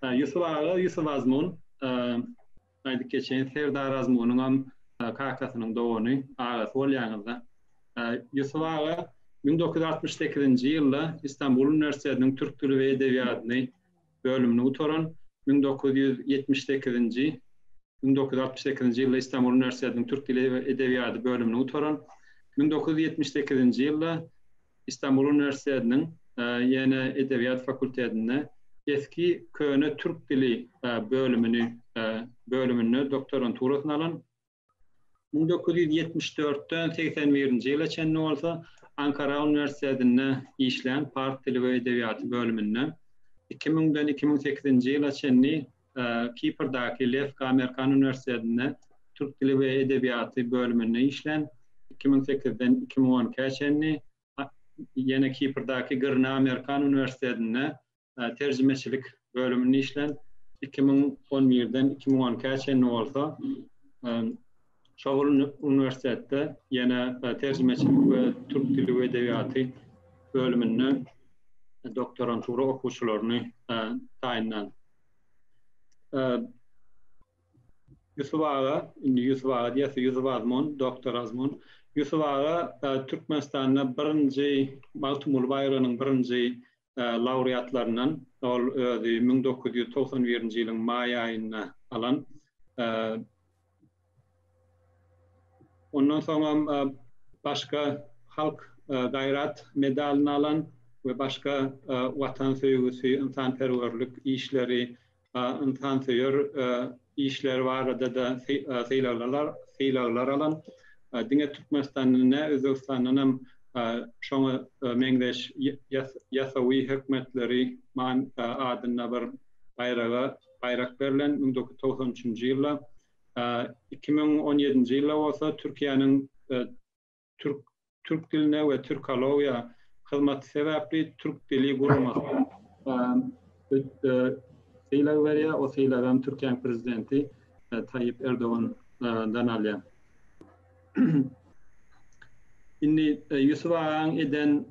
Yusuf Ağa, Yusuf Azmun, aydık geçen Serdar Azmun'un kakasının doğunu ağası ol yanında. Yusuf Ağa 1968 yılda İstanbul Üniversitesi'nin Türk Dili ve Edebiyatı'nı bölümünü utoran, 1968 yılda İstanbul Üniversitesi'nin Türk Dili ve Edebiyatı bölümünü utoran, 1978 yılda İstanbul Üniversitesi'nin yeni Edebiyat Fakültesi'ne eski köhne Türk Dili bölümünü doktoranturasını alan, 1974'ten 81. yıla çenli olsa Ankara Üniversitesi'ne işleyen Fars Dili ve Edebiyatı bölümüne 2000'den 2008. yıla çenli Kiprdaki Lefka Amerikan Üniversitesi'ne Türk Dili ve Edebiyatı bölümüne işleyen 2008'den 2010'a çenli yine Kiprdaki Gırna Amerikan Üniversitesi'ne tercümeçilik bölümünü işleyen 2011'den 2010'a çenli olsa Şavul Üniversitesi'de yine tercümeçilik ve Türk Dili ve Edebiyatı bölümünü doktorantura okuçularını tayinlen. Yusuf Ağa, Yusuf Ağa diyesi Yusuf Azmun, Doktor Azmun. Yusuf Ağa Türkmenistan'da birinci Maltumul Bayrağı'nın birinci laureatlarından 1991 yılın may ayına alan. Ondan sonra başka halk gayret medalini alan ve başka vatan sevgisi, insanperverlik işleri, insansever işler var da sayılarlar alan. Dine Türkmenistan'ın Özbekistan'ın şonu mengdeş yasavi hükümetleri adına bir bayrak verilen 1993 yılda 2017 yılda olsa Türkiye'nin Türk diline ve Türk halkına hizmet sebebi Türk dili kurulması sayılar veriyor. O sayılardan Türkiye'nin prezidenti Tayyip Erdoğan'dan alıyor. Şimdi Yusuf Ağa'nın eden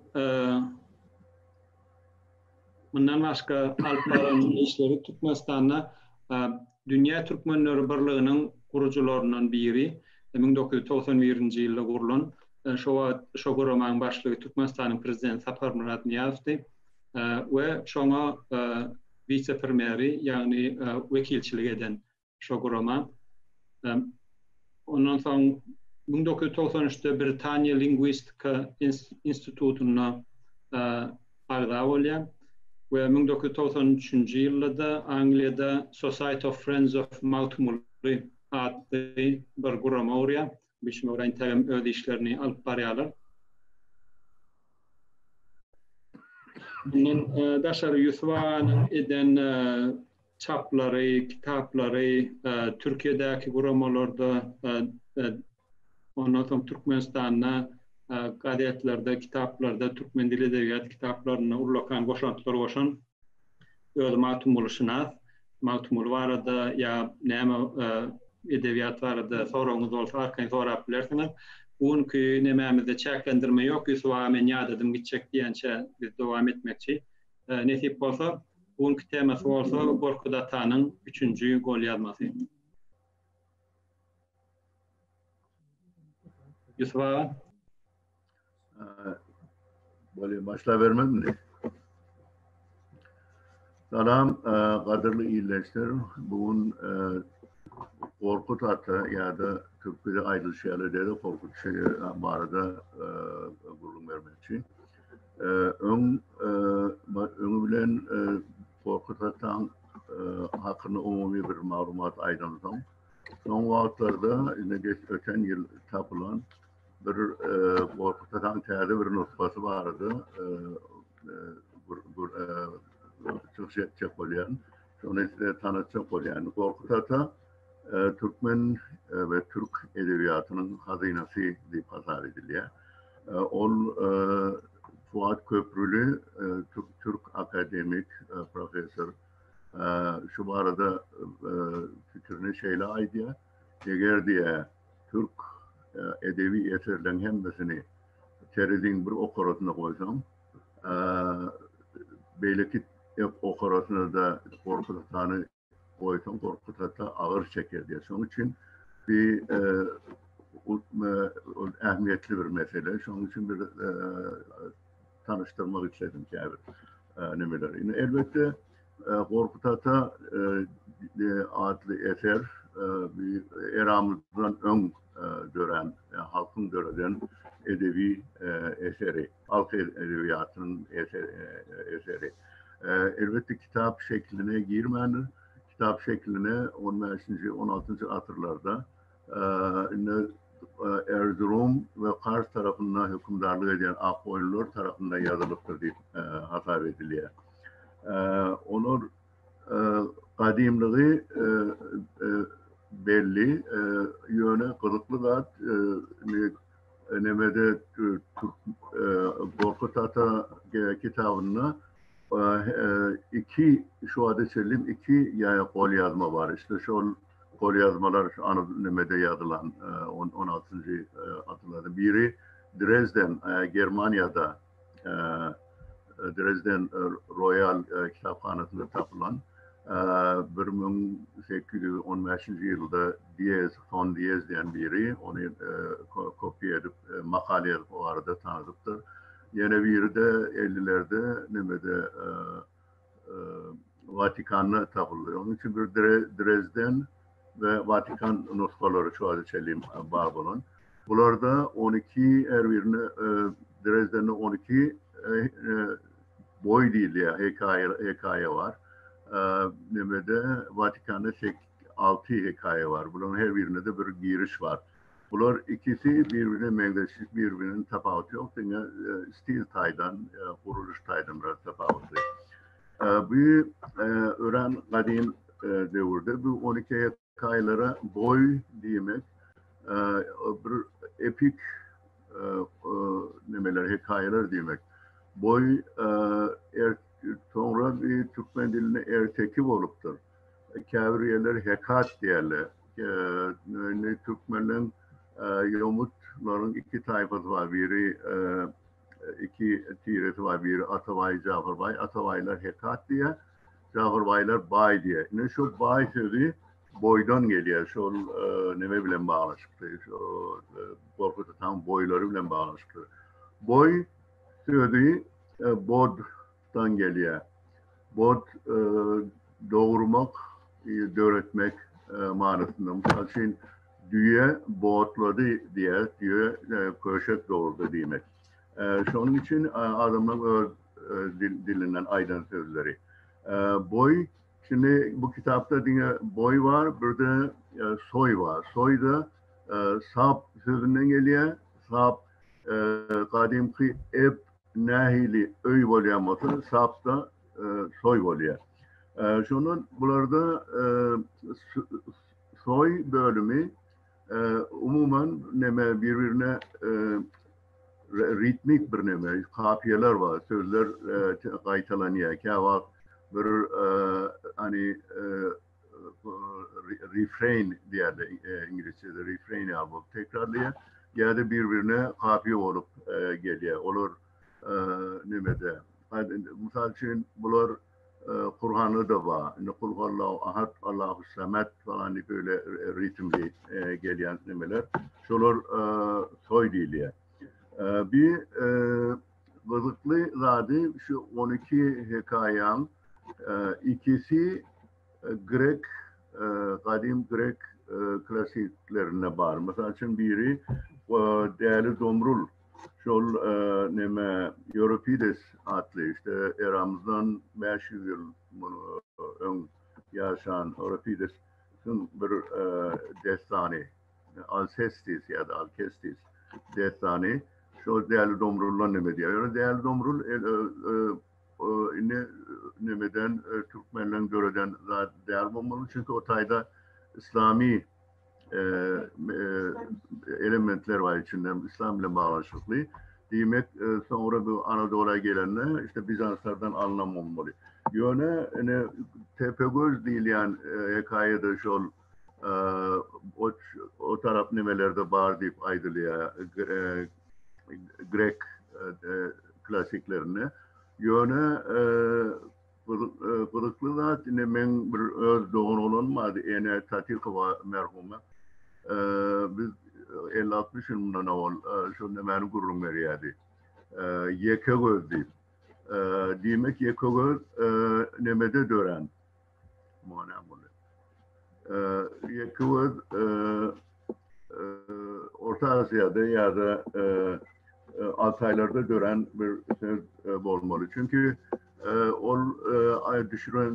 bundan başka Alpların işleri Türkmenistan'da Dünya Türkmenleri Birliği'nin kurucularından biri 1991 yılda kurulan Şoguroman başlığı Türkmenistan'ın prezidenti Sapar Murat Niyaz'dı ve şuna vice primeri yani vekilçilik eden Şoguroman. Ondan sonra 1993'te Britanya Linguistika Institutu'na arda oluyor ve 1993 yılda Angliya'da Society of Friends of Maltumul adlı bir grup oraya bizim oraya interim öde işlerini alıp barıyorlar. Bunun dışarı Yusuf Ağa'nın eden çapları, kitapları Türkiye'deki gruplarda ondan sonra Türkmenistan'da gazetelerde, kitaplarda, Türkmen dili edebiyat kitaplarına urlakan boşantılar oluşan öyle Maltumul var da ya neme edebiyat var da sorunuz olsa arkayı sorabilirsiniz. Bugünkü nememizde çeklendirme yok. Yusuf Ağa men yadadım gidecek diyençe biz devam etmekçi. Nesip olsa bugünkü teması olsa Borkut Ata'nın 3. gol yazması. Yusuf Ağa. Böyle başla vermez mi? Salam, kadirli iyileştir. Bugün Korkut Ata ya da Türkleri aydın şeyler dedi. Korkut barada gurur vermekçi. Önü bilen Korkut Ata'nın hakkında umumi bir malumat aydınladım. Son vaatlarda öten yıl tapılan bir Korkut Ata'nın teyze bir nutfası vardı. Çok olayan, sonra tanıtacak olayan Korkut Ata Türkmen ve Türk edebiyatının hazinesi diye pazar ediliyor. Fuat Köprülü Türk akademik profesör şu arada fikrini şeyle aydiya eğer diye Türk edebi eserlerin hemsini terizin bir okurasına koysam belki okurasına da korkutanı koysan korkutata ağır çeker diye. Onun için bir ehemmiyetli bir mesele. Onun için bir tanıştırmak istedim yani nemeleri. Elbette Korkut adlı eser bir eramızdan ön dören, halkın dören edebi eseri, halk edebiyatının eseri. Elbette kitap şekline girmedi. Kitap şekline 15. 16. asırlarda Erzurum ve Kars tarafından hükümdarlık eden Akkoyunlular tarafından yazılıptır diye hasap ediliyor. Onun kadimliği belli, yöne Kılıklıgat, Nemede Korkut Ata kitabında şu adı söyleyeyim, iki kol yazma var. İşte şu kol yazmalar Nemede yazılan 16. asırlarda. Biri Dresden, Germanya'da Dresden Royal Kitaphanası'nda tapılan 1815 yılda Son Diez diyen biri onu kopya edip makale edip o arada tanıdıktır. Yine biri de 50'lerde Nemede Vatikan'la tapılıyor. Onun için bir Dresden ve Vatikan nuskaları şu adı söyleyeyim var bunun. Bunlarda 12 her birine Dresden'de 12 boy değil ya hikaye var. Nemede Vatikan'da 6 hikaye var. Bunların her birinde de bir giriş var. Bunlar ikisi birbirine mengeşlik, birbirinin tefavütü yok. Yani stil taydan, kuruluş taydan biraz tefavütü. Bu öğren kadim devirde bu 12 hikayelere boy demek bir epik nemeler, hikayeler demek. Boy sonra bir Türkmen diline ertekip oluptur. Kavriyeler hekat derler. Türkmenlerin yomutların iki tayfası var. Biri iki tiresi var. Biri Atavay, Caferbay. Atavaylar hekat diye, Caferbaylar bay diye. Ne şu bay sözü boydan geliyor. Şu neme bilen bağlaşıktı. Şu Korkut Ata'nın boyları bilen bağlaşıktı. Boy sözü bod'dan geliyor. Bod doğurmak, öğretmek manasında. Mesela düğe boğutladı diye, düğe köşek doğurdu demek. Şunun için adamın dilinden aydan sözleri. Boy, şimdi bu kitapta boy var, burada soy var. Soy da sap sözünden geliyor. Sap kadimki nahili öy volyaması, sap da soy oluyor. Şunun burada soy bölümü umuman neme birbirine ritmik bir neme kafiyeler var, sözler kaytalanıyor. Kâvak bir hani refrain diyorlar İngilizce'de refrain yapıp tekrarlıyor. Ya da birbirine kafiye olup geliyor. Olur nemede. Misal için bunlar Kur'an'ı da var. Kul huvallahu ahad, Allahu samet falan böyle ritimli gelen nemeler. Şolar soy değil ya. Bir vızıklı zaten şu 12 hikayem ikisi Grek, kadim Grek klasiklerine var. Mesela için biri değerli Domrul. Şol neme Euripides adlı işte eramızdan 500 yıl ön yaşayan Euripides'in bir destanı Alcestis ya da Alcestis destanı şu değerli Domrul'la neme diyor. Yani değerli Domrul nemeden Türkmenlerin göreden değerli olmalı çünkü o tayda İslami elementler var içinde İslam ile bağlaşıklı. Demek sonra bu Anadolu'ya gelenler işte Bizanslardan anlamamalı. Yöne Tepegöz değil yani hikayede şu o taraf nemelerde bağır deyip aydılıyor Grek klasiklerine. Yöne Bıdıklı zat yine men bir öz doğun olunmadı. Ene Tatikova merhume. Biz 50-60 yılından avval şunda meni gururum veriyadi. Yeke göz deyip. Demek yeke göz nemede dören. Muhanem bunu. Yeke göz Orta Asya'da ya da Altaylar'da dören bir söz olmalı. Çünkü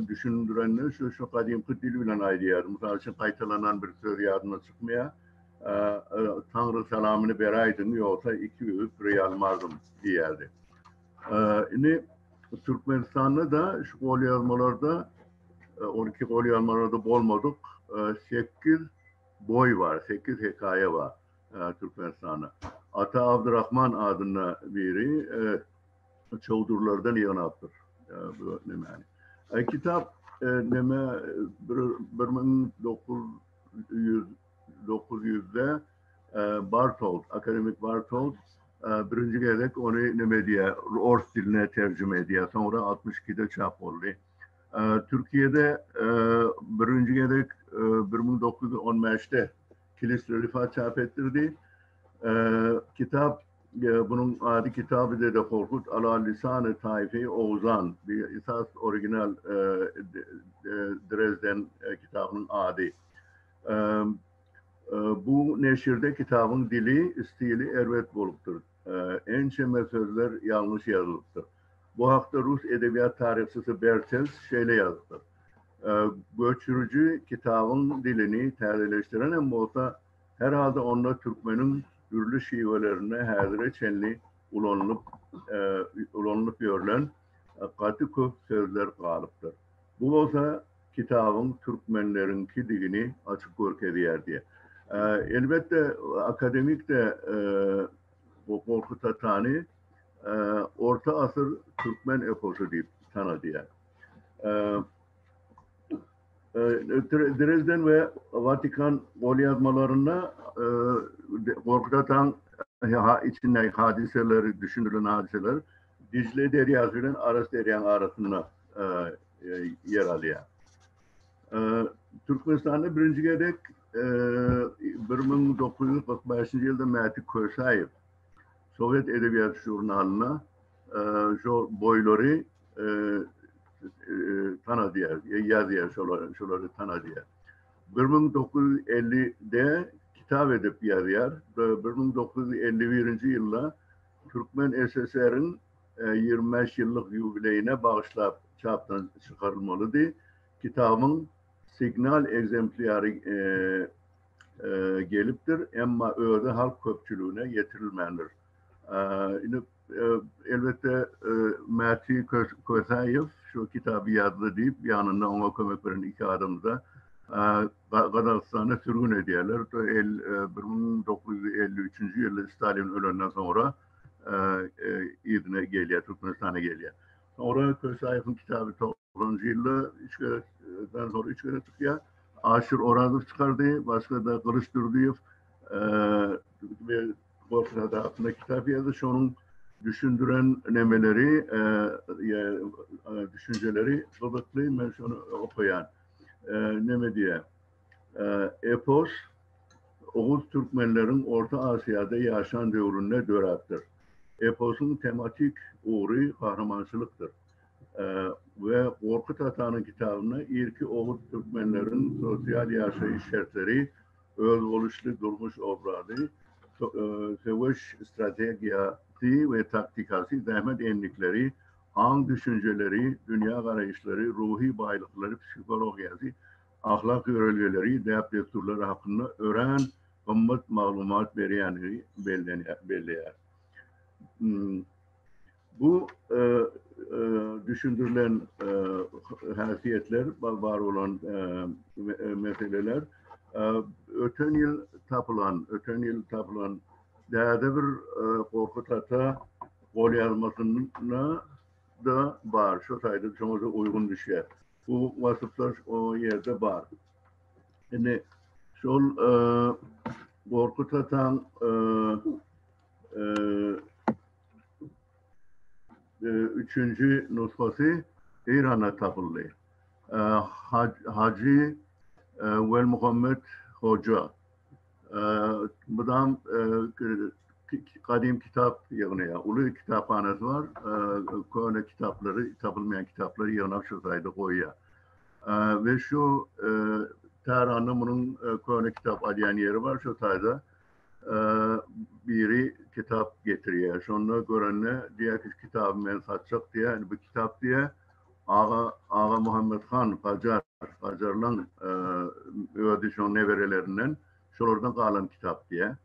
düşündürenler şu kadim dil bilen ayrı yer. Mesela için kayıtlanan bir söz yarına çıkmaya Tanrı selamını beraydın yoksa 200 liraya almazdım diyerdi. Yine Türkmenistan'da da şu kol yazmalarda 12 kol yazmalarda bolmadık. 8 boy var, 8 hikaye var Türkmenistan'da. Ata Abdurrahman adına biri Çavdurlardan yanattır. Bu ne yani? Kitap neme 1900'de Bartold, akademik Bartold birinci gerek onu neme diye Ors diline tercüme ediyor. Sonra 62'de çap oldu. Türkiye'de birinci gerek 1915'te Kilisli Rifat çap ettirdi. Kitap bunun adı kitabı da Korkut ala lisan-ı taife Oğuzhan bir esas orijinal Dresden kitabının adı. Bu neşirde kitabın dili, stili ervet boluptur. Ençeme sözler yanlış yazılıptır. Bu hakta Rus edebiyat tarihçisi Bertels şeyle yazdı. Göçürücü kitabın dilini tercihleştiren ama olsa herhalde onunla Türkmenin türlü şivelerine hadire çenli ulanılıp görülen katı köp sözler kalıptır. Bu olsa kitabın Türkmenlerinki dilini açık görkediyer diye. Elbette akademik de Korkut Atani Orta Asır Türkmen eposu deyip tanıdı yani. Dresden ve Vatikan kolyazmalarında Korkut Atan içinde hadiseleri, düşünülen hadiseler Dicle Deryası ile Aras Deryası arasında yer alıyor. Türkmenistan'da birinci gerek 1945 yılda Mehdi Kösayev Sovyet Edebiyat Jurnalı'na şu boyları tanıdılar, yazıyor şunları tanıdılar. 1950'de kitap edip yazıyor. 1951. yılda Türkmen SSR'in 25 yıllık jubileyine bağışlayıp çaptan çıkarılmalıdır. Kitabın signal egzempliyarı geliptir ama öyle halk köpçülüğüne getirilmelidir. Elbette Mehdi Kösayev şu kitabı yazdı deyip yanında ona kömek veren iki adam da Kazakistan'a sürgün ediyorlar. 1953. yılda Stalin ölenden sonra İzmir'e geliyor, Türkmenistan'a geliyor. Sonra Kösayev'in kitabı 90. yılda sonra üç kere çıkıyor. Aşır Orazov çıkardı, başka da Kılıç Durduyev ve Korkut hakkında kitap yazdı. Şunun düşündüren nemeleri, düşünceleri kılıklı, ben şunu okuyan. Neme diye? Epos, Oğuz Türkmenlerin Orta Asya'da yaşayan devrinde döraktır. Eposun tematik uğru kahramançılıktır. Ve Korkut Atan'ın kitabına ilki Oğuz Türkmenlerin sosyal yaşayış şartları, özgürlükçü durmuş obradı, savaş stratejisi ve taktikası, zahmet enlikleri, an düşünceleri, dünya arayışları, ruhi baylıkları, psikolojisi, ahlak öğrelgeleri, deyip desturları hakkında öğren, kımmet malumat veriyenleri belleyer. Bu düşündürülen hasiyetler, var olan meseleler, öten yıl tapılan değerli bir Korkut Ata kol yazmasına da var. Şu sayıda çoğumuza uygun düşer. Bu vasıflar o yerde var. Yani şu Korkut Ata'nın üçüncü nüshası İran'a tapıldı. Hacı Vel Muhammed Hoca. Budam kadim kitap yığınıya, ulu kitaphanesi var. Köhne kitapları, tapılmayan kitapları yığına şu sayıda koyuyor. Ve şu Tehran'da bunun köhne kitap arayan yeri var. Şu sayıda biri kitap getiriyor. Sonra görenle diye kitabı ben satacak diye, yani bu kitap diye Ağa Muhammed Han Qacar'ın ödüşün neverelerinden şuradan kalan kitap diye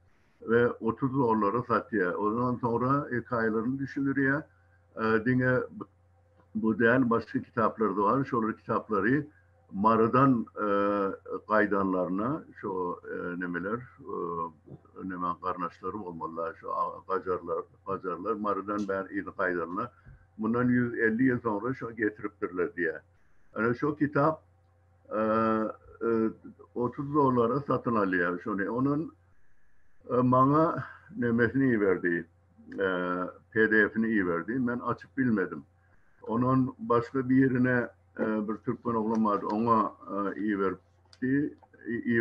ve 30 dolara satıyor. Ondan sonra hikayelerini düşünürüyor. Dine bu değil başka kitapları da var. Şöyle kitapları Marı'dan kaydanlarına şu nemeler nemen kardeşleri olmalılar. Şu Qacarlar Marı'dan ben iyi kaydanlar. Bundan 150 yıl sonra şu getiriptirler diye. Yani şu kitap 30 dolara satın alıyor. Şöyle onun bana nemesini iyi verdi. PDF'ini iyi verdi. Ben açıp bilmedim. Onun başka bir yerine bir Türkmen oğlum vardı. Ona iyi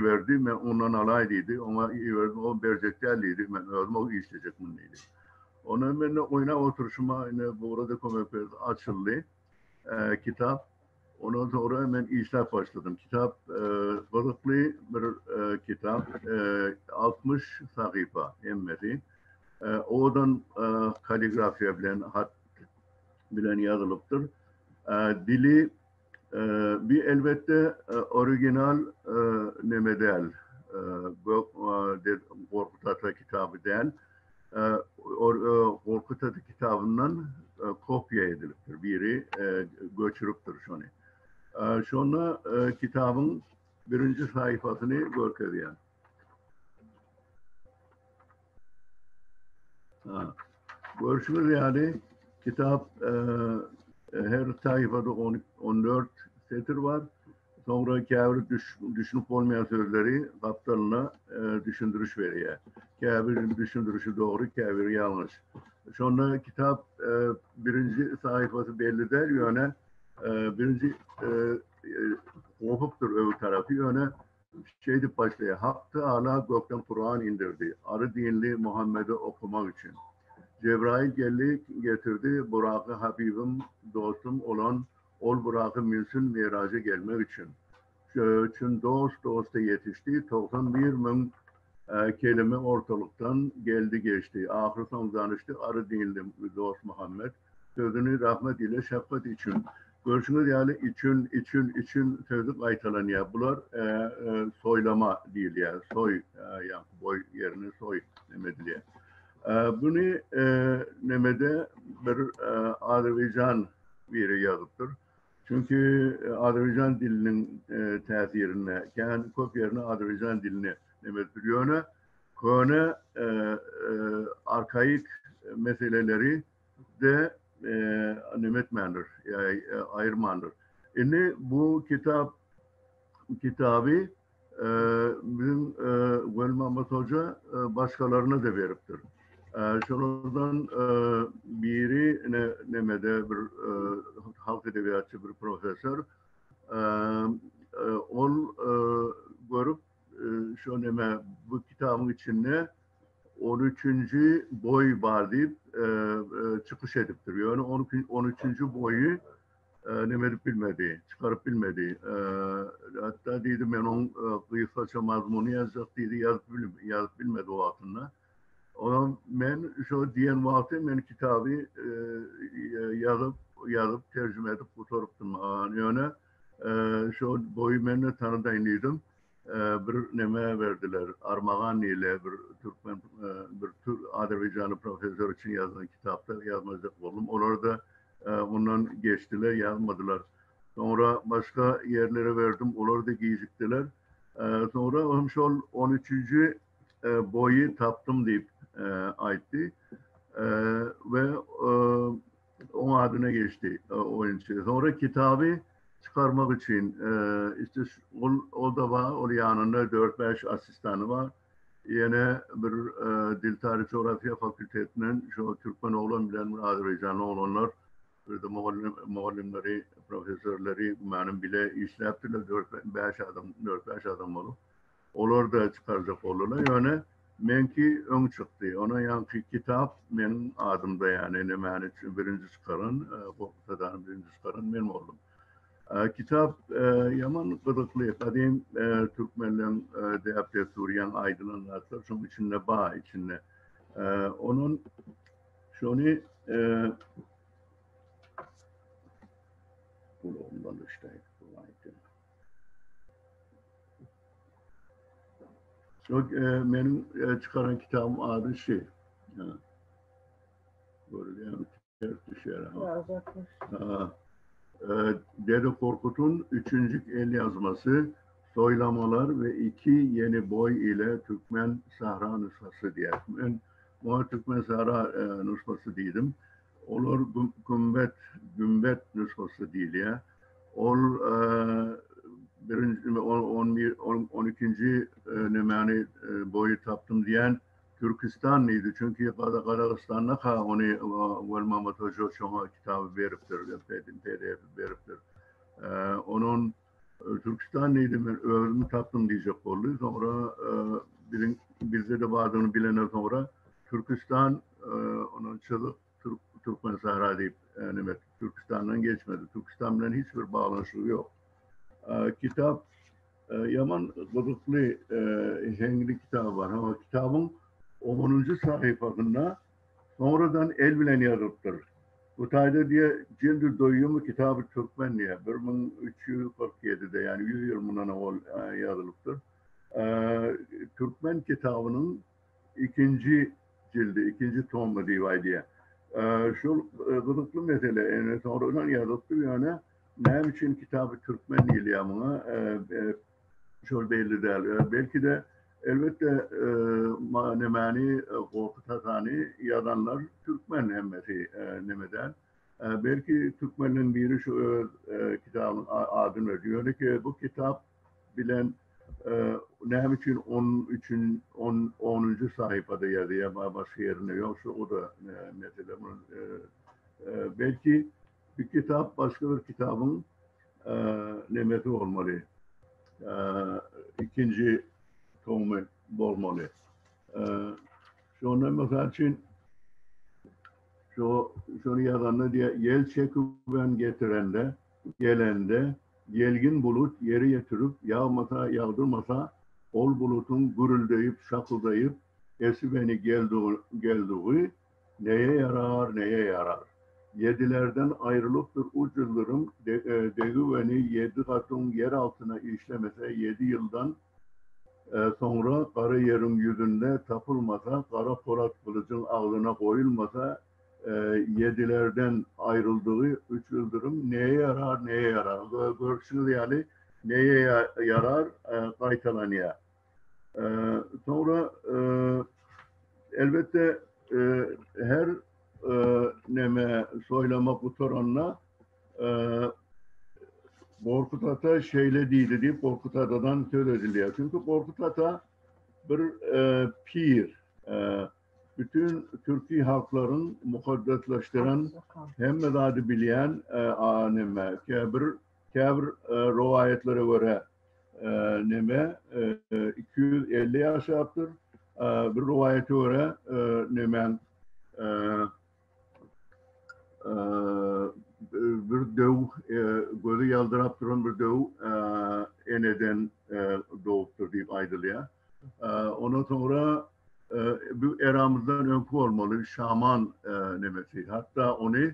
verdi. Ben ondan alaydıydı. Ona iyi verdi. O bercekterliydi. Ben özüm o isteyecek bunlıydı. Onun ben oyuna oturuşuma yine burada komepez açıldı. Kitap. Ondan sonra hemen işler başladım. Kitap kırıklı bir kitap. 60 sayfa emmedi. Oradan kaligrafiye bilen, hat bilen yazılıptır. Dili bir elbette orijinal nemedel. Korkut Ata kitabı değil. Korkut Ata kitabından kopya ediliptir. Biri göçürüptür şunu. Sonra kitabın birinci sayfasını görkediyor. Görüşürüz yani kitap her sayfada 14 satır var. Sonra kâbir düşünüp olmayan sözleri kaptanına düşündürüş veriyor. Kâbir'in düşündürüşü doğru, kâbir yanlış. Sonra kitap birinci sayfası belli der yöne birinci kopuptur öbür tarafı yöne şeydi başlıyor. Hak Teâlâ gökten Kur'an indirdi. Arı dinli Muhammed'i okumak için. Cebrail geldi getirdi. Burak'ı Habibim, dostum olan ol Burak'ı minsin miraca gelmek için. Çünkü dosta yetişti. 91 bin kelime ortalıktan geldi geçti. Ahir son danıştı. Arı dinli dost Muhammed. Sözünü rahmet ile şefkat için. Görüşünüz yani için sözü kaytalanıyor. Bunlar soylama değil yani. Soy yani boy yerine soy demediler. Bunu nemede bir Azerbaycan biri yazıptır. Çünkü Azerbaycan dilinin tesirine, kendi kopyarına Azerbaycan dilini nemetiriyor. Köhne arkaik meseleleri de nemetmendir, yani ayırmandır. Şimdi bu kitabı bizim Veli Mahmut Hoca başkalarına da veriptir. Şuradan biri nemede bir halk edebiyatçı bir profesör ol görüp şu neme bu kitabın içinde 13. boy var deyip çıkış ediptir. Yani 13. boyu nemedip bilmedi, çıkarıp bilmedi. Hatta dedi ben onun kıyısaça mazmunu yazacak dedi, yazıp bilmedi o altında. Ona ben şu diyen vakti ben kitabı yazıp tercüme edip kurtarıptım. Yani şu boyu ben tanıdayınıydım. Bir neme verdiler. Armağan ile bir Türkmen, bir Azerbaycanlı profesör için yazılan kitapta yazmayacak oldum. Onlar da ondan geçtiler, yazmadılar. Sonra başka yerlere verdim. Onlar da giyecektiler. Sonra hem şu 13. boyu taptım deyip aitti. Ve onun adına geçti oyuncu. Sonra kitabı çıkarmak için işte o da var, o yanında 4-5 asistanı var. Yine bir Dil Tarih Coğrafya Fakültesinden şu Türkmen oğlan bilen Azerbaycanlı olanlar bir de muallimleri, profesörleri benim bile işleptiler 4-5 adam olup. Olur da çıkaracak olurlar. Yani menki ön çıktı. Ona yankı kitap benim adımda yani. Yani birinci çıkaran, bu kıtadan birinci çıkaran benim oldum. Kitap yaman kırıklı. Kadim Türkmenlerin deyapte Suriyen aydınlanatlar. Şunun içinde bağ içinde. Onun şunu ondan işte yok benim çıkaran kitabım adı şey böyle yani ters düşer ama Dede Korkut'un 3. el yazması Soylamalar ve 2 yeni boy ile Türkmen Sahra nüshası diye. Ben bu Türkmen Sahra nüshası değilim. Olur gümbet nüshası değil ya. Ol birinci 12. nemani boyu taptım diyen Türkistanlıydı. Çünkü Karakistan'da onu Velmamat Hoca şuna kitabı veriptir, PDF veriptir. Onun Türkistanlıydı, ben öğrendim taptım diyecek oldu. Sonra bizde de varlığını bilene sonra Türkistan onun çılık Türkmen Sahra deyip yani Türkistan'dan geçmedi. Türkistan'la hiçbir bağlantısı yok. Kitap yaman gıdıklı hengli kitap var ama kitabın 10. sayfasında sonradan el bilen yazılıptır. Bu tayda diye cildi doyumu kitabı Türkmen diye 1347'de yani 100 yıl bundan evvel yazılıptır. Türkmen kitabının 2. cildi, 2. tomu diye. Şu gıdıklı mesele yani sonradan yazılıptır yani ne için kitabı Türkmen iliyamına şöyle belli değil. Belki de elbette nemani Korkut Hasan'ı yazanlar Türkmen hemmeti nemeden. Belki Türkmen'in biri şu kitabın adını veriyor ki bu kitap bilen ne için 10. sayfada yazıyor başka yerine yoksa o da mesela belki bir kitap başka bir kitabın nemeti olmalı. 2. tomu olmalı. Sonra mesela için şunu yazanlar diye yel çeküben getirende gelende gelgin bulut yeri getirip yağmasa yağdırmasa ol bulutun gürüldeyip şakıldayıp esibeni gelduğu neye yarar? Yedilerden ayrılıptır ucuzlarım degüveni 7 katın yer altına işlemese 7 yıldan sonra kara yerin yüzünde tapılmasa, kara polat kılıcın ağzına koyulmasa 7'lerden ayrıldığı 3 yıldırım neye yarar? Görüşünüz yani neye yarar? Kaytalanıya. Sonra elbette her neme soylama bu toranla Korkut Ata şeyle değildi deyip Korkut Ata'dan söz ediliyor. Çünkü Korkut Ata bir pir. Bütün Türkiye halkların mukaddesleştiren hem mezadı bilen neme kebir rivayetlere göre neme 250 yaşayaktır. Bir rivayete göre nemen bir döv gözü yaldırıp duran bir döv eneden doğuptur deyip aydılıyor. Ondan sonra bu eramızdan önkü olmalı şaman nemesi. Hatta onu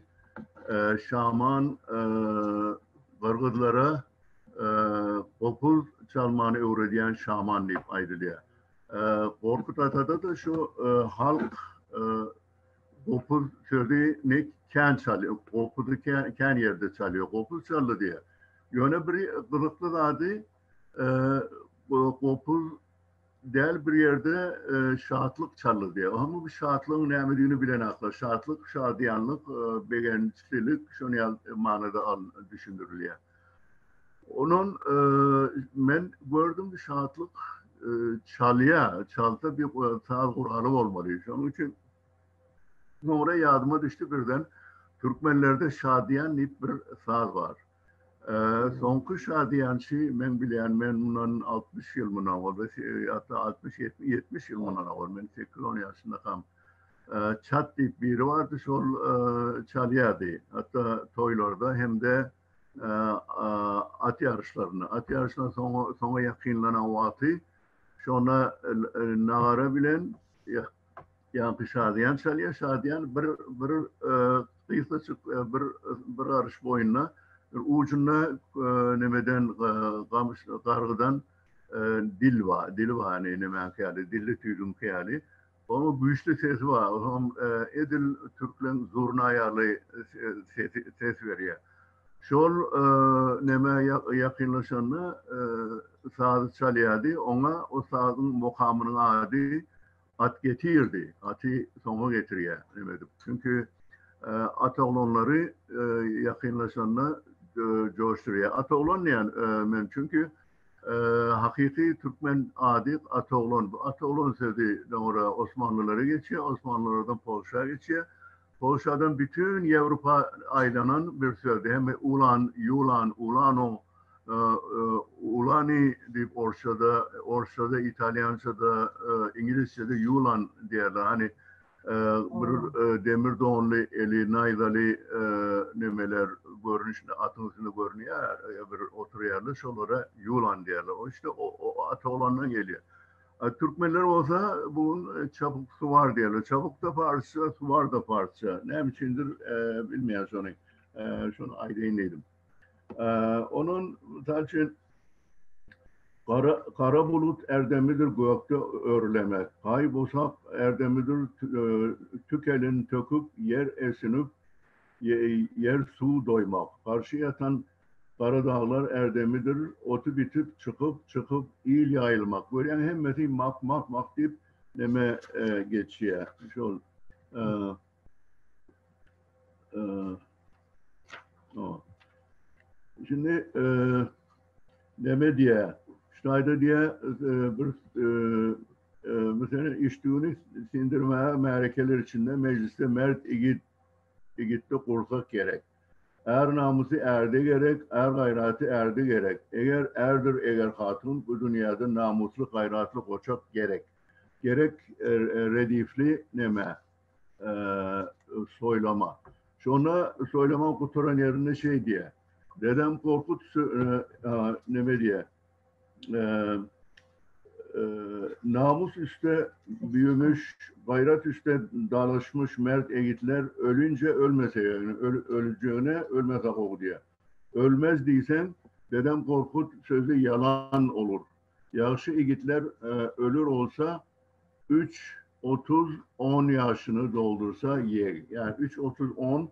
şaman gargıdlara kopuz çalmanı öğretiyen şaman deyip aydılıyor. Korkut Ata'da da şu halk kopuz sözü ne ken çalıyor. Kopuzu ken yerde çalıyor. Kopuz çaldı diye. Yöne bir kılıklı adı kopuz değil bir yerde şahatlık çaldı diye. Ama bu şahatlığın ne emediğini bilen akla. Şahatlık, şadiyanlık, beğençlilik şunu manada düşündürülüyor. Onun ben gördüm şahatlık çalta bir sağ kuralı olmalı. Onun için sonra yardıma düştü birden Türkmenlerde şadiyan deyip bir saz var. Sonku şadiyançı men bilen men bundan 60 yıl mı var, hatta 60-70 yıl mı var. Men 8-10 yaşında kam. Çat deyip biri vardı, şol çalyadı. Hatta toylarda hem de at yarışlarına sonra yakınlanan vatı şona nağara bilen yankı şadiyan çalya şadiyan bir kıysa bir arış boyuna ucuna nemeden kargıdan dil var hani nemen kıyali dilli tüydüm kıyali ama güçlü sesi var. Edil Türklerin zurna ayarlı ses veriyor. Şol neme yakınlaşanı saz çalyadı. Ona o sazın mukamının adı at getirdi. Atı sona getiriyor demedim. Çünkü at oğlanları yakınlaşanına coşturuyor. At oğlan yani men çünkü hakiki Türkmen adı at oğlan. At oğlan sözü orada Osmanlılara geçiyor. Osmanlılardan Polşa'ya geçiyor. Polşa'dan bütün Avrupa aylanan bir sözdü. Hem ulan, yulan, ulano, ulani deyip Orça'da, İtalyanca'da, İngilizce'de yulan derler. Hani bir demir doğanlı eli, naydalı nemeler görünüşünde, atın üstünde görünüyor. Bir oturuyorlar, şolara yulan derler. O işte o at olandan geliyor. Türkmenler olsa bunun çabuk su var diyorlar. Çabuk da parça, su var da parça. Ne biçimdir bilmeyen şunu. Şunu aydınlaydım. Onun için kara bulut erdemidir gökte örlemek. Kaybosak erdemidir tükelin töküp yer esinip yer su doymak. Karşı yatan Kara dağlar erdemidir, otu bitip çıkıp il yayılmak. Böyle yani hemmeti mak deyip deme geçiyor. Şöyle, şimdi deme diye, Schneider diye bir mesela içtiğini sindirmeye merekeler içinde mecliste mert igitte kursak gerek. Er namusu erde gerek, er gayrati erde gerek. Eğer hatun bu dünyada namuslu gayratlı koçak gerek. Gerek redifli neme, soylama. Sonra soylama kuturan yerine şey diye. Dedem Korkut neme diye. Namus üstte büyümüş, gayret üstte dalaşmış mert egitler ölünce ölmese yani öleceğine ölmez o diye. Ölmez diysen dedem Korkut sözü yalan olur. Yaşlı egitler ölür olsa 3, 30, 10 yaşını doldursa yer. Yani 3, 30, 10,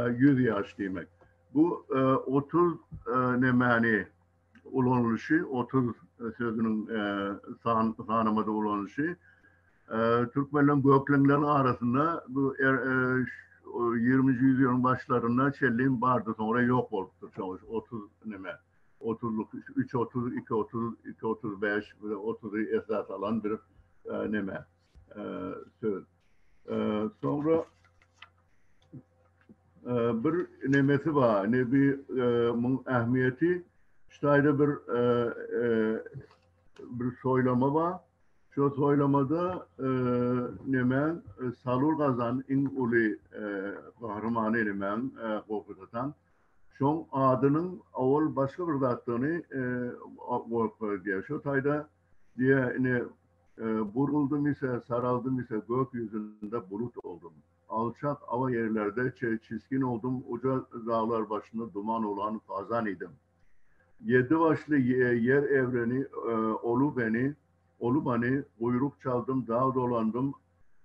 100 yaş demek. Bu 30 ne mani ulanışı, 30 sözünün tanımada ulanışı. Türkmenlerin göklenlerin arasında bu 20. yüzyılın başlarında çelliğin vardı, sonra yok oldu. 30 neme, 30'luk, 3, 30, 2, 30, 2, 35 ve 30'u esas alan bir neme söz. Sonra bir nemesi var, ne bir ehemmiyeti. İşte bir soylama var. Şu soylamada nemen Salur Gazan in uli kahramanı nemen korkutan. Şon adının avul başka bir zattığını korkuyor diye. Şu tayda diye ne buruldum ise saraldım ise gökyüzünde bulut oldum. Alçak ava yerlerde çizgin oldum. Uca dağlar başında duman olan kazan idim. 7 başlı yer evreni olu beni kuyruk çaldım, dağ dolandım,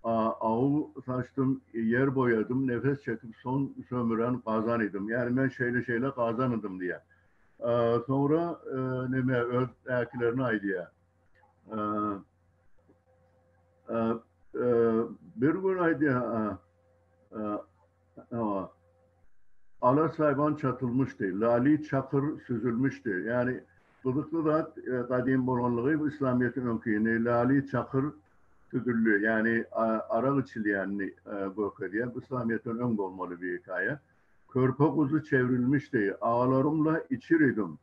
avu saçtım, yer boyadım, nefes çekip son sömüren kazan idim. Yani ben şeyle kazan idim diye. Sonra neme örtülerini aydiye. Bir gün aydiye Alas hayvan çatılmıştı. Lali çakır süzülmüştü. Yani Bıdıklı da kadim boranlığı İslamiyet'in önküyeni. Lali çakır süzüllü. Yani ara içili yani gökeriye. İslamiyet'in ön olmalı bir hikaye. Körpe kuzu çevrilmişti. Ağlarımla içir idim.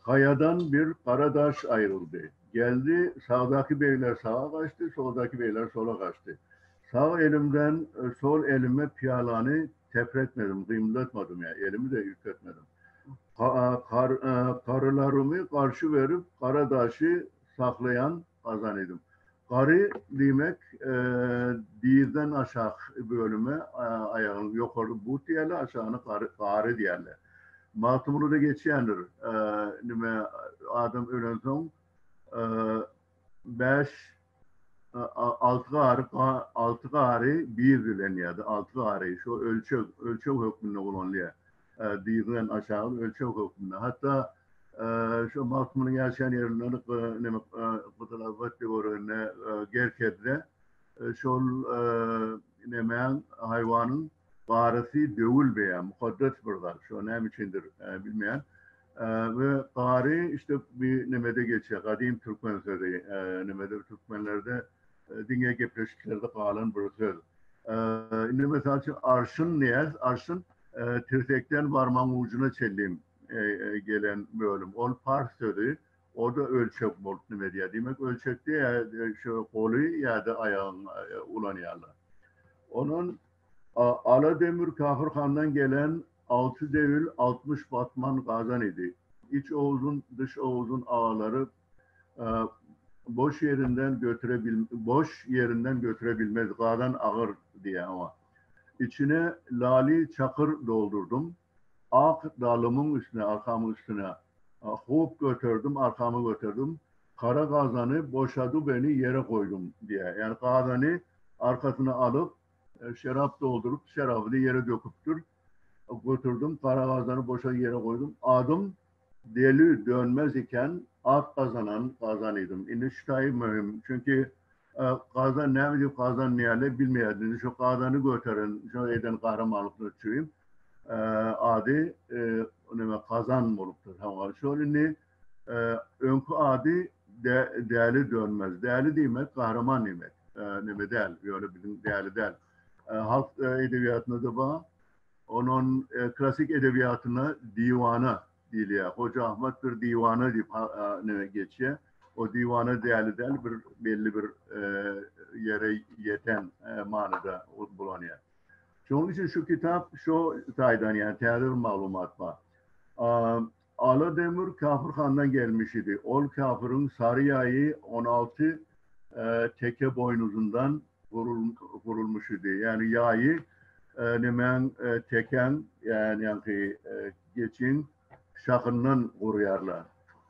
Kayadan bir karadaş ayrıldı. Geldi, sağdaki beyler sağa kaçtı, soldaki beyler sola kaçtı. Sağ elimden sol elime piyalanı tepretmedim, kıyımlatmadım ya, elimi de yükletmedim. Karılarımı karşı verip karadaşı saklayan kazan idim. Karı demek dizden aşağı bölüme ayağın yukarı but diyorlar, aşağını karı diyorlar. Matımını da geçiyendir. Nime adam ölen son 5 altı gari bir dileniyordu. Altı gari şu ölçek hükmünde kullanılıyor. Dizden aşağı ölçek hükmünde. Hatta şu matımını yaşayan yerlerinde nime kıtılavat diyorlar gerçekte şu nime hayvanın Qarisi dövül beyan, mukaddes buralar. Şu ne içindir bilmeyen. Ve qari işte bir nemede geçiyor. Kadim Türkmen sözü. Nemede Türkmenlerde dinge gepleşiklerde kalan bir söz. Mesela arşın neyaz? Arşın tirtekten varmağın ucuna çellim gelen bölüm. On par sözü. O da ölçek bol nemediye. Demek ölçekte ya şu kolu ya da ayağın ulanıyorlar. Onun Alademir Kafırhan'dan gelen 6 devil 60 batman kazan idi. İç Oğuz'un dış Oğuz'un ağaları boş yerinden götürebilmez. Kazan ağır diye ama. İçine lali çakır doldurdum. Ak dalımın üstüne, arkamın üstüne hop götürdüm, arkamı götürdüm. Kara kazanı boşadı beni yere koydum diye. Yani kazanı arkasına alıp şarap doldurup şarabını yere döküptür. Götürdüm, kara kazanı boşa yere koydum. Adım deli dönmez iken at kazanıydım. İniştayı mühim. Çünkü kazan ne bileyim kazan neyale bilmeyerdiniz. Şu kazanı götürün, şu eden kahramanlıklı çüyüm. Adı kazan oluptur. Şöyle önkü adı değerli dönmez. Değerli demek kahraman demek. Ne değil, öyle bizim değerli değil. Halk edebiyatına da var. Onun klasik edebiyatına divana diliyor. Hoca Ahmet bir divana deyip geçiyor. O divana değerli değil, belli bir yere yeten manada bulunuyor. Onun için şu kitap şu taydan yani terör malumat var. Alademir Kafırhan'dan gelmiş idi. Ol Kafır'ın Sarıyayı 16 teke boynuzundan vurulmuş idi. Yani yayı nemen teken yani geçin şakından vuruyarlar.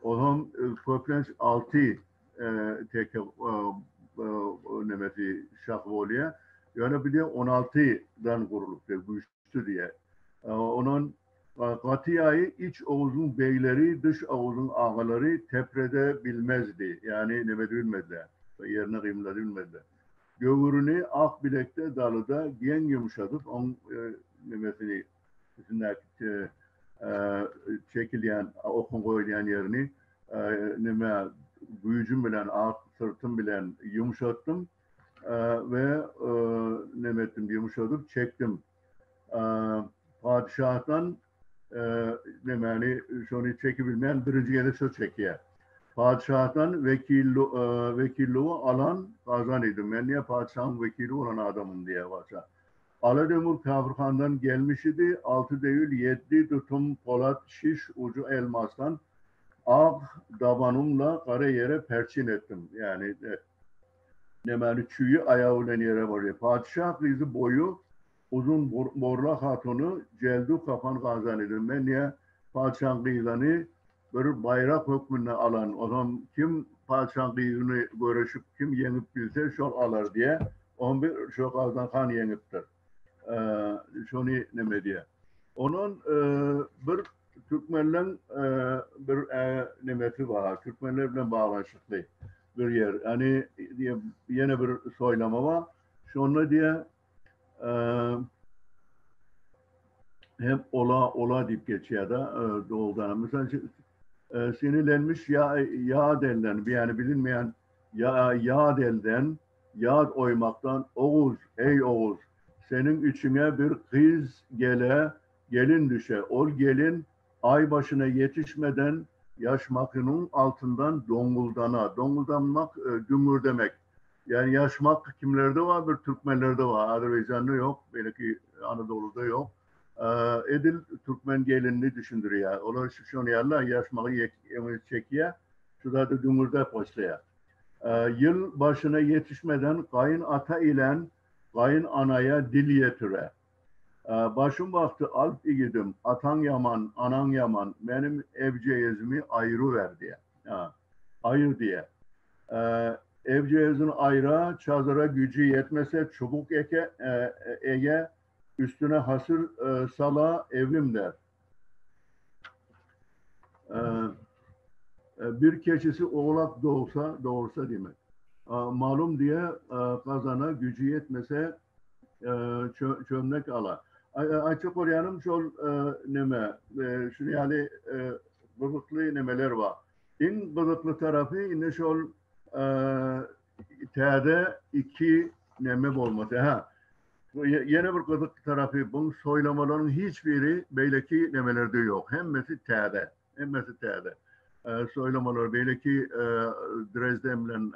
O zaman köplenç 6 teke nemesi şak oluyor. Yani bir de 16'dan vuruluptur, güçlü diye. Onun Katiyayı iç Oğuz'un beyleri, dış Oğuz'un ağaları teprede bilmezdi. Yani ne bilmediler. Yerine kıyımladı bilmediler. Gövürünü ak bilekte dalıda giyen yumuşatıp on nemesini çekilyen, okun koyulayan yerini neme gücüm bilen, ak sırtım bilen yumuşattım ve nemettim yumuşatıp çektim. Padişah'tan yani şunu çekebilmeyen birinci gelirse çekiyor. Padişah'tan vekilliği alan kazan idim. Ben niye padişahın vekili olan adamım diye varsa. Alademir Kafırhan'dan gelmiş idi. 6 değil 7 tutum polat şiş ucu elmastan ağ dabanımla kara yere perçin ettim. Yani nemeli çüyü ayağıyla yere varıyor. Padişah kızı boyu uzun borla hatunu celdu kafan kazan idim. Ben niye padişahın kızını bir bayrak hükmünde alan, o zaman kim padişahın kızını görüşüp kim yenip bilse şok alır diye, on bir şok aldan kan yeniptir. Şunu ne diye. Onun bir Türkmenlerin bir nemeti var. Türkmenlerle bağlantılı bir yer. Yani yine bir soylama var. Şunu diye hem ola deyip geçiyor da doğudan. Mesela sinirlenmiş yağ delinden, yani bilinmeyen yağ delden, yağ oymaktan Oğuz, ey Oğuz, senin içine bir kız gelin düşe. Ol gelin ay başına yetişmeden yaş makının altından donguldana. Donguldanmak gümbür demek. Yani yaşmak kimlerde var? Bir Türkmenlerde var. Azerbaycan'da yok. Belki Anadolu'da yok. Edil Türkmen gelinini düşündürüyor. Onlar şu yerler yaşmağı çekiyor. Şurada da gümbürde başlıyor. Yıl başına yetişmeden kayın ata ile kayın anaya dil yetire. Başım baktı alp igidim, atan yaman, anan yaman, benim evceyizimi ayrı ver diye. Ayır diye. Evceyizin ayra, çadıra gücü yetmese çubuk ege, üstüne hasır sala evim der. Bir keçisi oğlak doğursa demek. Malum diye kazana gücü yetmese çömlek ala. Açık oryanım şol neme, şunu yani bıdıklı nemeler var. İn bıdıklı tarafı inne şol t'de iki neme olması. Yine bir bıdık tarafı bunun soylamaların hiçbiri beyleki nemelerde yok. Hemmesi t'de. Soylamalar belki Dresden'le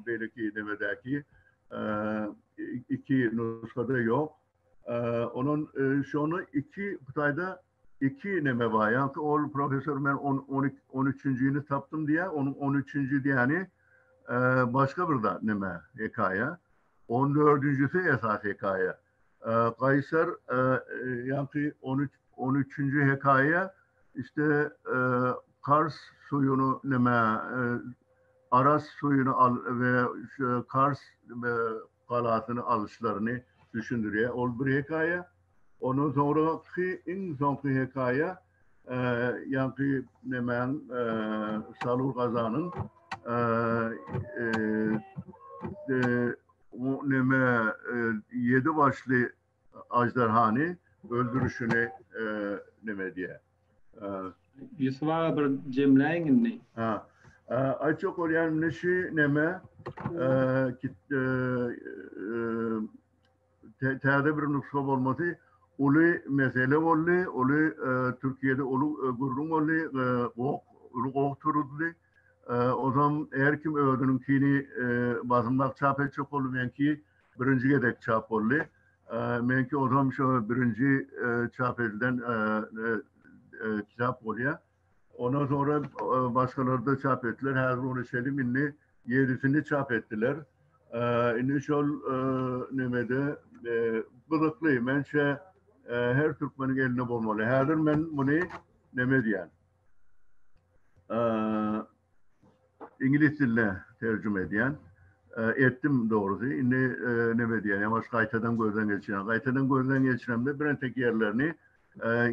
belki nemedeki iki nuskada yok. Onun şunu iki pıtayda iki neme var. Yani o profesör ben 13. taptım diye onun 13. yani başka bir da neme hikaye. 14.'sü esas hikaye. Kayser yani 13. hikaye işte Kars suyunu neme Aras suyunu al ve Kars kalasını alışlarını düşündürüyor. Ol bir hikaye. Onun sonraki en sonki hikaye yani nemen Salur Kazan'ın o neme 7 başlı ajdarhani öldürüşünü neme diye. Yusuf abi bir cemleyin ne? Açık olan neşi neme t'de bir nüsha olması ulu mesele oldu, ulu Türkiye'de ulu gurrum oldu, ulu turuldu. O zaman eğer kim öğrenimkini bazımlar çap edecek oldu, menki birinci gedek çap oldu. Menki o zaman şu birinci çap edilen kitap oluyor. Ondan sonra başkaları da çap ettiler. Her onu söyleyeyim, inni 7'sini çap ettiler. İnni şol nemede bıdıklıyım. Ben her Türkmenin eline bulmalı. Herdir ben bunu neme diyen. İngiliz diline tercüme ediyen. Ettim doğrusu. İnni neme diyen. Ama kaytadan gözden geçiren. Kaytadan gözden geçiren de bir tek yerlerini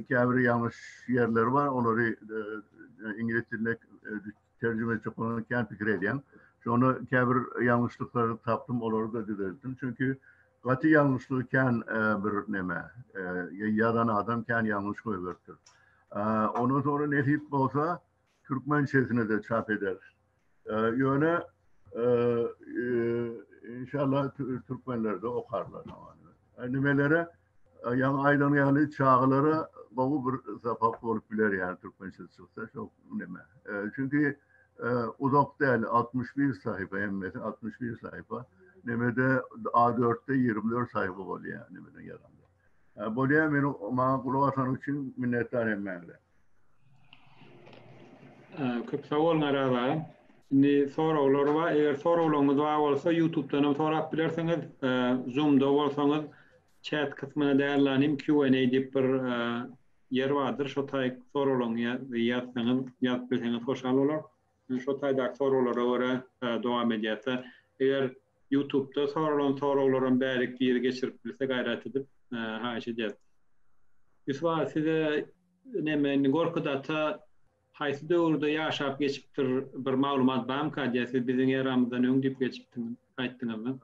kâbiri yanlış yerleri var. Onları İngiliz diline tercüme edecek olan kendi fikir ediyen. Sonra kâbir yanlışlıkları taptım, onları da düzelttim. Çünkü katı yanlışlıkken bir neme, yadan adam kendi yanlış koyuyordur. Ondan sonra netip olsa Türkmençesine de çap eder. Yöne inşallah Türkmenler de okarlar. Nemelere yan aydan yani çağları bu bir zapak olup bilir yani Türkmençesi çıksa çok neme. Çünkü uzak değil 61 sayfa emmeti 61 sayfa. Nemede A4'te 24 sayfa oluyor yani nemeden yazanda. Böyle bana kulak atan için minnettar emmeli. Köp sağ olun arada. Şimdi sorular var. Eğer sorularınız var olsa YouTube'dan sorap bilirseniz, Zoom'da olsanız chat kısmına değerleneyim. Q&A deyip bir yer vardır. Şu tay sorularını yazsanız, yazıp bilseniz hoşal olur. Şu taydak sorulara göre devam ediyse. Eğer YouTube'da soruların bärik bir geçirip bilse gayret edip haş edeceğiz. Yusuf size nemen gorkudata haysi döwürde ýaşap geçipdir bir maglumat barmka diýesi bizin ýaramyzdan öňdüp geçipdiňiz aýtdyňyzmy?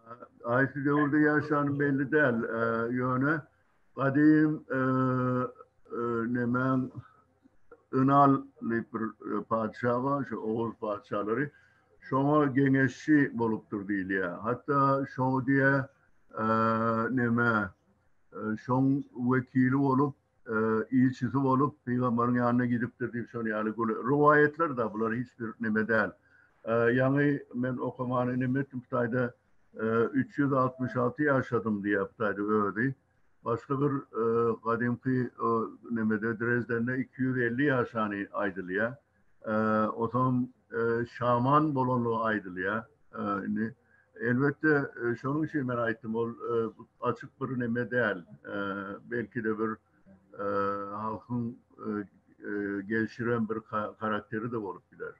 Haysi döwürde ýaşany belli däl. Ýöne gadim nemen Ünal bir padişah var, şu Oğuz padişahları. Şoma geňeşçi bolupdur diýilýär. Hatta şo diye neme şon vekili olup ilçisi olup peygamberin yanına gidipdir deyip şonu yani rivayetler de bunlar hiçbir neme değil. Yani ben okumanı nimetim Ptay'da 366 yaşadım diye Ptay'da öyle. Başka bir kadimki nemede Dresden'de 250 yaşani aydılıya. O zaman şaman bolonluğu aydılıya. Elbette şunun için ben aytım ol açık bir neme değil. Belki de bir halkın geliştiren bir karakteri de olup bilir.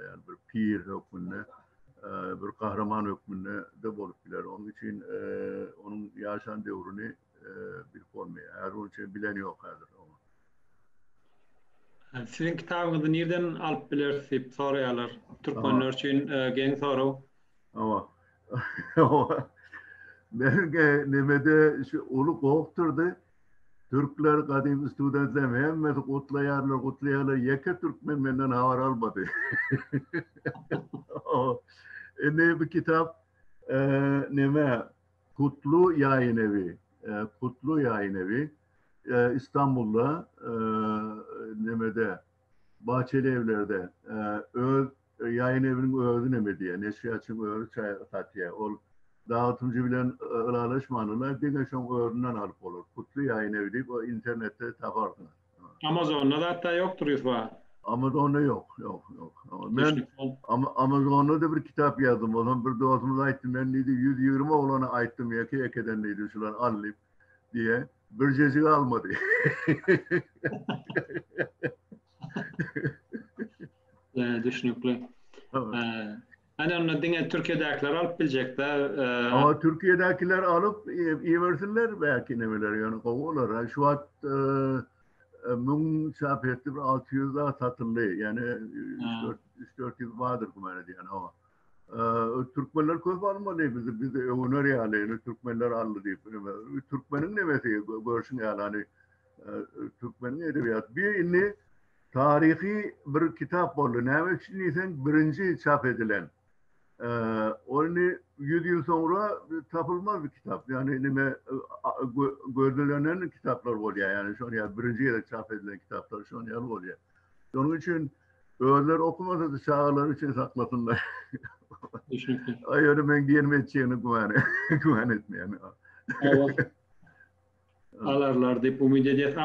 Yani bir pir hükmünde, bir kahraman hükmünde de olup bilir. Onun için onun yaşam devrini bilip olmuyor. Her onun için bilen yok hazır. Sizin kitabınızı nereden alıp bilirsiniz? Soruyorlar. Türkmenler için gen soru. Ama ben nemede şu ulu kokturdu. Türkler kadim studentler hemmeti kutlayarlar. Yeke Türkmen benden haber almadı. Ne bir kitap neme Kutlu Yayın Evi. Kutlu Yayın Evi. İstanbul'da nemede Bahçeli Evler'de yayın evinin öğüdü neme diye. Neşriyatçının öğüdü Tatya. Dağıtımcı bilen ılalışmanılar dine şon öğründen alıp olur. Kutlu Yayın Evi deyip o internette tapardılar. Amazon'da da hatta yoktur Yusuf. Amazon'da yok. Ben Amazon'da da bir kitap yazdım. O zaman bir dostumuza aittim. Ben neydi 120 olana aittim. Yakeden neydi şular alayım diye. Bir cecik almadı. Düşünükli. Hani onu dine Türkiye'dekiler alıp bilecekler. Ama Türkiye'dekiler alıp iyi versinler belki nemeler yani kovular. Şu an mün çapiyeti 600 daha satıldı. Yani 3-400 vardır kumarı yani ama. Türkmenler köp almadı bizi övünür yani. Türkmenler aldı deyip. Türkmenin nemesi görsün yani hani Türkmenin edebiyatı. Bir inni tarihi bir kitap oldu. Ne için birinci çap edilen. Onu 100 yıl sonra tapılmaz bir kitap. Yani nime gözlenen kitaplar oluyor yani şu an ya birinci yere çap edilen kitaplar şu an ya oluyor. Onun için öğrenciler okumasa da çağlar için saklasınlar. Ay öyle ben diyelim edeceğini güven etmeyen. Evet. Alarlar deyip umut ediyoruz.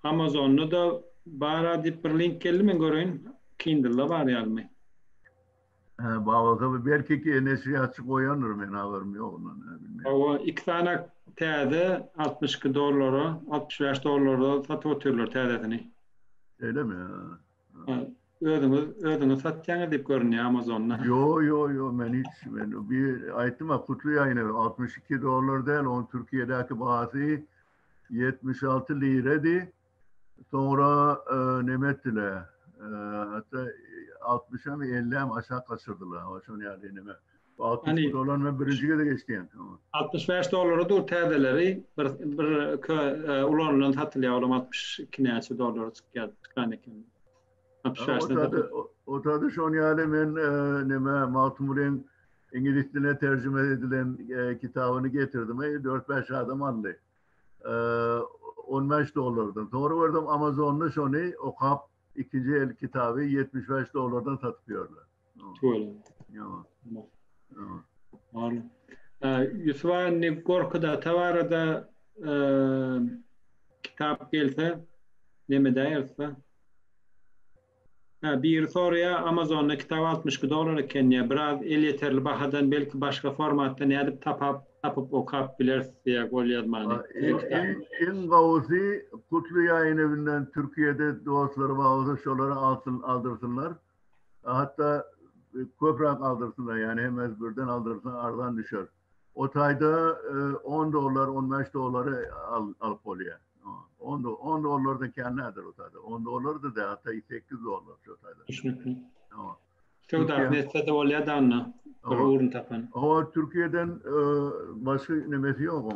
Amazon'da da bana deyip bir link geldi mi görün? Kindle'da var yani. Bağlı belki ki neşriyatçı koyanır ben haberim yok ondan. O iki tane teyze 62 dolara, 65 dolara satıp oturuyorlar teydesini. Öyle mi? Ödünü satacağını deyip görünüyor Amazon'da. Yo ben hiç bir ayettim Kutlu Yayın Evi 62 dolar değil onun Türkiye'deki bazı 76 liraydı. Sonra nemettiler. Hatta 60'a mı 50'a mı aşağı kaçırdılar. O şunu yani neme. 60 dolar ben birinciye de geçti yani. 65 dolara dur teyzeleri bir ulanla satılıyor. 62 dolara çıkan ekan. O tadı şunu yani ben neme Maltumur'un İngilizcene tercüme edilen kitabını getirdim. 4-5 adam aldı. 15 dolardan. Sonra verdim Amazon'da şunu o kap ikinci el kitabı 75 dolardan satıyorlar. Öyle. Yusuf'a ne korkuda tavarada kitap gelse ne mi derse bir soruya Amazon'da kitap 62 dolar iken ya biraz el yeterli bahadan belki başka formatta ne edip tapıp okuyup bilirsin diye gol yazmanı. En gavuzi Kutlu Yayın Evi'nden Türkiye'de dostları bazı şoları aldırsınlar. Hatta köprak aldırsınlar yani hemen birden aldırsınlar aradan düşer. O tayda 10 dolar 15 doları alıp oluyor. 10 dolar da kendidir o tayda. 10 dolar da hatta 8 dolar o tayda. Çok da neyse de oluyor da anla. Uğrun tapan. Ama Türkiye'den başka nemesi yok.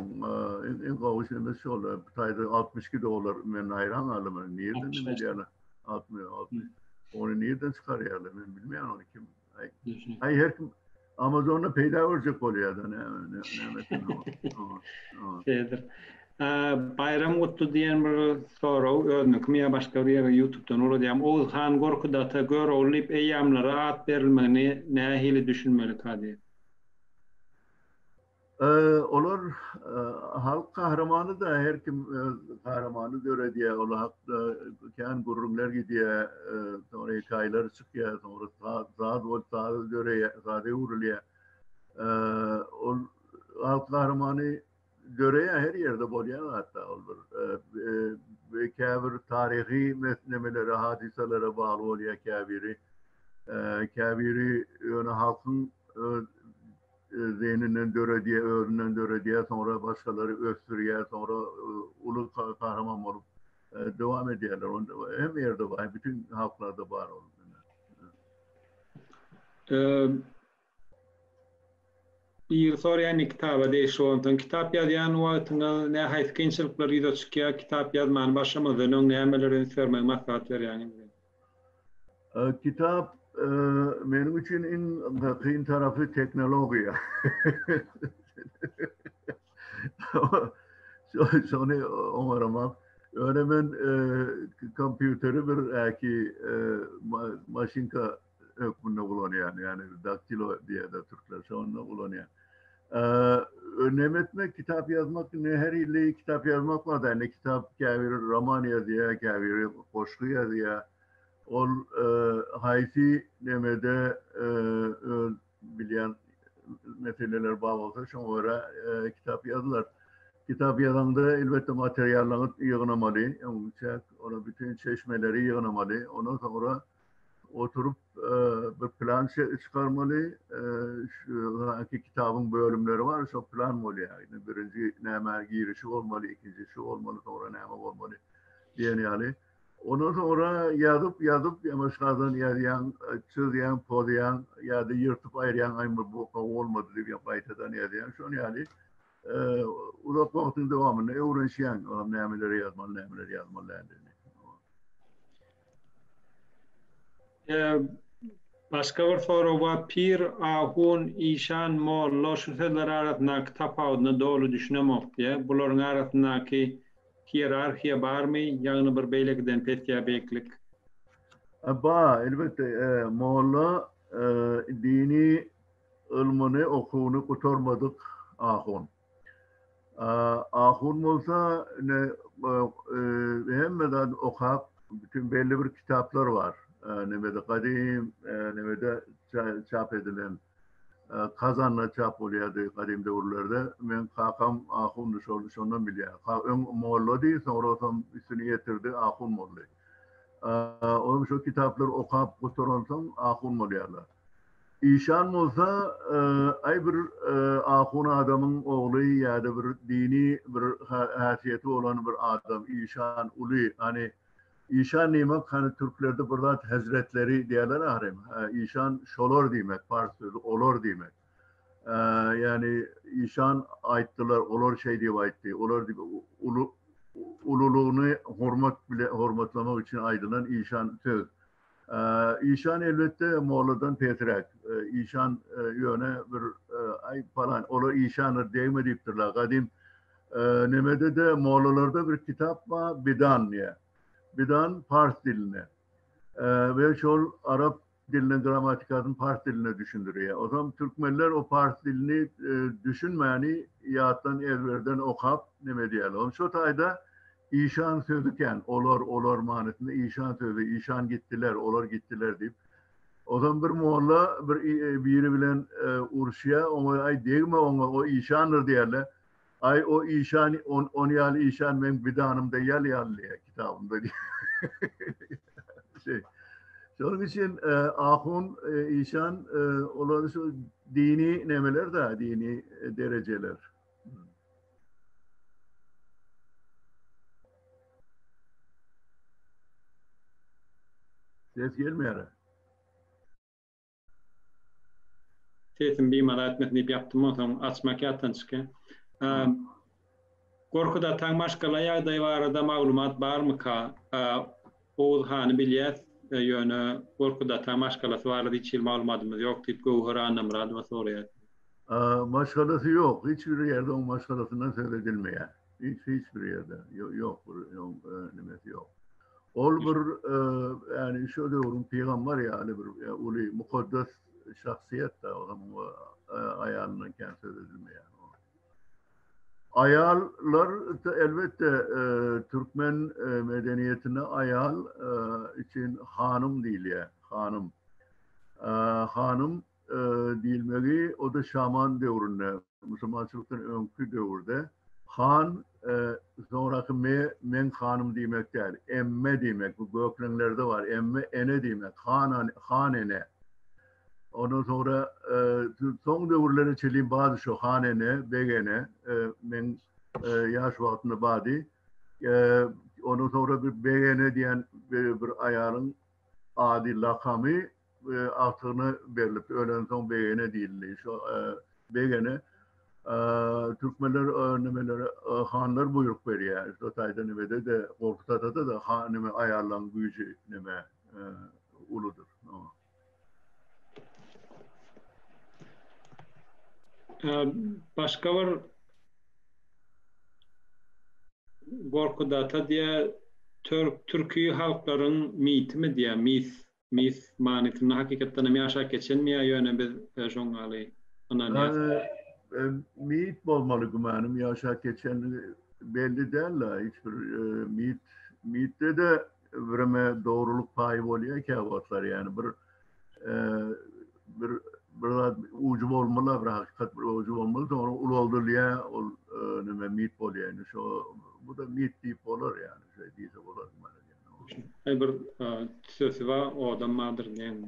En kavuş nemesi olur. Tayda 62 dolar ben hayran aldım. Nereden nemesi yani? 60. Onu nereden çıkarıyorlar ben bilmiyorum onu kim. Ay her kim Amazon'da peyda olacak oluyor da ne Şeydir. Bayram kutlu diyen bir soru örnek mi ya başka bir yere YouTube'dan olur diyem. Oğuzhan Gorkudata gör olup eyyamlara at verilmeni ne hili düşünmeli kadi? Olur halk kahramanı da her kim kahramanı diyor diye olur hakta kendi gururlar gidiyor sonra hikayeler çıkıyor sonra zat diyor zade uğruluyor halk kahramanı diyor her yerde oluyor hatta olur ve kâbir tarihi mesnemelere hadiselere bağlı oluyor kâbiri yani halkın zihninden öğrenilen diye sonra başkaları öksürüyor, sonra ulu kahraman olup devam ediyorlar. Hem yerde var, bütün halklarda var. Bir soruyan kitaba değişi ondan kitap yazan vaktinde ne hayt gençlikler yüzde çıkıyor kitap yazmanı başlamadan önce ne amellerini sermeye maslahat ver yani. Kitap benim için en kıyın tarafı teknoloji. Sonra umarım öğrenmen kompüteri bir maşinka hükmünde kullanıyor yani daktilo diye de Türkler sonra kullanıyor. Önemetmek kitap yazmak ne her illi kitap yazmak var da ne kitap kâviri roman yazıyor kâviri koşku yazıyor ol haysi demede bilen meseleler bağlı sonra kitap yazdılar. Kitap yazanda elbette materyalleri yığınamalı. Ona bütün çeşmeleri yığınamalı. Ondan sonra oturup bir plan çıkarmalı. Şu kitabın bölümleri var. Şu plan olmalı yani. Birinci neme girişi olmalı, ikinci şu olmalı, sonra neme olmalı yani. Ondan sonra yazıp yamaçlardan yazıyan, çiziyen, poziyan ya da yırtıp ayırayan aynı bu olmadı diye baytadan yazıyan. Şu yani uzak vaktin devamında öğrenişen nemeleri yazmalı. Başka bir soru var. Pir, ahun, işan, molla şu sözler arasındaki tafavutunu doğru düşünemek diye. Bunların arasındaki hiyerarxiya var mı? Yani bir beylikten pesya beylik. Elbette molla dini ilmini okuğunu kurtarmadık ahun. Ahun olsa hemmeden okuyup bütün belli bir kitaplar var. Nemede kadim, nemede çap edilen kazanla çap oluyordu kadim devirlerde. Ben kakam ahun dışarıda ondan biliyorum. Molla değil sonra tam üstünü getirdi ahun molla. Onun şu kitapları okuyup kurtaransan ahun mollarlar. İşan olsa ay bir ahun adamın oğlu ya da bir dini bir hasiyeti olan bir adam İşan ulu hani İşan demek hani Türklerde burada hazretleri diyorlar ahrim. İşan şolor demek Farsça'da olur demek. Yani İşan aittiler olur şey diye aitti. Olur diye ululuğunu hürmetlamak için ayrılan İşan söz. İşan elbette Moğol'dan petrek. İşan yöne bir ay falan. Ola İşan'ı değmediktirler. Kadim nemede de Moğollarda bir kitap var Bidan diye. Bidan Fars diline. Ve şol Arap dilinin gramatikasını Fars diline düşündürüyor. O zaman Türkmenler o Fars dilini düşünmeyeni yahuttan ezberden okuyup neme diyorlar. Onun şu tayda İşan sözüken olur manasında İşan sözü, İşan gittiler, olur gittiler deyip. O zaman bir Moğol'a biri bilen Urşiya, ona ay değme ona o İşan'dır diyorlar. Ay o İşan, on yali İşan ben Bidanımda yal kitabımda diye. Onun için ahun, İşan olan şu dini nemeler de, dini dereceler. Ses gelmiyor. Sesim bir imal etmesini yaptım o zaman açmak yattan çıkıyor. Korkuda tan başkalar yağday var da malumat var mı ka? Oğuzhan'ı biliyet. yöne Gorkuda tamaşkalası vardı hiç malumatımız yok. Tip Gowhar Namradıma soruyor. Maşgalası yok. Hiçbir yerde o maşgalasından söz edilmeye. Hiçbir yerde. Yok. Nimesi yok. Ol bir yani şöyle diyorum peygamber yani bir uli mukaddes şahsiyet de o ayağından kendi söz edilmeye. Ayallar elbette Türkmen medeniyetine ayal için hanım değil ya. Hanım. Hanım değilmeli o da Şaman devrinde. Müslümançılıktan önkü devirde. Han sonraki men hanım demek değil. Emme demek. Bu göklenlerde var. Emme ene demek. Hanene. Ondan sonra son devirlere çeleyim bazı şu hanene, begene, men yaş vaktinde badi. Ondan sonra bir begene diyen bir ayarın adi lakamı altını verilip öğlen son begene değildi. Şu begene Türkmenler nemeleri hanlar buyruk veriyor. İşte Tayda nemede de Korkutada da han neme ayarlan gücü neme uludur. Başka var Gorkuda diye Türkiye halkların mit mi diye mis manetini hakikaten mi aşağı geçen mi yöne bir şongali mit olmalı gümanım yaşa geçen belli değil hiçbir mitte de vreme doğruluk payı oluyor ki avatlar yani bir ucu olmalı bir hakikat bir ucu olmalı sonra ul olduruyor neme mit oluyor yani şu bu da mit deyip olur yani şey değilse olur yani bir sözü var o adam mağdur yani.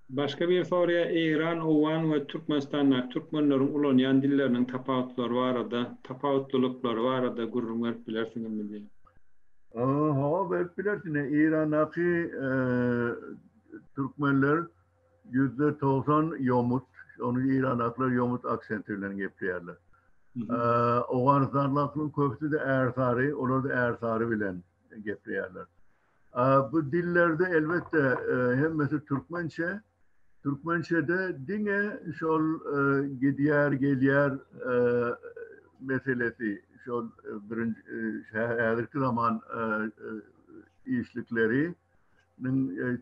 Başka bir soruya İran, Ovan ve Türkmenistan'da Türkmenlerin ulanyan dillerinin tapavutları var da, tapavutlulikları var da gururun verip bilersiniz mi diye. Verip bilersin. İran'daki Türkmenler %90 yomut. Onu İran'dakiler yomut aksentlerle yapıyorlar. Afganistan'dakilerin köftü de ersari, onlar da ersari bilen yapıyorlar. Bu dillerde elbette hem mesela Türkmençe'de dine şol gidiyer geliyer meselesi şol birinci her zaman işlikleri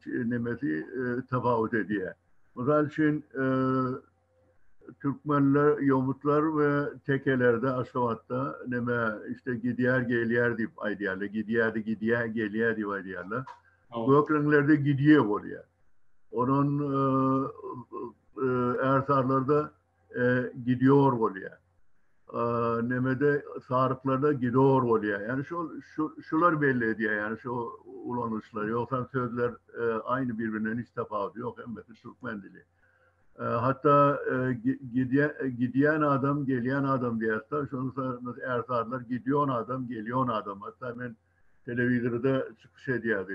nemesi tefavüt ediyor. Mesela için Türkmenler yomutlar ve tekelerde Aşkabat'ta neme işte gidiyer geliyer deyip aydiyerler. Gidiyer geliyer deyip aydiyerler. Gökrenlerde gidiyor oluyor. Onun ersarlarda gidiyor oluyor. Nemede sarıklarda gidiyor oluyor. Yani şular belli ediyor yani şu ulanışlar. Yoksa sözler aynı birbirinden hiç tefavüt yok. Hem de Türkmen dili. Hatta gidiyen adam, geliyen adam diye şunu ersarlar gidiyor adam, geliyor adam. Hatta ben televizyonda çıkış ediyordu.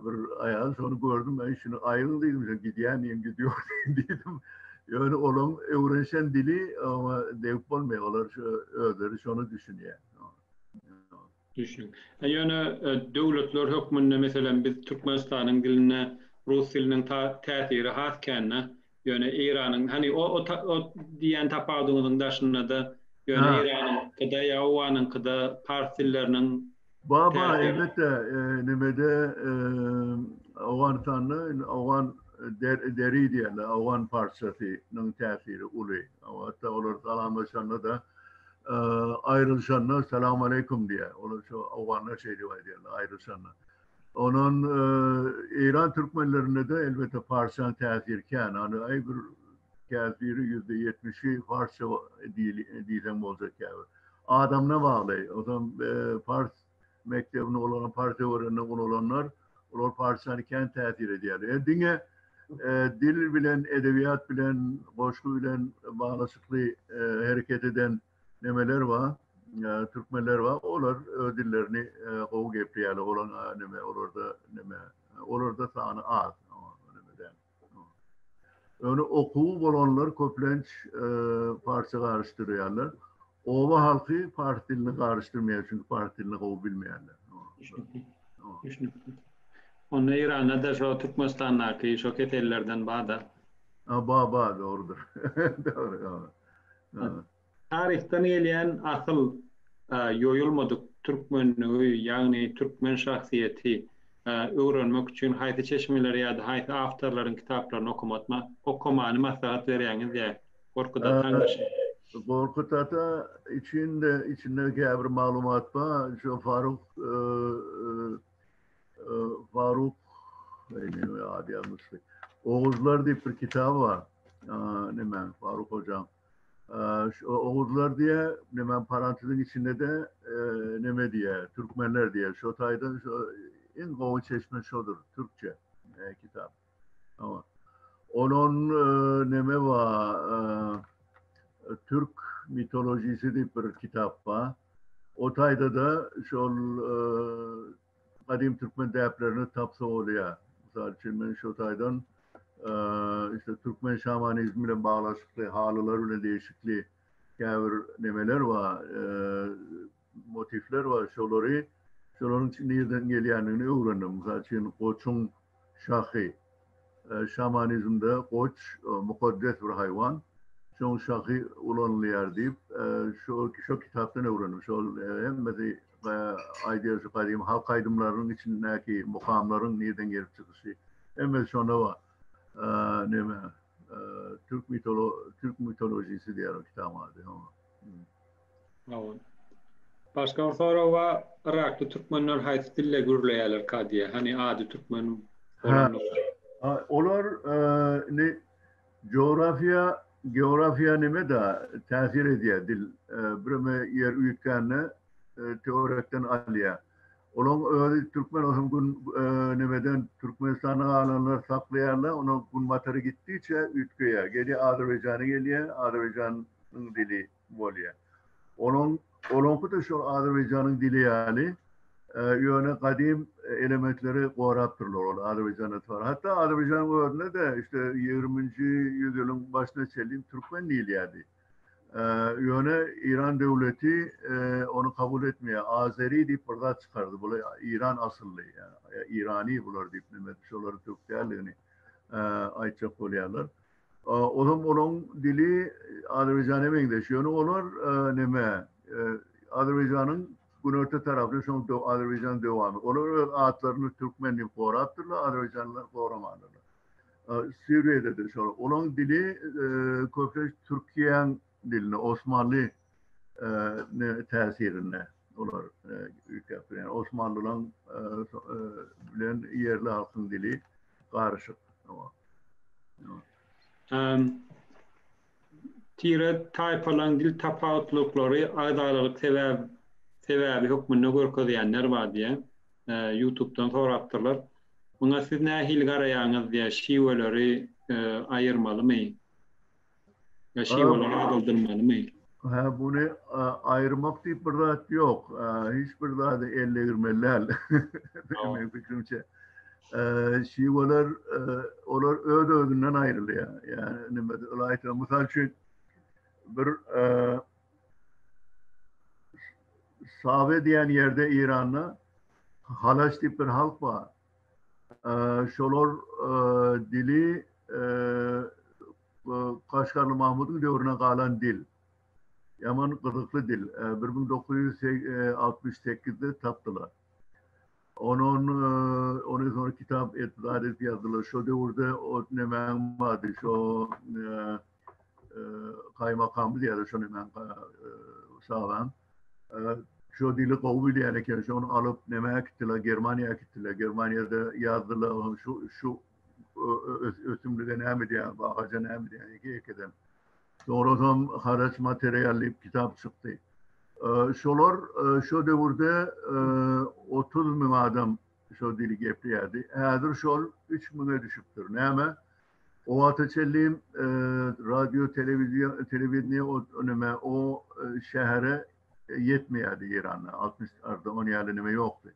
Bir ayağın sonu gördüm ben şunu ayrıldıydım gidiyen diyeyim gidiyor dedim. Yani olan öğrenişen dili ama devip olmuyorlar şu öderi şunu düşünüyor. Düşün. Yani devletler hükmünde mesela biz Türkmenistan'ın diline Rus dilinin tesiri haskenine yani İran'ın hani o diyen tapardığının dışında da yani İran'ın kıda Yahuan'ın kıda Pars dillerinin Baba elbette nemede Afganistan'da Afgan deri diyorlar. Afgan parçasının tesiri ulu. Hatta olur salamlaşanla da ayrılışanla selamun aleyküm diye. Olur şu Afganlar şey diyorlar ayrılışanla. Onun İran Türkmenlerinde de elbette Farsçanın tesirken hani ay bir tesiri %70'i Farsça diyeceğim olacak yani. Adamına bağlı. O zaman Fars mektebine olan parti oranına olanlar onlar Farsçanı kendi tesir ediyorlar. Dine dil bilen, edebiyat bilen, koşku bilen bağlaşıklı hareket eden nemeler var. Türkmenler var. Onlar dillerini kovuk yapıyorlar. Olan neme olur da sahne az. Yani okuğu olanlar köplenç parça karıştırıyorlar. Ova halkı parti dilini karıştırmıyor çünkü parti dilini kovuk bilmeyenler. Onu İran'da da şu Türkmenistan'daki şu ketellerden bağda. Doğrudur. Doğru. Tarihten gelen asıl yoyulmadık Türkmenliği, yani Türkmen şahsiyeti öğrenmek için haydi çeşmeleri ya da haydi aftarların kitaplarını okumanı maslahat veriyeniz ya. Korkuda tanışı. Korkut Ata içinde bir malumat var. Şu Faruk adı yanlışlık. Oğuzlar diye bir kitabı var. Faruk Hocam. Oğuzlar diye parantezin içinde de diye Türkmenler diye şu tayda en kovu çeşme şudur Türkçe kitap. Ama onun var Türk mitolojisi diye bir kitap var. O tayda da şu kadim Türkmen deyaplarını tapsa oluyor. Misal için ben şu taydan işte Türkmen şamanizmiyle bağlaşıklı halılar öyle değişikliği nemeler var, motifler var. Şunların nereden geldiğini öğrendim. Misal için koçun şahı, şamanizmde koç mukaddes bir hayvan. Şun şahı ulanılıyor deyip şu kitaptan öğrendim. Hem mesela şu kadim halk aydımlarının içindeki mukamların nereden gelip çıkışı. Hem de şunda var. Türk mitolojisi diye kitap vardı. Başka sonra var Iraklı Türkmenler haydi dille gürleyeler kadiye. Hani adi Türkmen olanlar. Onlar ne coğrafya neme de tesir ediyor dil. Birime yer uyutkanını teoretten alıyor. Onun Türkmen o gün nemeden Türkmenistan'a alanlar saklayarlar. Onun gün matarı gittiğince ülkeye geliyor. Azerbaycan'a geliyor. Azerbaycan'ın dili oluyor. Onun da şu Azerbaycan'ın dili yani yöne kadim elementleri koğraptırlar Azerbaycan'a var. Hatta Azerbaycan'ın örneğinde de işte 20. yüzyılın başına çeldiğim Türkmen dili yani. Yöne İran devleti onu kabul etmiyor. Azeri deyip burada çıkardı. Böyle İran asıllı yani. İrani bunlar deyip şunları Türk değerlerini ayçak oluyorlar. O zaman onun dili Azerbaycan'a benzeşiyor. Onlar Azerbaycan'ın güneyte tarafı şu Azerbaycan devamı. Onlar adlarını Türkmenli koğrattırlar, Azerbaycanlılar koğramanırlar. Suriye'de de şöyle. Onun dili kökleş Türkiye'nin diline, Osmanlı tesirine onlar ülke. Yani Osmanlı'nın bilen yerli halkın dili karışık. Tire tayfalan dil tapawutlukları aýdalalyk sebäbi hukmyny görkezýänler var diye YouTube'dan sorapdyrlar. Buna siz nähil garaýaňyz diye şiweleri aýyrmalymy? Ya şiweleri agaldyrmalymy? Bunu ayırmak diye bir zat yok. Hiçbir zat elle girmeliler. Benim fikrimce. Şiveler onlar ödünden ayrılıyor. Yani mesela için bir Save diyen yerde İran'da Halaç tip bir halk var. Şolar dili Kaşgarlı Mahmud'un devrine kalan dil. Yaman kırıklı dil. 1968'de taptılar. Onun sonra kitap ettiler, yazdılar. Şu devirde o nemen vardı. Şu kaymakamı diye de şu nemen sağlam. Şu dili kovul yani ki onu alıp nemeye gittiler, Germanya'ya gittiler. Germanya'da yazdılar. Şu ötümlüde ne mi diye, bağaca ne mi diye iki ekeden. Sonra o zaman haraç materyalli kitap çıktı. Şolar şu devirde 30 bin adam şu dili gepliyerdi. Eğer şol 3 bine düşüktür. Neyme? O ateşelliğim radyo, televizyon o şehre yetmiyordu İran'da. 60 arda 10 yerli neme yoktu.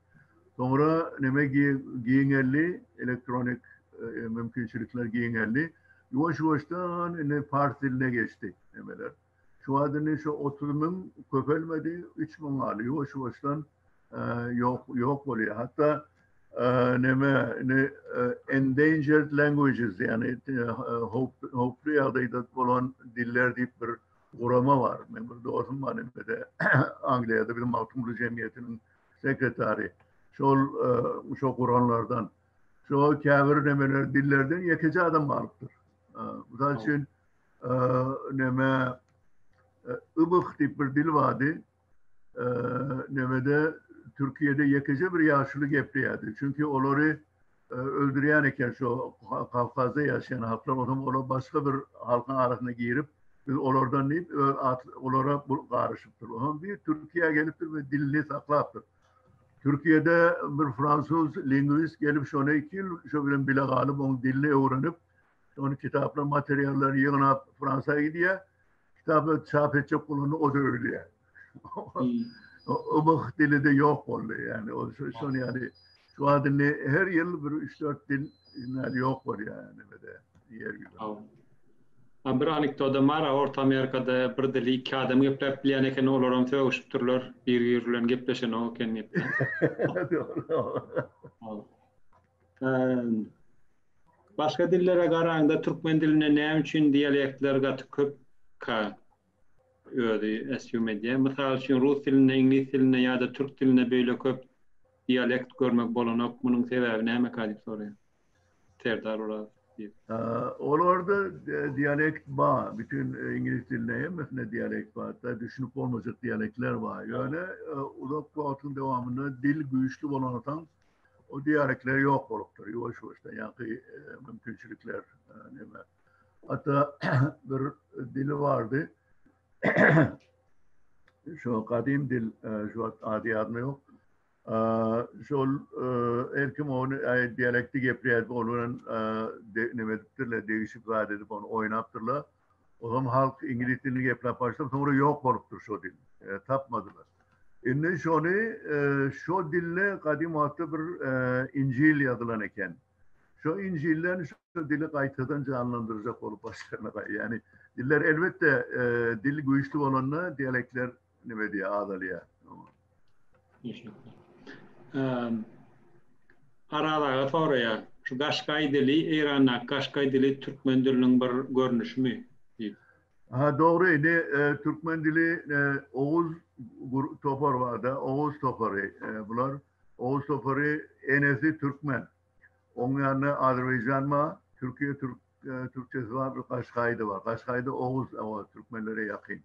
Sonra neme giyingelli, elektronik mümkünçülükler giyingelli. Yavaş yavaştan Fars diline geçti nemeler. Şu anda şu 30 köpelmedi, 3 bin hali yavaş yavaştan yok oluyor. Hatta endangered languages yani hoplu yağdaydı olan diller deyip bir uğrama var. Ben burada olsun manemede Angliya'da bir Mahkumlu Cemiyeti'nin sekreteri. Şu Kur'anlardan, şu kâvir nemeler dillerden yekeci adam vardır. Bu için ıbık deyip bir dil vardı. Nemede Türkiye'de yekece bir yaşlı gepriydi. Çünkü onları öldüren iken şu Kafkas'ta yaşayan halklar onu başka bir halkın arasına girip biz onlardan deyip onlara karışıptır. Bir Türkiye'ye gelip ve dilini saklaptır. Türkiye'de bir Fransız lingüist gelip şuna 2 yıl şu bile galip onun dilini öğrenip onun kitaplar, materyaller yığınıp Fransa'ya gidiyor. Kitabı çap edecek kullanı o da öyle yani. Ubık dili de yok oldu yani. O şu yani şu adını her yıl bir 3-4 dil yok var yani böyle yer gibi. Bir anekdota var. Orta Amerika'da bir dili 2 adam geplep bilen eken olaram sögüşüpdürler. Bir ýerlen gepleşen o eken ýetdi. Başga dillere garaňda türkmen diline näme üçin dialektler gaty köp öýdi assume edýär. Mysal üçin rus diline, ingliz diline ýa-da türk diline beýle köp dialekt görmek bolanok. Munyň sebebi näme diýip soraýar. Serdar Uraz. Orada diyalekt var. Bütün İngiliz diline mesela diyalekt var. Hatta düşünüp olmayacak diyalektler var. Yani uzak Batı'nın devamında dil güçlü olan o diyalektler yok olupdur. Yavaş yavaştan yani mümkünçülükler. Hatta bir dili vardı. Şu kadim dil, şu adi adını yok. Şu erkim onu diyalektik yapıyorduk, onun nemedirle değişik vaat edip onu oynaptırlar. O zaman halk İngiliz dilini yapıp başladı, sonra yok oluptur şu dil. Tapmadılar. Şimdi şu dille kadim hatta bir İncil yazılan eken. Şu İncil'den şu dili kaytadan canlandıracak olup başlarına. Yani diller elbette dil güçlü olanla diyalekler ne diye ağdalıya. Arada soruya şu Kaşkay dili İran'a Kaşkay dili Türkmen dilinin bir görünüşü mü? Doğru. Türkmen dili Oğuz topar vardı. Oğuz toparı. Bunlar Oğuz toparı enesi Türkmen. Onun yanında Azerbaycan var. Türkiye Türkçesi var. Kaşkay'da var. Kaşkay'da Oğuz ama Türkmenlere yakın.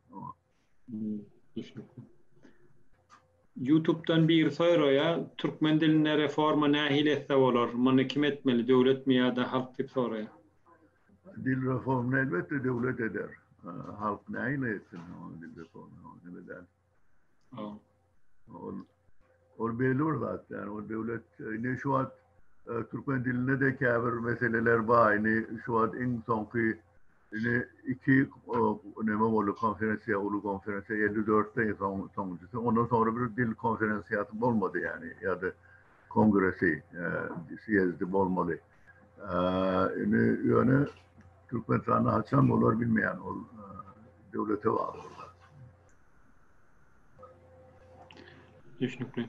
YouTube'dan bir soruya Türkmen diline reforma nähil etse bolar? Muny kim etmeli? Döwlet mi ýa-da halk diýip soraýar. Dil reformunu elbette devlet eder. Halk nähil etsin o dil reformunu. O belli zaten. O devlet ne şu an Türkmen diline de kâbir meseleler var. Şu an en sonki 2 ulu konferansiya 54'te sonuncusu. Ondan sonra bir dil konferansiyatı olmadı yani ya da kongresi siyazdı olmadı. Yani Türkmen sana açan olur bilmeyen devlete var orada. Teşekkür.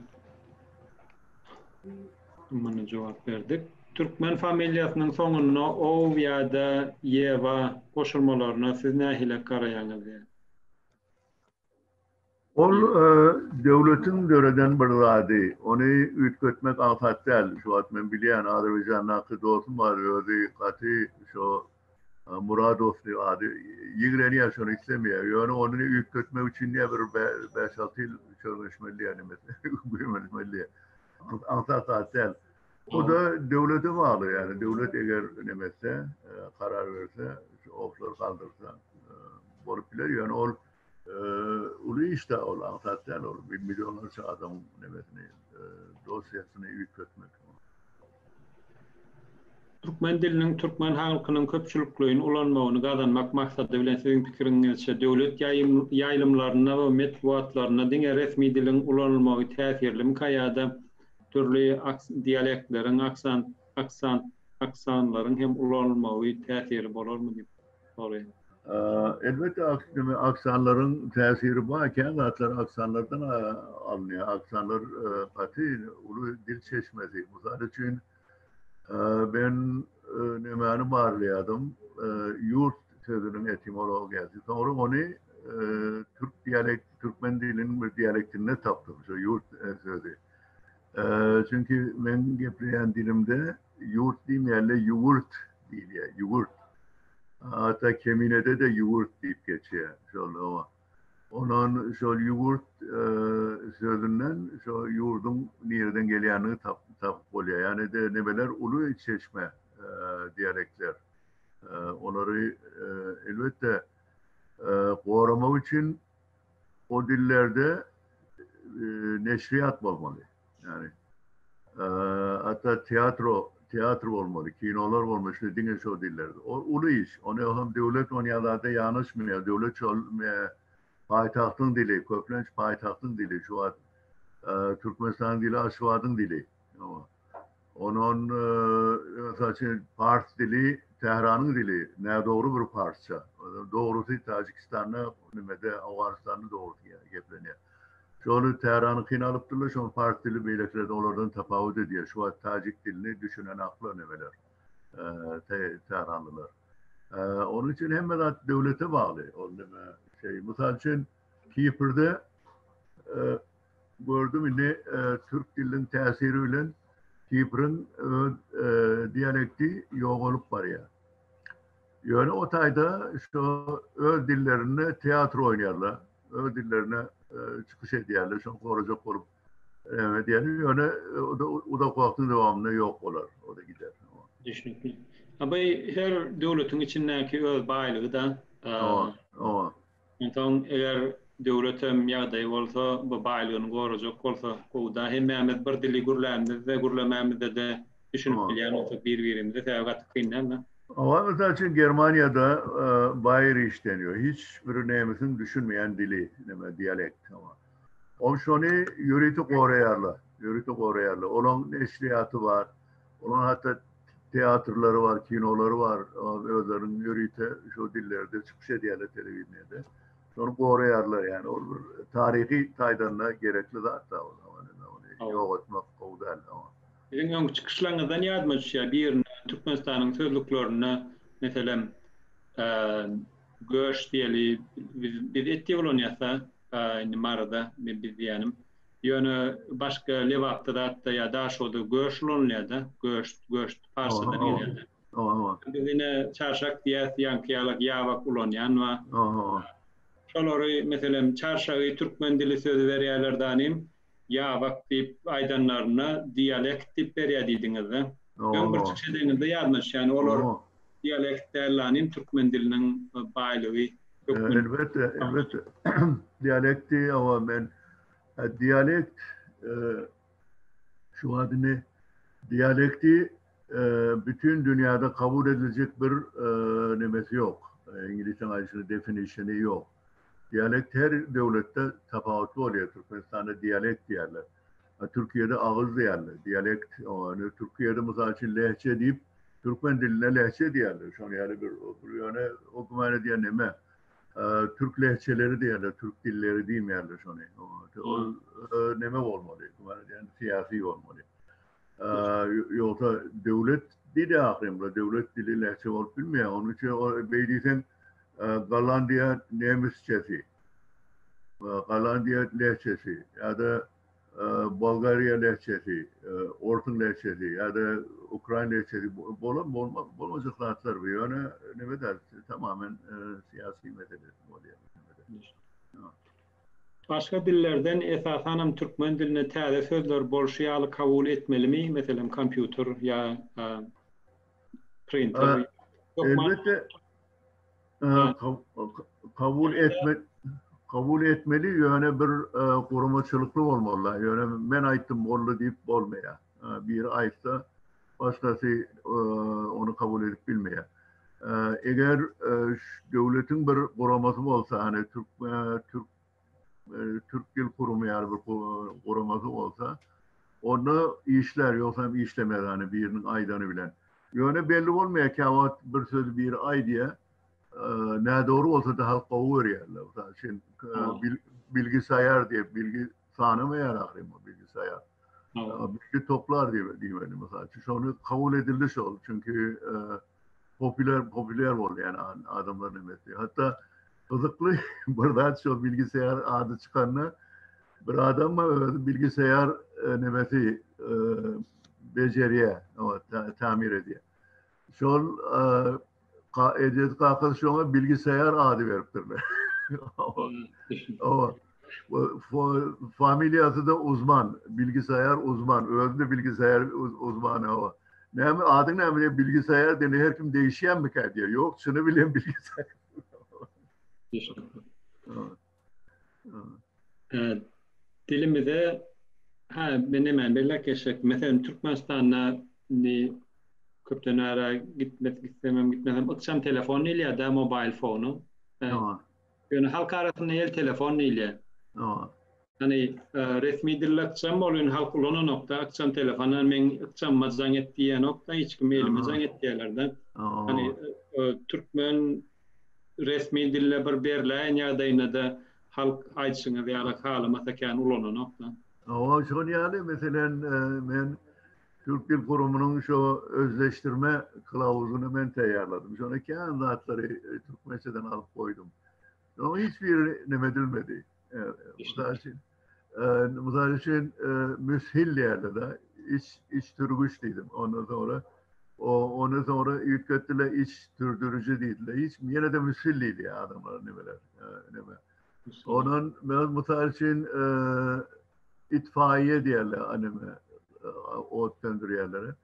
Buna cevap verdik. Türkmen familyasının sonuna ov ya da yeva koşulmalarına siz nähile garaýaňyz? Ol devletin döreden bir zady. Onu ütkötmek afat değil. Şu an men bilýän Azerbaycan'da dostum var öýdi gaty şu Muradov diýýärdi. Ýigireni ýaşany islemýär. Ýöne onu ütkötmek üçin näme bir 5-6 ýyl çözüşmeli yani mesela. Afat değil. O da devlete bağlı yani devlet eğer nemetse karar verse oflar kaldırsa bolup biler yani ulu işte ol anlatlar ol 1 milyonlarca adam nemesini dosyasını yükletmek. Türkmen dilinin Türkmen halkynyň köpçülikliğini ulanmagyny gazanmak maksady bilen sizin pikiriňizçe döwlet ýaýlymlaryna we metbuatlaryna diňe resmi dilin ulanylmagy täsirlimi ýa-da türlü diyalektlerin, aksanlaryň hem ulanylmagy täsiri bolarmy diýip soraýar. Elbette aksanların tesiri varken zaten aksanlardan alınıyor. Aksanlar katı ulu dil çeşmesi. Mesela için ben nemeni bağırlayadım. Yurt sözünün etimologiyası. Sonra onu Türkmen dilinin bir diyalektine taptım. Şu yurt sözü. Çünkü ben gepleyen dilimde yurt diyeyim yerle yuvurt değil ya. Yuvurt. Hatta Kemine'de de yuvurt deyip geçiyor. Şöyle ama. Onun şöyle yuvurt sözünden şu yurdun nereden geleni tap oluyor. Yani de nebeler ulu çeşme diyalekler. Onları elbette korumak için o dillerde neşriyat olmalı. Yani hatta tiyatro olmalı, kinolar olmuş dediğiniz o dillerde. O ulu iş. Onu hem devlet onyalarda yanlışmıyor. Devlet payitahtın dili, Köklenç payitahtın dili. Şu an Türkmenistan dili, Aşvad'ın dili. Onun mesela Pars dili, Tehran'ın dili. Ne doğru bir Parsça. Doğrusu Tacikistan'la, Afganistan'la doğru gepleniyor. Şöyle Tehran'ı kınalıp durlar, şu Pars dili beylikleri de onlardan tefavüt ediyor. Şu an Tacik dilini düşünen aklı neveler. Tehranlılar. Onun için hemen devlete bağlı. Mesela için Kiepr'de gördüm yine Türk dilinin tesiriyle Kiepr'ın diyalekti yok olup var ya. Yani o tayda şu öz dillerine tiyatro oynarlar. Öz dillerine çıkış ediyorlar. Şu koruyacak olup diyelim. Yani o da korktuğun devamında yok olur. O da gider. Düşünün. Ama her devletin içindeki öz baylığı da ondan eğer devletim yağday olsa bu baylığını koruyacak olsa o da hem Mehmet bir dili gürlemde de gürlememde de düşünüp bilen olsa birbirimize sevgat kıyınlar. Ama mesela için Germanya'da Bayer işleniyor. Hiçbir neymesin düşünmeyen dili, diyalekt ama. O şunu yürütü koruyarlar. Onun neşriyatı var. Onun hatta tiyatroları var, kinoları var. Özlerin yürütü şu dillerde çıkış ediyorlar televizyonda. Onu koruyarlar yani. O tarihi taydanına gerekli de hatta o zaman. Yok etmek kovdal ama. Bizim ön çıkışlarından yardım ya bir Türkmenistan'ın sözlüklerine mesela göç diyeli bir etki olanyasa marada biz diyelim. Yani başka levapta da ya da şurada göç olanyada göç Farsçadan geldi. Biz yine çarşak diye yankıyalık yavak olanyan ve şoları mesela çarşağı Türkmen dili sözü veriyorlardanim. Ya bak deyip aydanlarına diyalekt deyip veriyadiydiniz. Ben bir çıkış edinizde yazmış yani olur diyalekt derlanin Türkmen dilinin baylığı. Elbette. Diyalekti ama ben diyalekt şu adını diyalekti bütün dünyada kabul edilecek bir nemesi yok. İngilizce ayrıca definisyonu yok. Diyalekt her devlette tefavütlü oluyor. Türkmenistan'da diyalekt diyorlar. Türkiye'de ağız diyorlar. Diyalekt, yani Türkiye'de mesela için lehçe deyip Türkmen diline lehçe diyorlar. Şu an yani yani okumaya diyen neme. Türk lehçeleri diyorlar. Türk dilleri diyemiyorlar şu an. O neme olmalı. Yani siyasi olmalı. Yoksa devlet dili aklımda. Devlet dili lehçe olup bilmiyor. Onun için beydiysen Galandiya Nemisçesi, Galandiya lehçesi ya da Bulgarya lehçesi, Ortun lehçesi ya da Ukrayna lehçesi olmayacak zatlar bu. Yani ne der tamamen siyasi mesele oluyor. Başka dillerden esasen Türkmen diline taze sözler bolşiyalı kabul etmeli mi? Mesela kompüter ya printer. Elbette kabul etmeli yani bir korumaçılıklı olmalı. Yani ben aittim oldu deyip olmaya. Bir aitsa başkası onu kabul edip bilmeye. Eğer devletin bir koruması olsa hani Türk Dil Kurumu yani bir koruması olsa onu işler yoksa işlemez hani birinin aydanı bilen. Yani belli olmuyor ki bir söz bir ay diye ne doğru olsa da halk kovuyor yerler. Şimdi bilgisayar diye bilgi tanımayan akrim o bilgisayar. Bilgi toplar diyeyim mesela. Çünkü onu kabul edilmiş oldu. Çünkü popüler oldu yani adamların emekli. Hatta kızıklı burada şu bilgisayar adı çıkanına bir adam bilgisayar nemeti beceriye tamir ediyor. Şu Ecevit kalkın şu an bilgisayar adı veriptirler. O familyası da uzman, bilgisayar uzman, öldü bilgisayar uzmanı o. Ne mi adın ne mi bilgisayar deniyor her kim değişen mi diyor. Yok şunu bilen bilgisayar. Dilimizde benim belki yaşak. Mesela Türkmenistan'a ni köpten ara gitmem. Akşam telefon ile ya da mobil fonu. Yani halk arasında el telefon ile. Hani resmi dil akşam oluyor halk kullanı nokta akşam telefonu men akşam mazan ettiği nokta hiç kim elimizden ettiğlerden. Hani Türkmen resmi dille bir berleyen ya da yine de halk ayçını veya halı matakan ulanı nokta. Şu yani mesela ben Türk Dil Kurumu'nun şu özleştirme kılavuzunu ben teyarladım. Sonra kendi zatları Türkmençeden alıp koydum. Ama hiçbir nemedilmedi. Mesela için müshil yerde de iç türgüç dedim. Ondan sonra ilk kötüle iç türdürücü değildi. Hiç yine de müshilliydi ya adamlar nemeler. Onun mesela için itfaiye diyorlar anneme o söndürüyorları.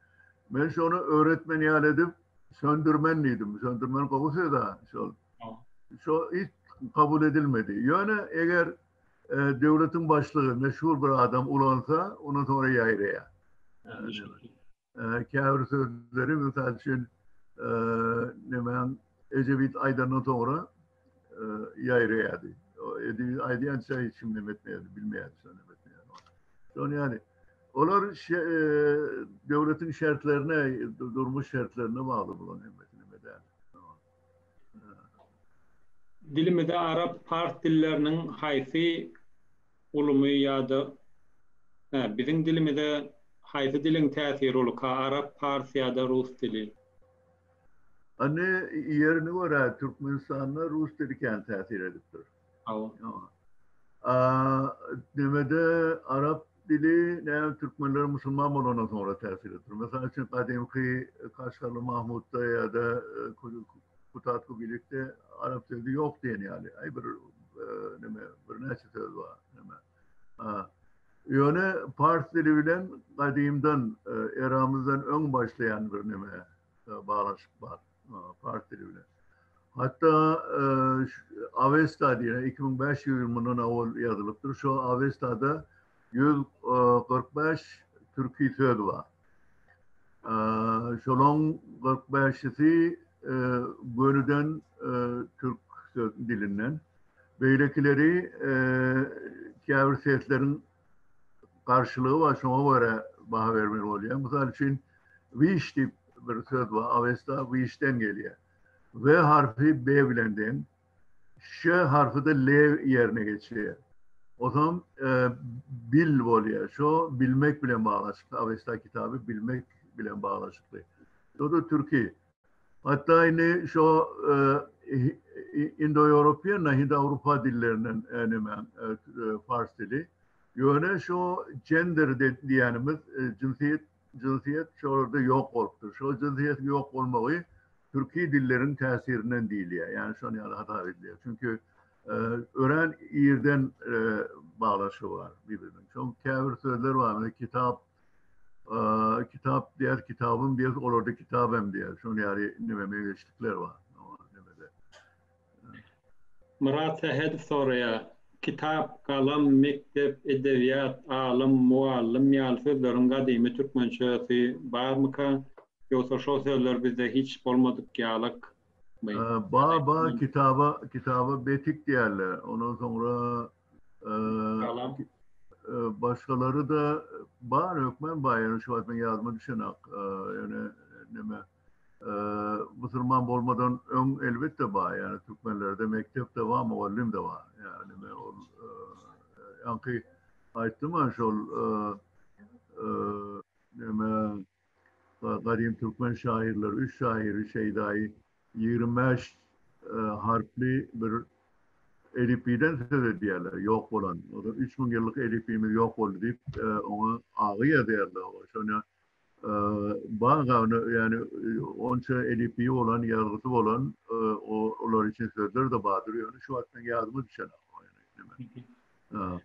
Ben şunu öğretmen ilan edip söndürmenliydim. Söndürmen kovusu da şu hiç kabul edilmedi. Yani eğer devletin başlığı meşhur bir adam ulansa onu sonra yayraya. Kâvr sözleri mesela için Ecevit Aydan'ın sonra yayrayadı. Ecevit Aydan şey için demetmeydi, bilmeydi söylemetmeydi. Sonra yani onlar devletin şartlarına, durmuş şartlarına bağlı bulan emmetine bedel. Dilimizde Arap Fars dillerinin hayfi ulumu ya da bizim dilimizde hayfi dilin tesiri olu ka Arap Fars ya da Rus dili. Anne yerine göre Türkmenistan'la Rus diliken tesir ediptir. Demede Arap dili ne Türkmenler Müslüman olana sonra tesir ettir. Mesela için kadimki Kaşgarlı Mahmut'ta ya da Kutatku birlikte Arap sözü yok diyen yani. Ay bir neçe söz var. Yani Fars dili bilen kadimden eramızdan ön başlayan bir bağlaşık var. Fars dili bilen. Hatta Avesta diye 2005 yılından avval yazılıptır. Şu Avesta'da 145 Türkçe söz var. Şunun 45'i bölüden Türk dilinden. Böylekileri kâvr seslerin karşılığı var. Şuna göre baha vermeli oluyor. Mesela için Viş tip bir söz var. Avesta Viş'ten geliyor. V harfi B bilenden, Ş harfi de L yerine geçiyor. O zaman bil oluyor. Şu bilmek bile bağlaşıklı. Avesta kitabı bilmek bile bağlaşıklı. O da Türkiye. Hatta yine şu Indo-European, Hint-Avrupa dillerinden Fars dili. Yani şu gender diyenimiz cinsiyet şu orada yok oldu. Şu cinsiyet yok olmayı Türkiye dillerin tesirinden değil ya. Yani şu an yani hata ediliyor. Çünkü öğren yerden bağlaşı var birbirine. Çok kâvr sözler var. Yani kitap diğer kitabın diğer orada kitabım diye. Şu an yani nemeye geçtikler var. Murat hedef soruya kitap, kalam, mektep, edebiyat, alim, muallim, yal sözlerin kadimi Türkmençesi var mı ka? Yoksa şu sözler bizde hiç olmadık yağlık. Kitaba betik diyorlar. Ondan sonra başkaları da bağır hükmen bayan şu an yazma düşünek yani Müslüman olmadan ön elbette var. Yani Türkmenlerde mektep de var, muallim de var. Yani ben o yankı aytdım ama şol neme kadim Türkmen şairler, 3 şairi şeydayı 25 harfli bir Elifiden söz ediyorlar, yok olan. O da 3000 yıllık Elifimiz yok oldu deyip ona ağıya derler. Sonra bazı yani onca Elifi olan, yargısı olan onlar için sözler de vardır. Yani şu attan yardımı düşen. Yani,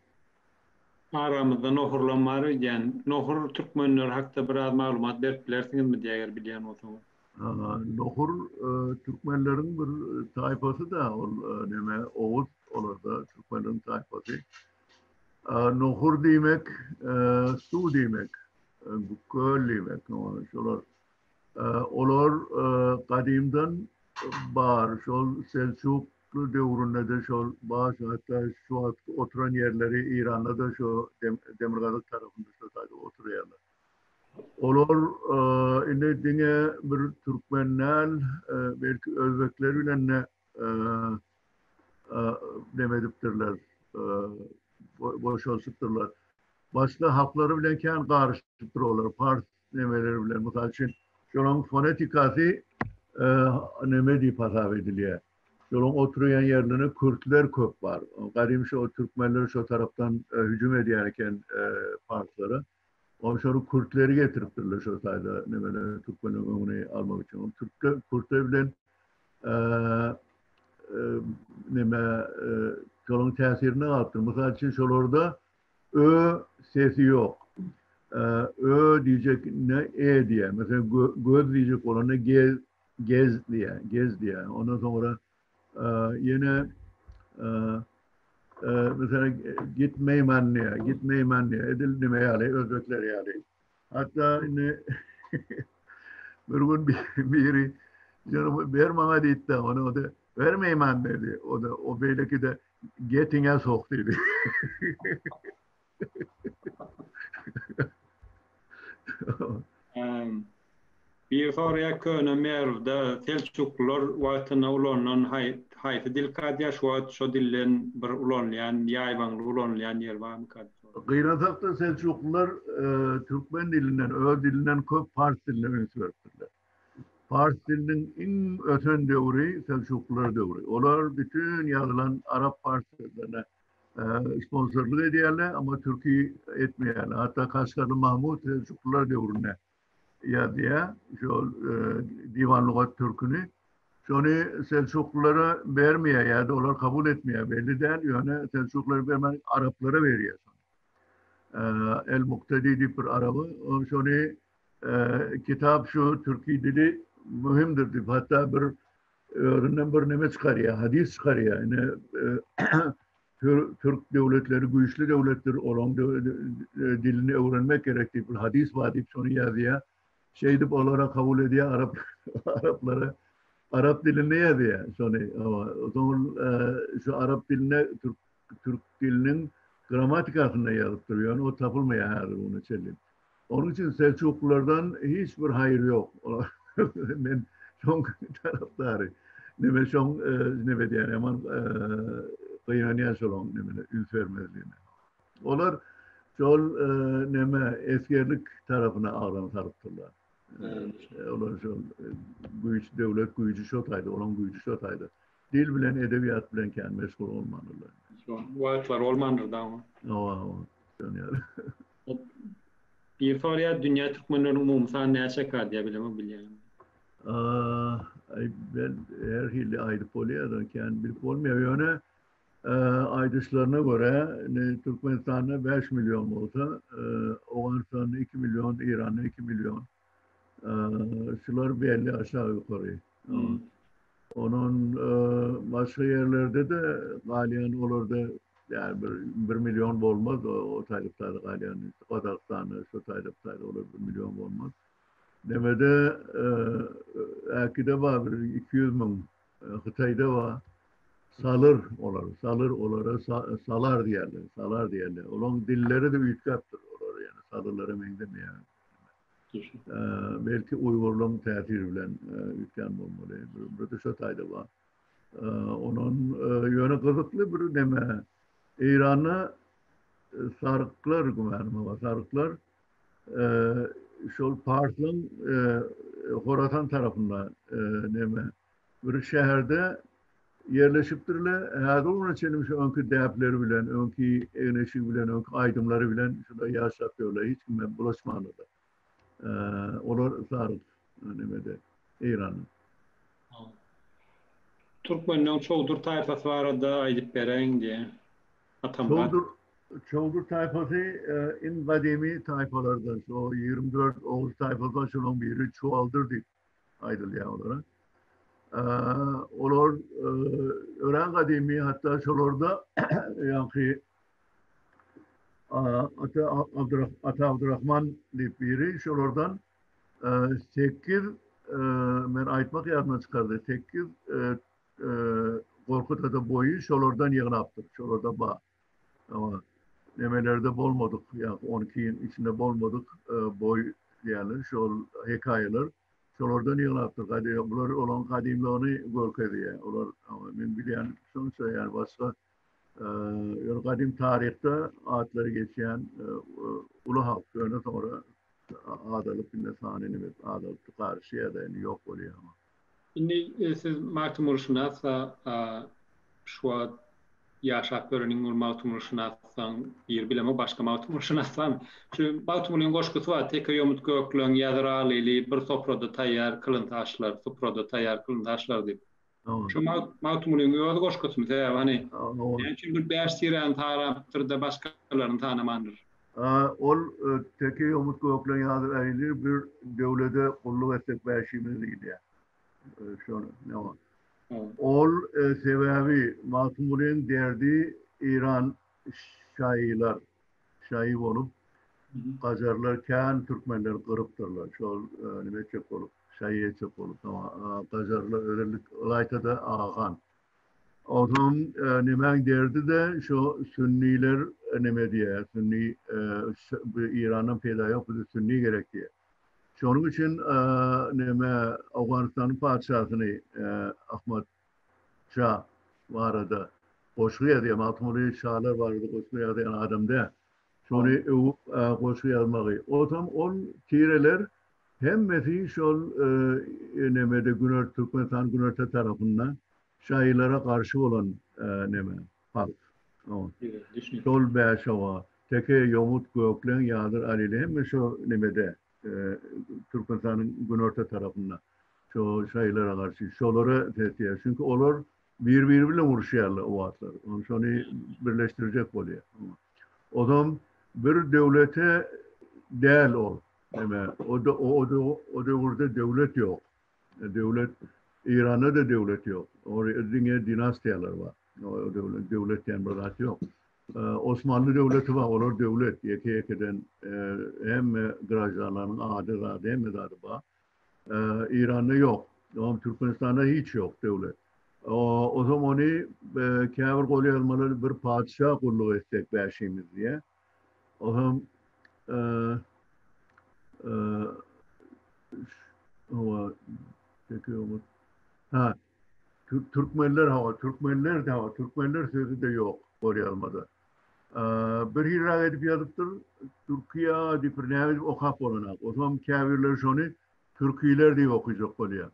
Aramızda nohurlanmar eden, nohur Türkmenler hakkında biraz malumat berkilersiniz mi diye bilen olsanız. Nohur Türkmenlerin bir tayfası da neme Oğuz olur da Türkmenlerin tayfası. Nohur demek su demek. Göl demek. Şolar. Olar kadimden bar. Şol Selçuklu devrinde de şol baş hatta şu an oturan yerleri İran'da da şu Demirgazık tarafında şu sayede oturuyorlar. Olar indi dine bir Türkmenler belki Özbekler bile ne demediptirler. Boş olsupturlar. Başka hakları bilenken karışıktır olur. Pars nemeleri bilen. Mesela için şunun fonetikası neme deyip hasap ediliyor. Şunun oturuyan yerlerine Kürtler çok var. Kadim şu Türkmenler şu taraftan hücum ediyorken Parslara. O sonra Kürtleri getiriptirler şu sayede nemeleri Türkmenlerin önüne almak için. Kürtler bilen neme şunun tesirini alttır. Mesela için şurada Ö sesi yok. Ö diyecek ne e diye. Mesela göz diyecek olana gez diye. Ondan sonra yine mesela gitmeyman diye. Edildi meyale, Özbekler yani. Hatta ne bir gün biri canım vermama deyip de onu o da vermeyman dedi. O belki de getine soktuydu. Bir sonraki köne merda Selçuklular wagtyna ulandan haýsy dil kadýa şu dillen bir ulanlayan ýaýbanly ulanlayan yer barmy kad? Gıynatakta Selçuklular Türkmen dilinden, Ö dilinden köp Fars diline ünsürtürler. Fars dilinin en öten devri Selçuklular devri. Onlar bütün yazılan Arap Fars sözlerine sponsorluk ediyorlar ama Türkiye etmiyorlar. Hatta Kaşgarlı Mahmut Selçuklular devrine yazıya şu Divan Lugat Türk'ünü şunu Selçuklulara vermiyor ya da onlar kabul etmiyor belli değil. Yani Selçuklulara vermeyen Araplara veriyor. El Muktedi bir arabı. Sonra kitap şu Türkiye dili mühimdir. Hatta bir örneğin bir neme çıkarıyor, hadis çıkarıyor. Yani Türk devletleri, güçlü devletler olan dilini öğrenmek gerektiği bir hadis var deyip sonra yazıyor. Şey deyip olarak kabul ediyor Araplara. Arap dilini yazıyor. Sonra o zaman şu Arap diline Türk dilinin gramatikasında yazıp duruyor. O tapılmaya her bunu söyleyeyim. Onun için Selçuklulardan hiçbir hayır yok. Ben çok taraftarı. Ne çok ne diyen hemen kıyanayan olan ne üns vermezliğine. Onlar çok neme eskerlik tarafına ağırlan tarıptırlar. Onlar çok devlet gücü şotaydı, olan gücü şotaydı. Dil bilen, edebiyat bilen kendi meşgul olmalılar. Wagtlar olmandyr dama. Bir soruya dünya Türkmenleri umum san näçe kadýa bilemi bilýän. Ben her hilde ayrı oluyordan kendi bilip olmuyor. Yani aydışlarına göre Türkmenistan'da 5 milyon olsa, Afganistan'da 2 milyon, İran'da 2 milyon. Şular belli aşağı yukarı. Onun başka yerlerde de galiyan olur da yani 1 milyon olmaz o taylıklarda galiyan. Kazakistan'da şu taylıklarda olur 1 milyon olmaz. Demede akide var 200 bin Hıtay'da var. Salır olur. Salar diyorlar. Olan dilleri de büyük yaptır olur yani. Salırlara mendem yani. Belki Uygurluğun tesiri bilen ütken olmalı. Burada şu tayda var. Onun yönü kızıklı bir deme. İran'ı sarıklar güvenme var. Sarıklar şu Pars'ın Horasan tarafında deme. Bir şehirde yerleşiptirler. Her onun için şu önkü depleri bilen, önkü enerji bilen, önkü aydımları bilen şurada yaşatıyorlar. Hiç kime bulaşmadı. Onlar sarık nemede İran'ın. Türkmenlerin çoğudur tayfası var da aydıp beren diye. Atamlar. Çoğudur tayfası en kadimi tayfalardan. O 24 Oğuz tayfadan şunun biri çoğaldırdık aydılya olarak. Onlar öğren kadimi hatta şolarda yani Ata Abdurrahman deyip biri şolardan 8 ben aytmak yarına çıkardı. 8 Korkut'ta boyu şolardan yığınaptır. Şolarda bağ. Ama nemelerde bolmadık. Yani 12'nin içinde bolmadık boy yani şu hikayeler. Şolardan yığınaptır. Bunlar olan kadimliğini görkediyor. Onlar ama ben biliyorum sonuçta yani başka kadim tarihte adları geçen ulu halk öyle sonra adalık bir nesaneni ve adalık karşıya da yok oluyor ama. Şimdi siz Martumurşunatsa şu an yaşap görenin ol Martumurşunatsan bir bileme başka Martumurşunatsan şu Martumur'un goşkusu var tek yomut göklön yadralili bir sofrada tayar kılın taşlar sofrada tayar kılın taşlar deyip. Şu Martumur'un yoğdu goşkusu mu? Hani yani bir beş siren taraptır da başkalarını tanımandır. Ol teki yomut göklön yadralili bir devlete kulluk ettik beşimiziydi. Şunu ne var? Ol sebebi Martumur'un derdi İran şahi olup Qajarlar Türkmenler qırıptırlar. Şu nime çöp olup, şahiye çöp olup ama Qajarlar özellik Laytada ağan. O zaman nimen derdi de şu Sünniler nime diye, Sünni İran'ın peyda yok, bu Sünni gerek diye. Şunun için nime Afganistan'ın padişahını Ahmet Şah vardı. Koşuya diye, Matmuri Şahlar vardı, koşuya diye adamda. Şunu koşu yazmağı. O zaman on tireler hem mesela şol nemede Günör Türkmenistan Günörte tarafından şairlere karşı olan neme halk. Şol beşava teke yomut göklen yağdır alili hem şu nemede Türkmenistan'ın Günörte tarafından şu şairlere karşı şoları tetiye. Çünkü onlar birbiriyle vuruşuyorlar o atlar. Onu şunu birleştirecek oluyor. O zaman bir devlete değil o. Yani o devirde devlet yok. Devlet İran'da da devlet yok. Orada dinastiyalar var. O devlet temrilatı yok. Osmanlı devleti var. Onlar devlet. Yekeden hem Grajalar'ın adı hem de adı var. İran'da yok. Ama Türkmenistan'da hiç yok devlet. O zaman onu kâvir kolu yazmaları bir padişah kulluk etsek beşimiz diye. O zaman Türkmenler sözü de yok Koryalmada. Bir hira edip yazıptır, Türkiye bir nevi okap olanak. O zaman kâvirler şunu Türkiyeler diye okuyacak Kolya.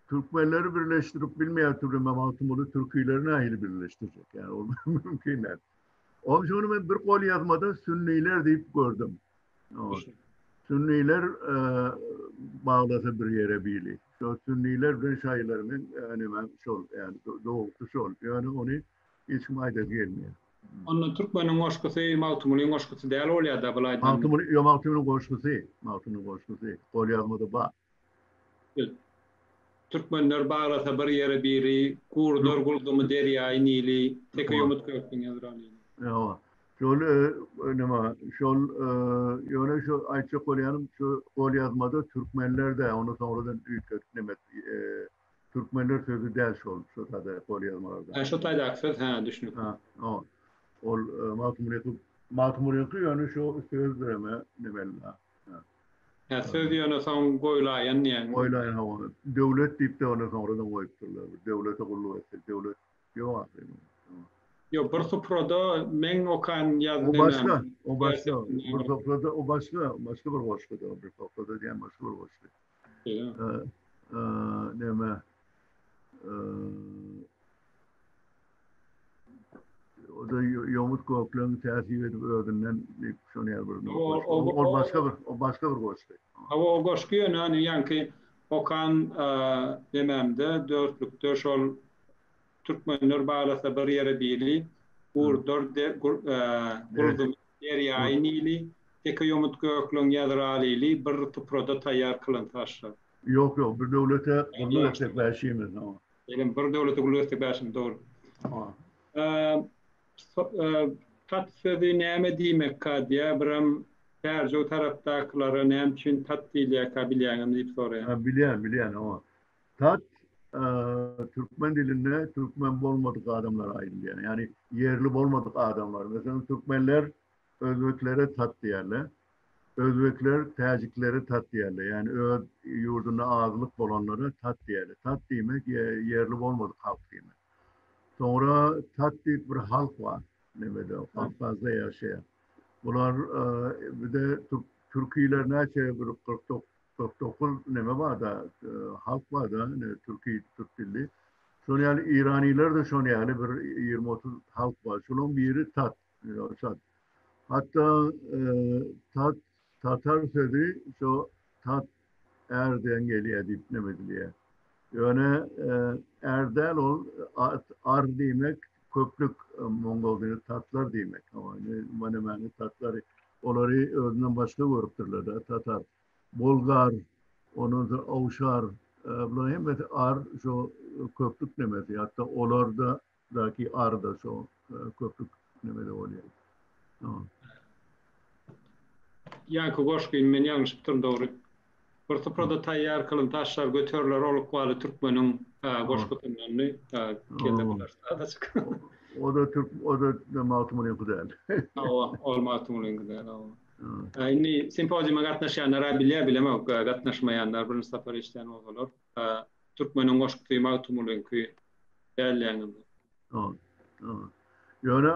Türkmenleri birleştirip bilmeyen türlü Mematumulu Türkiye'lerini ayrı birleştirecek. Yani o mümkün değil. Onun için ben bir kol yazmada Sünniler deyip gördüm. Sünniler bağlasa bir yere bili. Şu Sünniler ben şairlerimin yani şol yani doğuktu şol. Yani onu hiç mayda gelmiyor. Onun Türkmenin goşkusu, Martumur'un goşkusu değil oluyor da bulaydan. Martumur'un goşkusu. Kol yazmada bağ. Türkmenler bağlasa bir yere biri, kurdur guldumu deryayı nili, teke yomut kökün yazralıydı. Evet. Şol yöne şu Ayça Kolyan'ın şu kol yazmada Türkmenler de onu sonradan nemet Türkmenler sözü değil şu tadı kol yazmalarda. Şu tayda aksız düşünüyorum. O Matumur'u Matmuriyeti yani şu söz vereme nemella. Ya söz yönü son goýlaýan ýa-ni. Oylayın hava. Devlet deyip de ona sonradan koyupturlar. Devlete kullu etsin. Devlet yok aslında. Yo, bir suproda men okan ýaz O demem. başka. O başka. Bir sofrada o başka. Başka bir başka da. Bir sofrada diyen başka bir başka. Neme. O da yomut koklarını tercih edip ödünden şunu yer bir. O başka bir. O başka bir başka. Ama o goşky ýöne ýanky okan dememde dörtlükde şol Türkmenler bağlasa bir yere bili urdur de gurdum yer ýaýnyly teke yomut göklüň ýadralyly bir tuproda taýýar kılıntaşlar. Yok bir devlete kullu etsek başıyımız ama. Elim bir devlete kullu etsek başym doğru. Tat sözü näme diýmek diýe birim tercih tarapdakylara näme üçin tat diýilýär bilýäňim diýip soraýar. Bilýän ama tat Türkmen dilinde Türkmen bolmadık adamlara ayrılıyor. Yani yerli bolmadık adamlar. Mesela Türkmenler Özbeklere tat diýerler. Özbekler Taciklere tat diýerler. Yani öz yurduna azlyk bolanlara tat diýerler. Tat diýmek yerli bolmadık halk diýmek. Sonra tat diýip bir halk var. Nemede Kafkazda ýaşaýan. Bular bir de Türkiýler näçe bir 49 neme var da halk var da Türk dilli. Sonra yani İraniler de şonu yani bir 20-30 halk var. Şunun biri tat. Hatta Tatar sözü şu tat erden geliyor deyip nemediliye. Yani erdel ol ar demek köklük Mongol dili tatlar demek. Ama yani tatlar onları özünden başka görüptürler de Tatar. Bulgar, onun da Avşar, bunlar hem de ar şu köklük demesi. Hatta olarda daki ar da şu köklük demesi oluyor. Yani goşgyn men ýalňyş bitirdim dogry. Bir tuproda taýýar kılyntaşlar götürler olup galy Türkmeniň goşgutynlaryny keldiler. O da Matmuriyet güzel. O Matmuriyet güzel. Indi simpoziuma gatnaşanlar bilemok gatnaşmaýanlar birinji safar eşitýän bolsalar. Türkmeniň goşguty Matmuriyetki dälýäňinde. Ýöne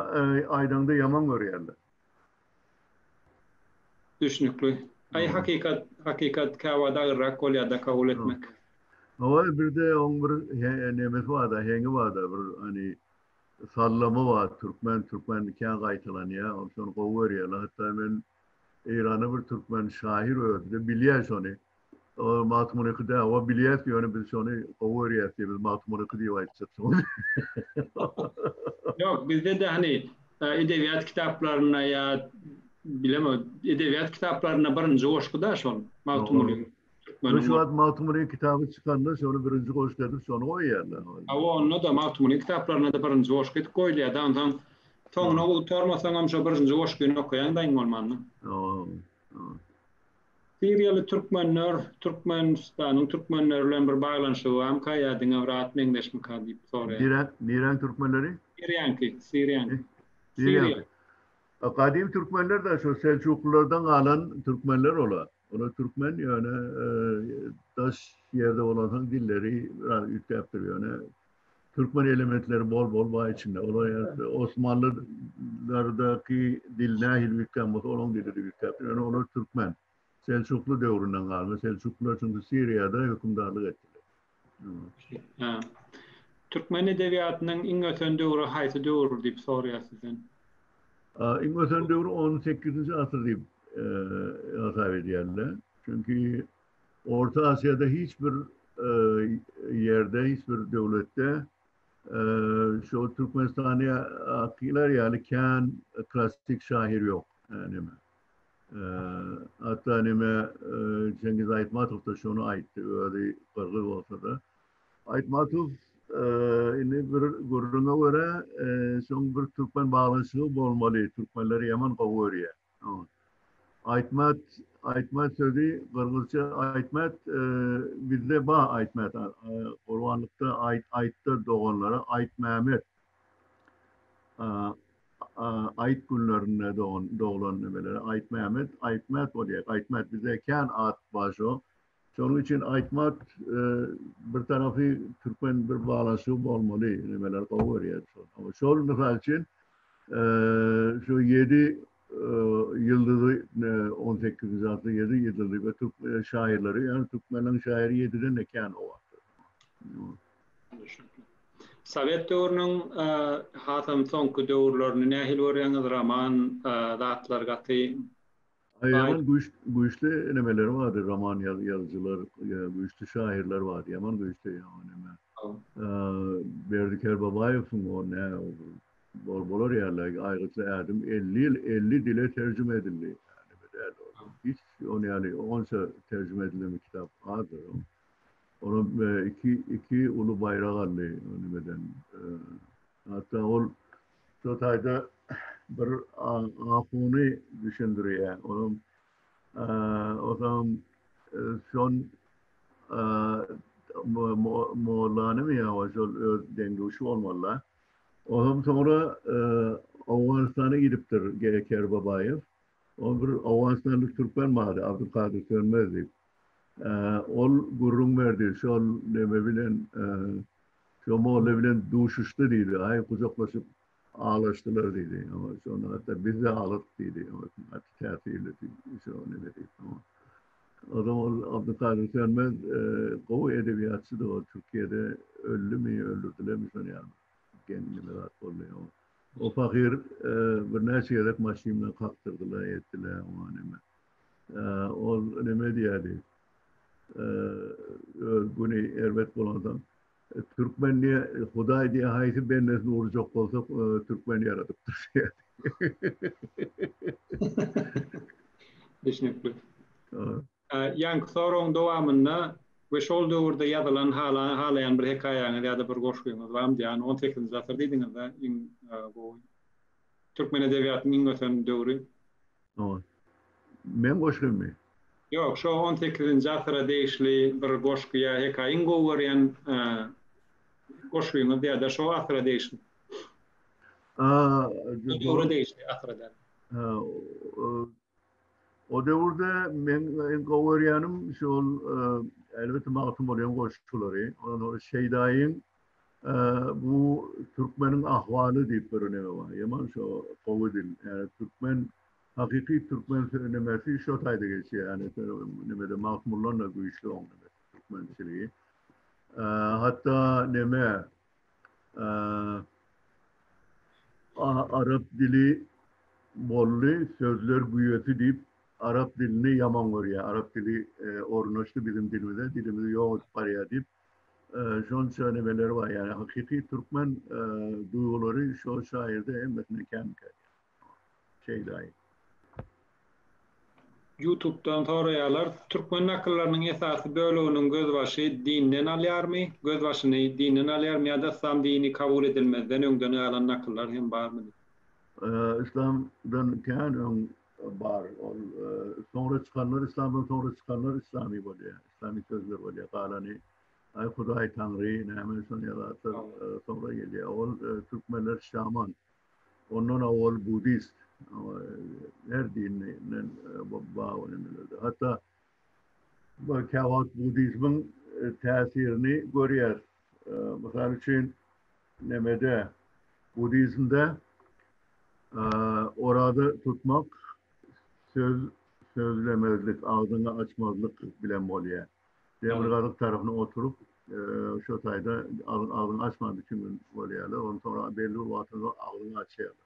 aýdanda ýaman görýärler. Düşünükli. Hakikat kavada ırrak olyada kabul etmek. Ama bir de onun bir nemesi var da, hengi var da bir hani sallama var. Türkmen kâ gaytılan ya. Onu kovu veriyorlar. Hatta ben İran'ı bir Türkmen şahir öldü. Bilyas onu. O Matmuriyet'de o bilyas yani biz onu kovu veriyoruz diye biz Matmuriyet'de diye aytsak onu. Yok bizde de hani edebiyat kitaplarına ya bilemem edebiyat kitaplarına birinci goşku da şol Matmuriyet. Şu an Matmuriyet kitabı çıkanlar şonu birinci goşku edip şonu koyuyorlar. Ama onu da Matmuriyet kitaplarına da birinci goşku edip koyuyorlar. Ondan sonra utarmasan şu birinci goşkuyu okuyan da olmalı. Siriyalı Türkmenler, Türkmenistan'ın Türkmenlerle bir bağlanışı var. Kayadına rahat mendeşme kadip soruyor. Niren Türkmenleri? Siriyanki. Kadim Türkmenler de şu Selçuklulardan alan Türkmenler ola. Ona Türkmen yani taş yerde olan dilleri biraz yüklüyor yani. Türkmen elementleri bol var içinde. Olay Osmanlılardaki dil nahil yüklenmesi olan dilleri yüklüyor. Yani onu Türkmen. Selçuklu devrinden kalma. Selçuklular çünkü Suriye'de hükümdarlık ettiler. Türkmen edebiyatının en öten dövrü haysi dövrü deyip soruyor sizin. En öten dövrü 18. asır deyip hesap ediyorlar. Çünkü Orta Asya'da hiçbir yerde, hiçbir devlette şu Türkmenistan'a akiler yani kan klasik şair yok. Yani hatta Cengiz Aytmatov da şunu ayttı, öyle farklı olsa da. Aytmatov bir gururuna göre son bir Türkmen bağlantısı olmalı. Türkmenleri yaman kavuruyor. Aytmat sözü, Kırgızca Aytmat, bizde bağ Aytmat. Kurbanlıkta Ayt'ta doğanlara Ayt Mehmet. Ait günlerine doğulan nemeleri Ait Mehmet, Ait Mehmet oluyor. Ait Mehmet bize kan at başo. Onun için Ait Mehmet bir tarafı Türkmen bir bağlası olmalı nemeler kavur. Ama şol misal için şu 7 yıldızı 18. asır 7 yıldızı ve Türk şairleri yani Türkmenlerin şairi 7'den ne kan o vakti. Sovet döwrüniň hatam soňky döwürlerini nähil görýäňiz roman zatlar gaty Yaman güçlü nemeleri vardı, roman yazıcılar, güçlü şairler vardı, yaman güçlü yani. Berdiker Babayev'in o ne bol yerler ayrıca erdim 50 dile tercüme edildi. Yani hiç onu yani 10 tercüme edilen kitap vardır. Onun iki ulu bayrak aldı önümden. Hatta o totayda bir afuni düşündürüyor. Onun o zaman son Moğollarını mı ya o denguşu olmalı. O zaman sonra Afganistan'a gidiptir Kerbabayev. O bir Afganistanlı Türkmen vardı, Abdülkadir Sönmez'di. Ol gurrun verdi, şol neme bilen, şu Moğol'la bilen duşuştu dedi. Ay kucaklaşıp ağlaştılar dedi. Ama sonra hatta biz de ağladık dedi. Hatta tersiyle şu neme dedi. O zaman Abdülkadir Sönmez kovu edebiyatçı da o. Türkiye'de öldü mü, öldürdüler mi sonra yani. Kendini rahat oluyor. O fakir bir neçe yedek maşinle kalktırdılar, ettiler o neme. O neme diyedi. Bunu elbet bulandan. Türkmenliğe Huday diye haysi bennesini vuracak olsa Türkmen yaratıptır. Düşünüklü. Yank sorun dowamında ve şol döwürde ýazylan halayan bir hekaýaňyz ýa-da bir goşgyňyz barmy? Yani 18. asyrda diýdiňiz-de bu Türkmen edebiýatynyň öten döwri. Men goşgym mi? Yok, şu 18. asıra değişli bir goşkuya hekayin gowaryan goşkuýyňyz ýa-da şu asıra değişli. Döwre değişli asyrda. O döwürde men gowaryanym şol elbette magtum bolýan goşkulary. Onu Şeýdaýyň bu Türkmeniň ahwaly diýip bir neme bar. Yaman şu gowdil. Yani Türkmen hakiki Türkmen söylemesi şu tayda geçiyor yani nemede mahmurlarla güçlü olmalı Türkmençiliği. Hatta neme Arap dili bollu sözler büyütü deyip Arap dilini yaman görüyor. Arap dili ornaştı bizim dilimize yok paraya deyip şun söylemeleri var yani hakiki Türkmen duyguları şu şairde emmetine kendi Şeýdaýy. YouTube'dan soraýarlar, Türkmen nakyllarynyň esasy bölüginiň gözbaşy dinden alýarmy? Gözbaşyny dinden alýarmy ýa-da İslam dini kabul edilmezden öňden alan nakyllar hem barmy? İslam'dan kan bar. Sonra çıkanlar İslam'dan sonra çıkanlar İslami bolýar. İslami sözler bolýar. Galany ay Hudaý Tanry näme şol ýalatlar sonra gelýär. Ol Türkmenler şaman. Ondan awal Budist. Her dininden bağlanıldı. Hatta Kavat Budizmin tesirini görüyor. Mesela için nemede Budizm'de orada tutmak sözlemezlik, ağzını açmazlık bilen oluyor. Demirgalık tarafına oturup şu sayda ağzını açmadığı için oluyorlar. Ondan sonra belli vatandaşlar ağzını açıyorlar.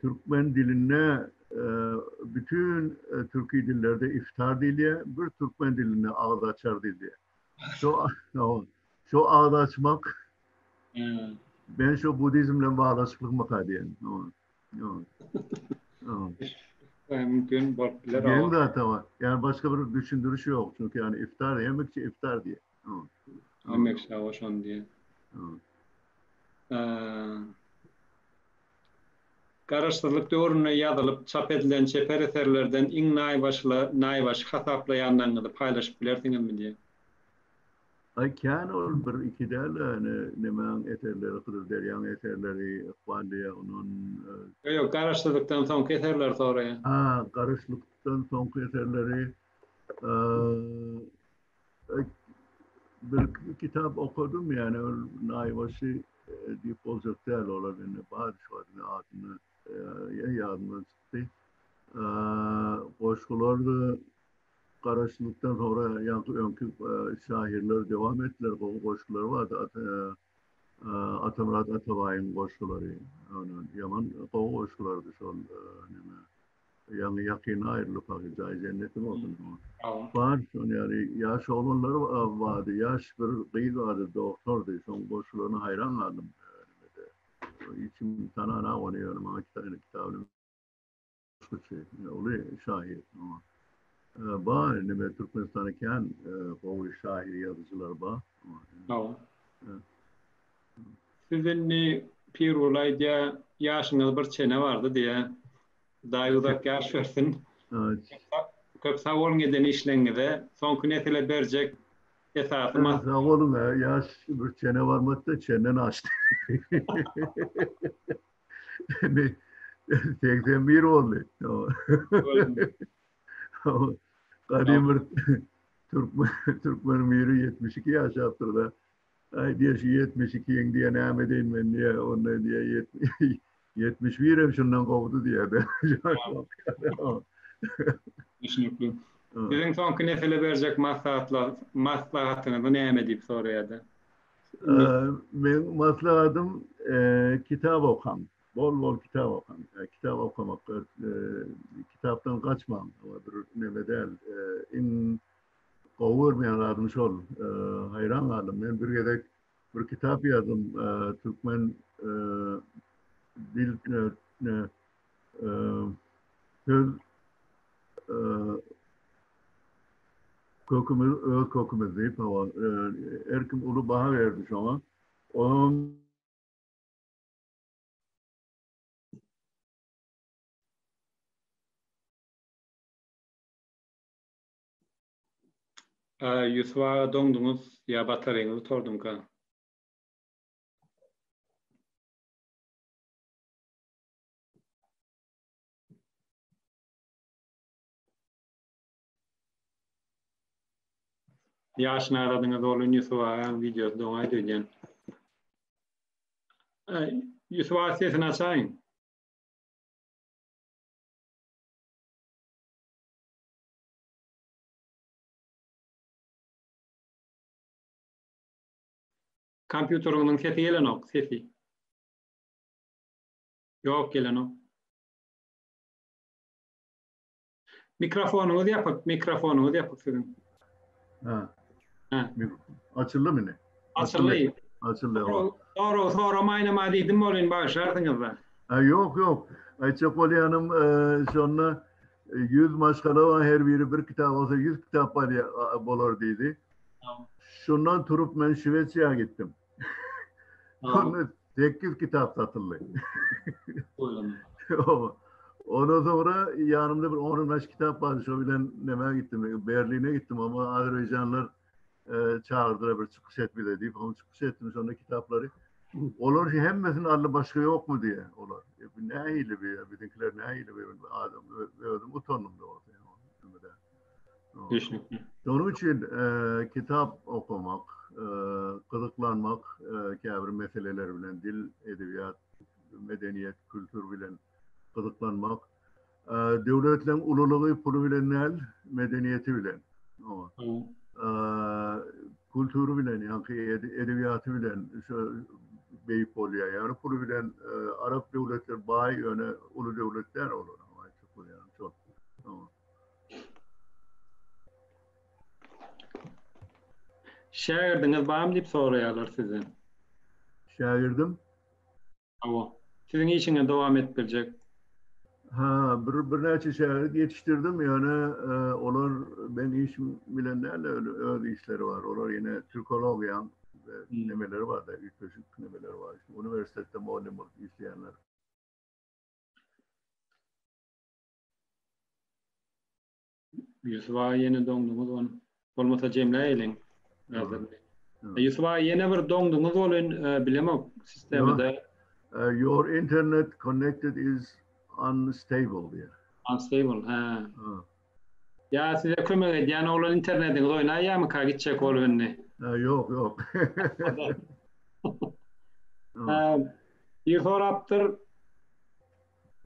Türkmen diline bütün Türkiye dillerde iftar diliye, bir Türkmen diline ağız açar diliye. Şu ağız açmak, ben şu Budizmle bağlaşıklık makadiyen. Mümkün bakbiler ama. Benim de hata var. Yani başka bir düşündürüşü yok. Çünkü yani iftar yemekçi iftar diye. Yemekçi hoşan diye. Garaşdyrlyk döwrüne ýazylyp çap edilen çeper eserlerden iň naýbaş hasaplaýanlaryňyzy paýlaşyp bilersiňizmi diýe. Ay kan ol bir iki derler ne men eterleri kırır deryan eterleri ikbaliye onun Yok, karıştırdıktan sonra keserler oraya. karışlıktan son eserleri bir kitap okudum yani Naybaşı Dipozitler olabilir. Padişahın adını yadımdan çıktı. Koşkular karıştıktan sonra yankı önkü şairler devam ettiler. O koşkular vardı. Atamurat Atabay'ın koşkuları. Yaman o koşkulardı. Yani yakın ayrılık hakikaten cennetim olsun. Tamam. Var yani yaş olanları vardı. Yaş bir kıyı vardı. Doktordu. Son koşularına hayran kaldım. İçim tanana oynuyorum ama kitabını oluyor şahit. Bağ ne Türkmenistan'dayken o şair yazıcılar bağ. Tamam. Sizin pir olayda yaşınız bir çene vardı diye dayıdak yaş versin. Köp savun eden işleňize soňky nesile berjek esasy Sağ olun yaş bir çene var mı da çenen açtı. 81 oldu. Kadim bir Türkmen miri 72 yaş yaptırdı. Ay diye 72 diye ne edeyim ben diye onu diye 71 şundan kovdu diye de. düşünüklü. Sizin soňky nesile berjek maslahatyňyzy näme diýip soraýardy? Ben maslahatım kitap okam. Bol bol kitap okam. Kitap okumak, kitaptan kaçmam. Ne bedel. In kovurmayan admış ol. Hayran kaldım. Ben bir gedek bir kitap yazdım. Türkmen dil söz kökümüz deyip ama erkim ulu baha vermiş ama onun Yusuf'a doňduňuz ýa bataryňyzy tordum ka. Ýaşyny aradyňyz bolan Yusuf'a video doňa döýen. Yusuf'a sesini açaýyn. Kompýuteriňiň sesi gelenok, sesi. Ýok gelenok. Mikrofonuňyzy ýapak sizin. açıldı mı ne? Açyly. Açıldı. Sonra maýnama diýdim bolan başardyňyz. Yok. Ayçapoli Hanım sonra 100 maşgala var her biri bir kitap olsa 100 kitap var bolar dedi. Şundan turup ben Şveç'e gittim. Sonra 8 kitap satıldı. Ondan sonra yanımda bir 10-15 kitap vardı. Şu bilen neme gittim. Berlin'e gittim ama Azerbaycanlılar çağırdılar bir çıkış et bir de deyip onu çıkış ettim sonra kitapları. Olur ki hemmesinin adı başka yok mu diye olur. Ne hile bir bizimkiler ne hile bir adam öldüm utandım da orada. Onun için kitap okumak, kılıklanmak, kâbir meseleler bilen dil, edebiyat, medeniyet, kültür bilen kılıklanmak, devletlerin ululuğu pulu bilen nel, medeniyeti bilen. Kültürü bilen, yani edebiyatı bilen, beyip oluyor yani pulu bilen Arap devletler bayi yöne ulu devletler olur ama çok yani çok. Şäherdiňiz barmy diýip soraýarlar sizden. Şairdim. Sizin işiňe dowam etdirjek. Bir neçe şair yetiştirdim yani onlar ben iş bilenlerle öyle işleri var. Onlar yine Türkologya nemeleri var da ilköşük nemeleri var. Üniversitede muallim olup isteyenler. Yusuf'a yeni doňduňyz onu. Bolmasa jemle eýleň. Yusuf yine bir doňduňyz bolan bilemok sistemide. Your internet connected is unstable diye. Unstable. Ha. Ya size kömek edýän olan internetiňiz oýnaýarmy ka gitjek bolany? Yok yok. Bir sorapdyr.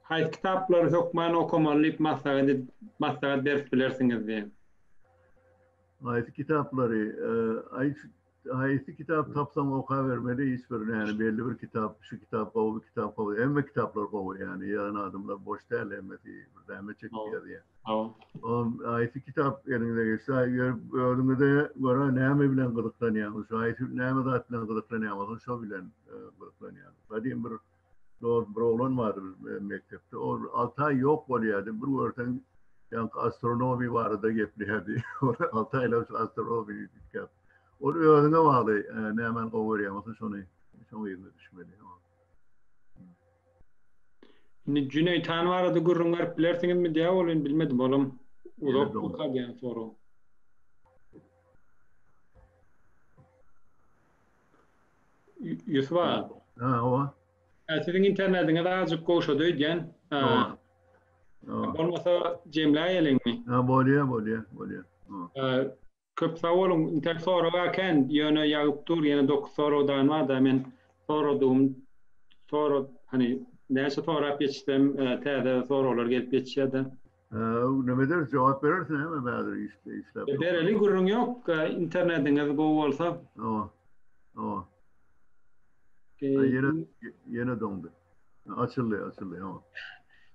Haýsy kitaplary hökmän okumaly maslahat berip bilersiňiz diye. Haýsy kitapları, haýsy kitap tapsam oka vermeli hiçbir yani belli bir kitap, şu kitap, o kitap, o emme kitaplar kovu yani yani adamlar boş değil emmeti bir deme çekiyor diye. Haýsy kitap elinde geçse önünde göre näme bilen gıdıklanýar, şu haýsy näme zat bilen gıdıklanýar, şu bilen gıdıklanýar. Badym bir oğlan vardı mektepte. O 6 ay yok bolýardy. Bir görsen yani astronomi barada geplerdi. 6 aylar astronomi kitap. O özüne bağlı. Nämen gowurýar, şonu ýerine düşmeli. Ni Cüneyt Han barada gurrunlar bilersiňizmi diýä bolyn bilmedim bolam. Uzak okadýan soru. Yusuf o. Sizin internetiňe azık goşady diýen. Bolmasa jemläýeliňmi? Bolýar. Köp sowalum internet soru barken ýöne ýagyp dur, ýene 9 sorudan da men soru hani näçe sorap geçdim, täze sorular gelip geçýärdi. Nämedir jogap berersin heme bäder işläp. Bereli gurrun ýok, internetiňiz gowy bolsa. Yine dondu. Açıldı.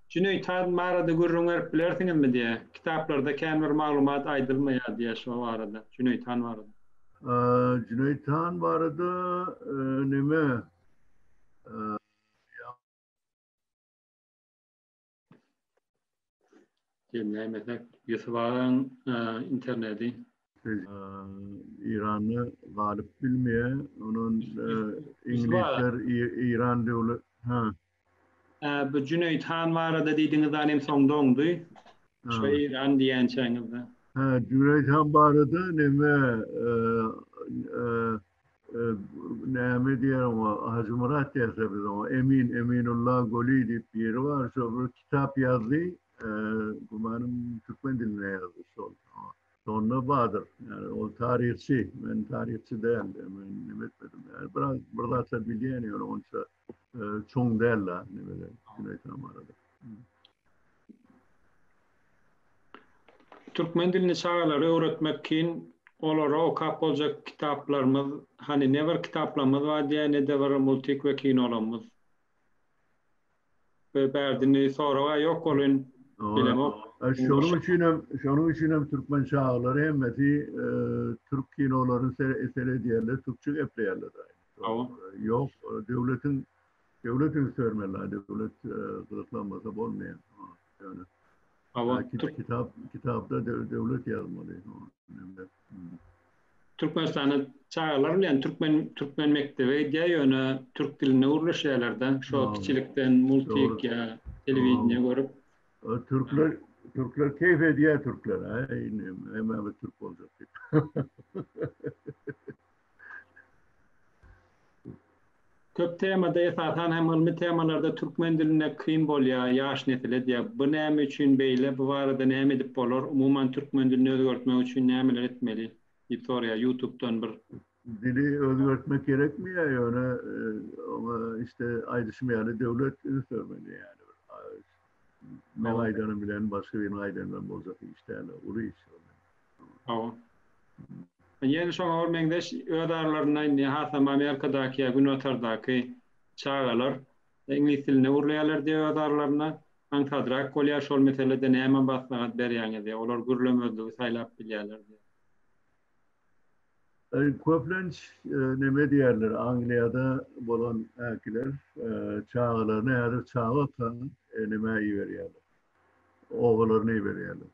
Cüneyt Han barada gurrunlar bilersiňizmi diýe. Kitaplarda käme bir maglumat aýdylmaýar diýe şu barada. Cüneyt Han barada. Cüneyt Han barada neme Mesela Yusuf'un interneti. İran'ı galip bilmeye, onun İngilizler İran devlet. Bu Cüneyt Han barada diýdiňiz anem soňdoňdy. Şu İran diýen çaňyzda. Cüneyt Han barada neme näme diýerim o Hacı Murat diýerler o Eminullah Goli diýip biri var. Şu bir kitap ýazdy. Gumanım Türkmen diline yazdı sol. Sonra Bahadır. Yani o tarihçi. Ben tarihçi değilim. Ben etmedim. Yani biraz da biliyeniyor. Onca çoğun değiller. Cüneyt Han barada. Türkmen dilini çağları öğretmek için olara okap olacak kitaplarımız, hani ne var kitaplarımız var diye ne de var multik ve kin olamız. Ve berdini sonra yok olun bilemem. Şunun için hem Türkmen çağları hem de Türk kinoların eseri diyorlar, Türkçe epleyerler. Yok, devletin söylemeler, devlet kılıklanmasa olmayan. Yani. Kitapta devlet yazmalı. Türkmenistan'ı çağırlar yani Türkmen mektebi diye yöne Türk diline uğraşıyorlardan şu kiçilikten multik ya televizyona görüp Türkler keyif ediyor Türkler. Hemen bir Türk olacak. Köp temada esasen hem ilmi temalarda Türkmen diline kıyım bolýar, ýaş nesile diýip. Bu näme üçin beýle, bu barada näme edip bolar? Umuman Türkmen dilini özgörtmek üçin nämeler etmeli? Diýip sorýar YouTube'dan bir. Dili özgörtmek gerekmiyor yani ama işte ayrışmayan devlet söylemeli yani. Men aydanı bilen başka bir aydandan bolacak işlerle ulu iş. Ýene şoňa örmekdeş ödarlaryna hasam Amerikadaky ýa Günöterdaky çağalar ingliz diline urlaýarlar diýip ödarlaryna aňsadrak bolýar şol meselede näme maslahat berýäňiz diýip olar gürlemezligi saýlap bilýärler diýip. Köplenç neme diýerler Angliýada bolan äkiler çağalarına ýa-da çağaka neme berýärler. Oğlaryny berýärler.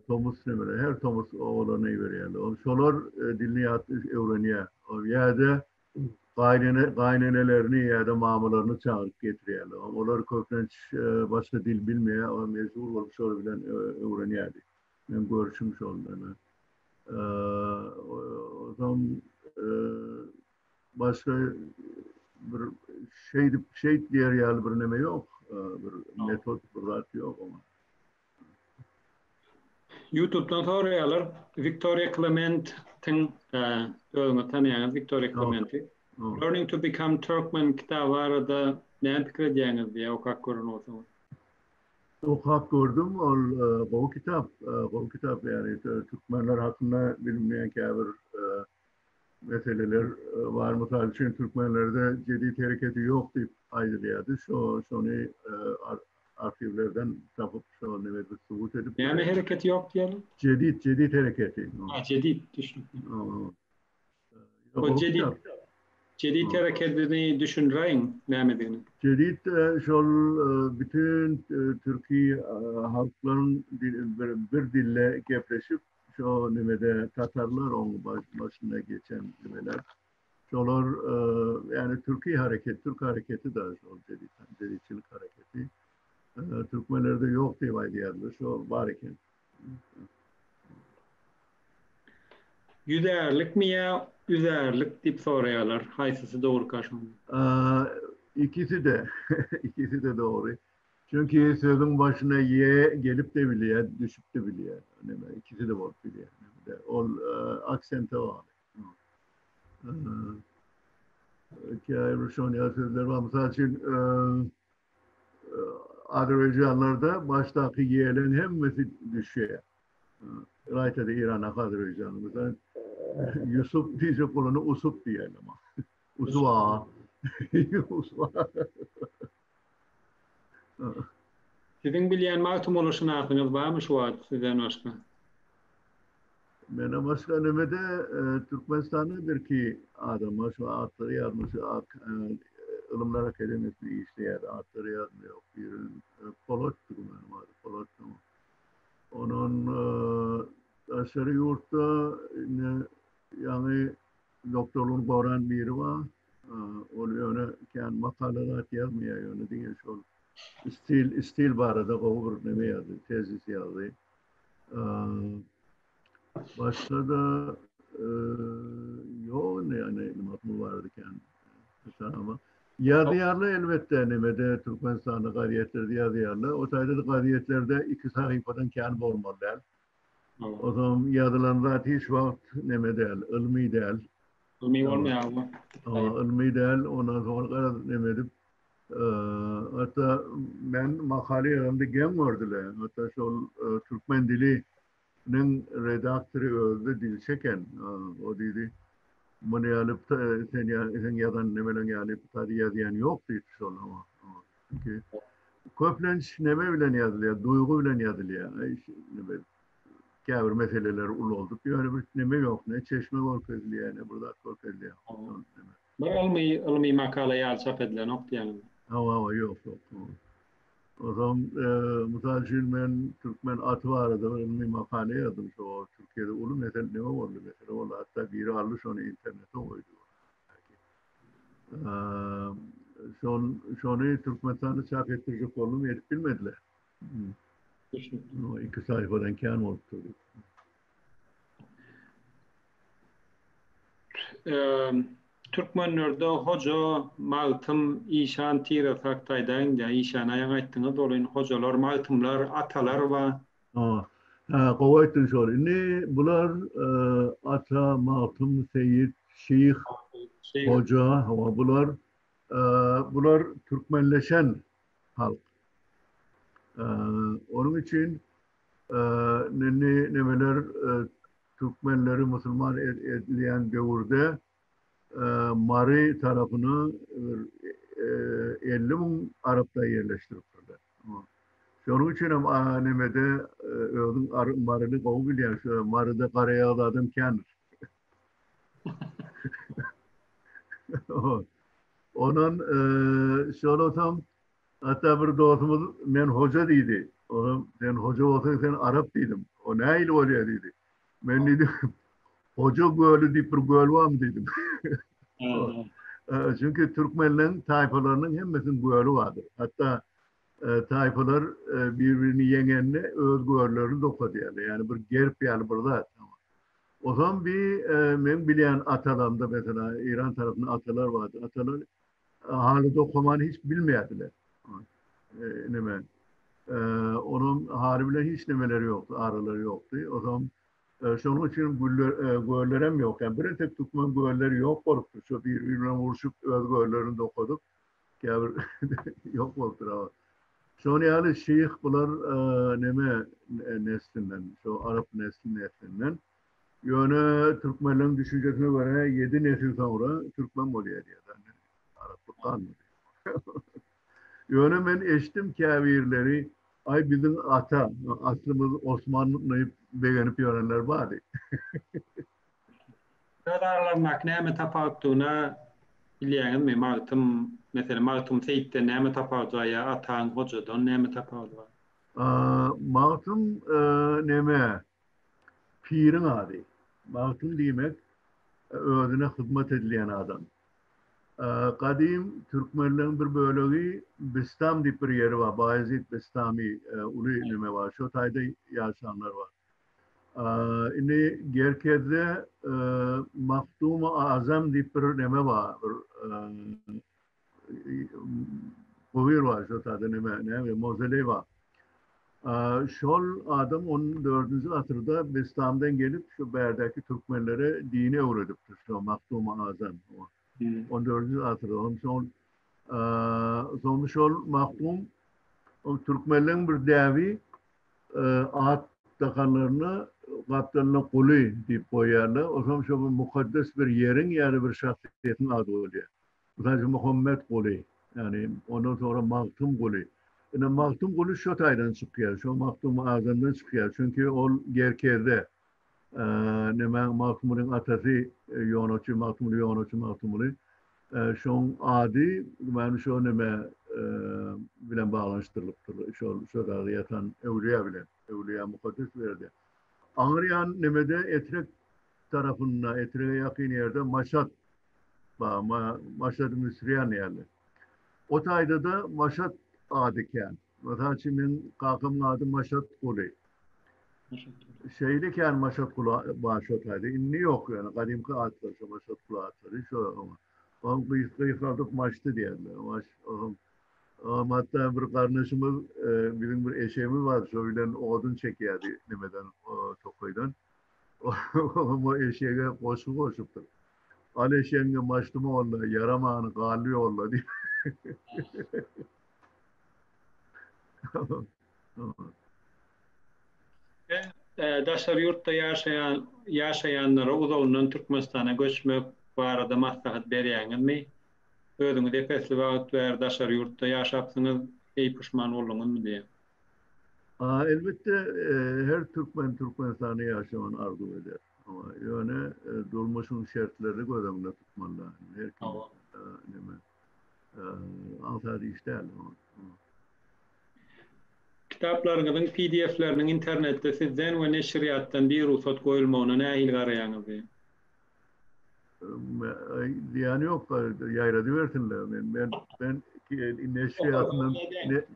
Thomas nemere, her Thomas oğlanı berýärler. Şolar dilini öwrenýär. Ýa-da gaýnenelerini ýa-da mamalaryny çağıryp getirýärler. Olar köplenç başga dil bilmeýär, ama mezur bolup şol bilen öwrenýärdi. Men görüşüm şol. zaman başka bir şey diğer yerli bir neme yok. Bir metot, bir zat yok ama. YouTube'dan soruyorlar. Victoria Clement'in özünü tanıyan Victoria Clement'i. Learning to Become Turkmen kitabı arada ne fikir edeceğiniz diye okak görün olsun. Okak gördüm. O kitap yani Türkmenler hakkında bilinmeyen bir meseleler var. Mesela için Türkmenlerde cedid hareketi yok deyip ayrılıyordu. Şunu arşivlerden tapıp şunu subut edip. Yani hareketi yok diyelim. Cedid hareketi. Cedid düşün. O cedid hareketini düşünüreyim Mehmet'in. Cedid bütün Türkiye halkların bir dille gepleşip şu nimede Tatarlar onun başına geçen nimeler. Şolar yani Türkiye hareketi, Türk hareketi de şu cedidçilik hareketi. Türkmenlerde yok diye vaydiyarlı. Şu var iken. Yüzerlik mi ya üzerlik deyip soruyorlar. Haysısı doğru karşımda. İkisi de. İkisi de doğru. Çünkü sözün başına ye gelip de biliyor, düşüp de biliyor. İkisi de var biliyor. O aksente var. Rusya sözler var. Mesela için Azerbaycanlarda baştaki yerlerin hemmesi düşüyor. Rayta'da İran'a Azerbaycan'ı. Mesela Yusuf diyecek olanı Usup diyelim ama. Usva. Usva. Sizin bilyen mağtum oluşunu aklınız var mı şu an sizden başka? Benim başka nemede Türkmenistan'da bir ki adamı şu atları yazmış, Ilimler Akademisi işleyen atları yazmıyor. Bir Polat Türkmen vardı, Polat tamam. Onun aşırı yurtta yani doktorluğun bağıran biri var. Onu öyle kendi makaleler yazmıyor. Öyle değil şu stil barada kovur neme yazdı, tezis yazdı. Başka da yok yani matmu vardıken ama Yadıyarlı elbette nemede Türkmenistan'da gayriyetlerde Yadıyarlı. O sayede gayriyetlerde iki sayfadan kendi olmalılar. O zaman yadılan zaten hiç vakit nemede ilmi değil. İlmi olmuyor ama. İlmi değil. Ondan sonra nemedip hatta ben makale yanımda gem gördüler. Hatta şu Türkmen dilinin redaktörü öldü dil çeken. O dedi. Bunu yalıp sen yadan nemelen yalıp tadı yazıyan yok diye ama. Çünkü köplenç neme bilen yazılıyor, duygu bilen yazılıyor. Kâbir meseleler ulu olduk. Yani bir neme yok. Ne çeşme var közlüyor, ne burada var közlüyor. Bir ilmi makale çap edilen yok diyelim. Ama yok. O zaman misal için ben Türkmen atı vardı, ilmi makale yazdım. O Türkiye'de ulu mesele neme vardı mesela. Hatta biri almış onu internete koydu. Şunu Türkmenistan'da çap ettirecek olduğunu edip bilmediler. O iki sayfadan kâr oldu. Türkmenlerde hoca, mağtım, işan, tire saktaydan ya işana yanayttınız olun hocalar, mağtımlar, atalar var. Kovaytın şöyle. Ne bunlar ata, mağtım, seyit, şeyh, hoca, bunlar Türkmenleşen halk. Onun için nemeler Türkmenleri Müslüman edilen devirde Mari tarafını 50 bin Arap'ta yerleştirdiler. Onun için nemede Mari'ni kovul yani Mari'de karaya adam kendir. Onun şöyle olsam hatta bir dostumuz ben hoca dedi. Onun sen hoca olsan sen Arap dedim. O ne ile oluyor dedi. Ben dedim hoca göğlü deyip bir göğl var mı dedim. Çünkü Türkmenlerin tayfalarının hepsinin göğlü vardır. Hatta tayfalar birbirini yengenle öz göğüllerini dokuyor. Yani bir gerp yani burada. O zaman ben bilen atalarımda mesela İran tarafında atalar vardı. Atalar Halit okumanı hiç bilmeyediler. Neme. Onun harbiyle hiç nemeleri yoktu, ağrıları yoktu. O zaman şunun için göllerem yok. Yani bir tek Türkmen gölleri yok oldu. Şu birbirine vuruşup öz göllerini de okuduk. Yani yok oldu ama. Şu yani şeyh bular neme neslinden, şu Arap neslinden. Yöne Türkmenlerin düşüncesine göre 7 nesil sonra Türkmen oluyor diye. Yani Araplık kalmadı. Yöne ben eşittim kâvirleri, ay bizim ata, aslımız Osmanlı'yı beğenip yönenler vardı. Aralarnak näme tapawutuna bilýäňiz mi? Magtym, mesela Magtym Seyit'te näme tapawuda ya ataň hojadan näme tapawuda? Mağtım neme, pirin adı. Mağtım demek, özüne hizmet edilen adam. Kadim Türkmenlerin bir bölüğü Bistam diye bir yeri var. Bayezid Bistami ulu neme var. Şu tayda yaşayanlar var. İni Gerked'de Maktum-u Azam diye bir neme var. Kuvir var şu tayda neme, mozele var. Şol adam 14. asırda Bistam'dan gelip şu Berdeki Türkmenlere dine uğradıptır. Şu Maktum-u Azam. 14. asırda. Sonuç ol Maktum Türkmenlerin bir devi at takanlarını kaptanına kulu deyip koyarlar. O zaman şu mukaddes bir yerin yani bir şahsiyetin adı oluyor. Mesela Muhammed Kulu. Yani ondan sonra Maktum Kulu. Yani Maktum Kulu şu taydan çıkıyor. Şu Maktum Azam'dan çıkıyor. Çünkü o gerkerde Maktum'un atası Yonoçu, Maktum'u şon adi ben şu bilen bağlanıştırılıptır. Şu da yatan evliya mukaddes verdi. Anriyan nemede Etrek tarafında, Etrek'e yakın yerde Maşat, Maşat Müsriyan yerli. O tayda da Maşat adiken. Mesela şimdi kalkımın adı Maşat Kulu. Şeydeken Maşat Kulu başotaydı. İnni yok yani. Kadimki atlar, şu Maşat Kulu atları. Şu ama. Onun kıyıfladık maçtı diyorlar. Hatta bir kardeşimiz, bizim bir eşeğimiz var. Şöyle odun çekiyordu nemeden, Tokay'dan. O eşeğe koşuptur. Al eşeğine maçtı mı olla, yaramağını kallıyor olla diye. Daşar yurtda yaşayanlara uzağından Türkmenistan'a göçmek barada maslahat berýäňizmi? Özüňiz epesli wagt bäri daşar yurtda yaşapsyňyz, ey pişman boldyňyzmy diýe. Elbette her Türkmen Türkmenistan'ı yaşaman arzu eder. Ama yani durmuşun şartları gözlemde tutman lazım. Her kim ansadi işler. Kitaplarınızın PDF'lerinin internette sizden we neşriyattan bir ruhsat koyulmagyna nähili garaýaňyz? Yani yok yayradı versinler. Ben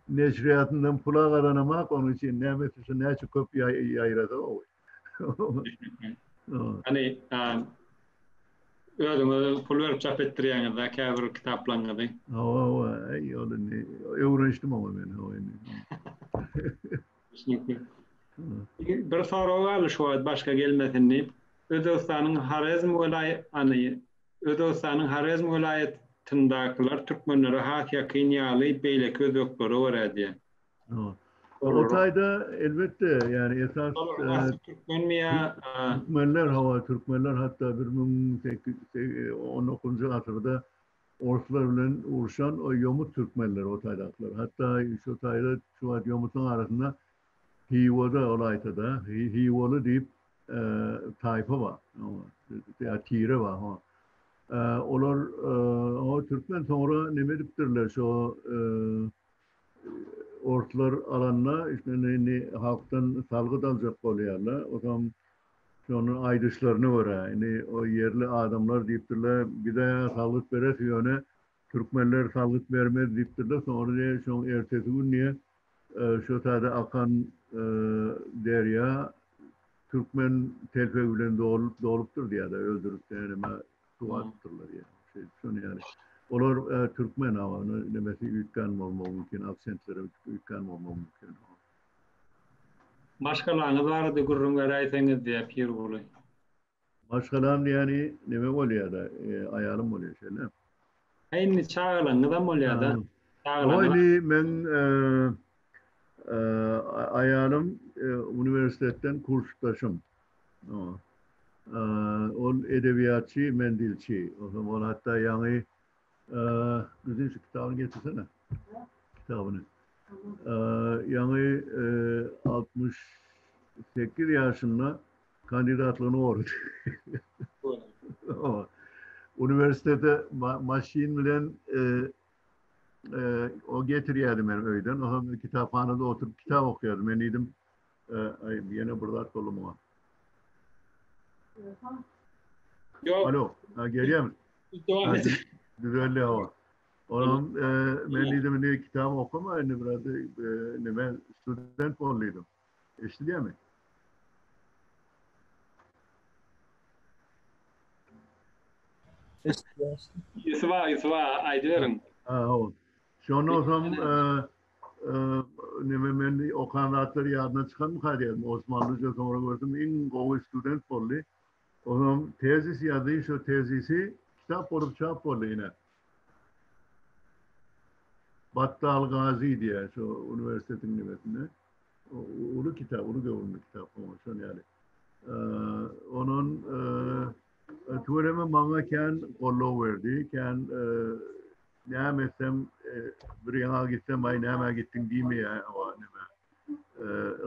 neşriyatından pula kazanamak onun için ne mesela ne çıkıp yayradı o. Hani özüňiz pul berip çap etdirýäňizde käbir kitaplarňyzy. Ay olun öwrenişdim ama ben Bir soraw bar şu wagt başga gelmesinni. Özbekistanyň Harezm welaýatyndakylar türkmenlere hak ýakyn ýaly beýleki özbekleri öwredýär. O tayda elbette yani esas Türkmenler hatta 19. asırda Orslar bilen uğraşan o Yomut Türkmenler o taydaklar. Hatta şu tayda şu an Yomut'un arasında Hivo'da olayda Hivo'lu deyip tayfa var. Ya tire var. Onlar o Türkmen sonra ne mediptirler şu Ortlar alanına işte halktan salgı alacak oluyorlar. O zaman onun aydışlarını var. Yani o yerli adamlar deyiptirler. Bir de salgıt verir yöne Türkmenler salgıt vermez deyiptirler. Sonra diye şu ertesi gün niye şu tada akan derya Türkmen telfevülen doğuluptur diye de öldürüp de yani tuvattırlar yani. Şunu yani. Olar Türkmen havanı demesi ütkan olma mümkün, aksentleri ütkan olma mümkün. Başkalarına var da gurrun veraysanız diye pir buluy. Başkalarım yani neme oluyor da ayarım oluyor şeyler. Aynı çağılan da mı oluyor da? Ama Çağılan hani ben e, ayarım üniversiteden kursdaşım. Ol edebiyatçı, mendilçi. O zaman hatta yani bizim şu kitabını getirsene. Kitabını. Yani 68 yaşında kandidatlığını uğradı. Üniversitede maşin bilen o getiriyordu ben öyden. O zaman kitaphanede oturup kitap okuyordum. Ben dedim yine burada kolum var. Yok. Alo, geliyor musun? Devam et. Düzenli hava. Onun ben dedim ne kitap okuma ne burada ne ben student olduydum. İşte değil mi? Yusva, aydıyorum. O. Şu o zaman ne ben Okan Rahatları yardımına çıkan mı kardeşim? Osmanlıca sonra gördüm en goy student oldu. O zaman tezis yazdı şu tezisi kitap olup çap oldu yine. Battal Gazi diye şu üniversitenin nüvetinde. Ulu kitap, ulu gavurlu kitap olmuş yani. Onun Tuğreme bana ken kollu verdi. Ken ne yapsam bir yana gitsem ay ne yapma gittin değil mi ya o ne mi?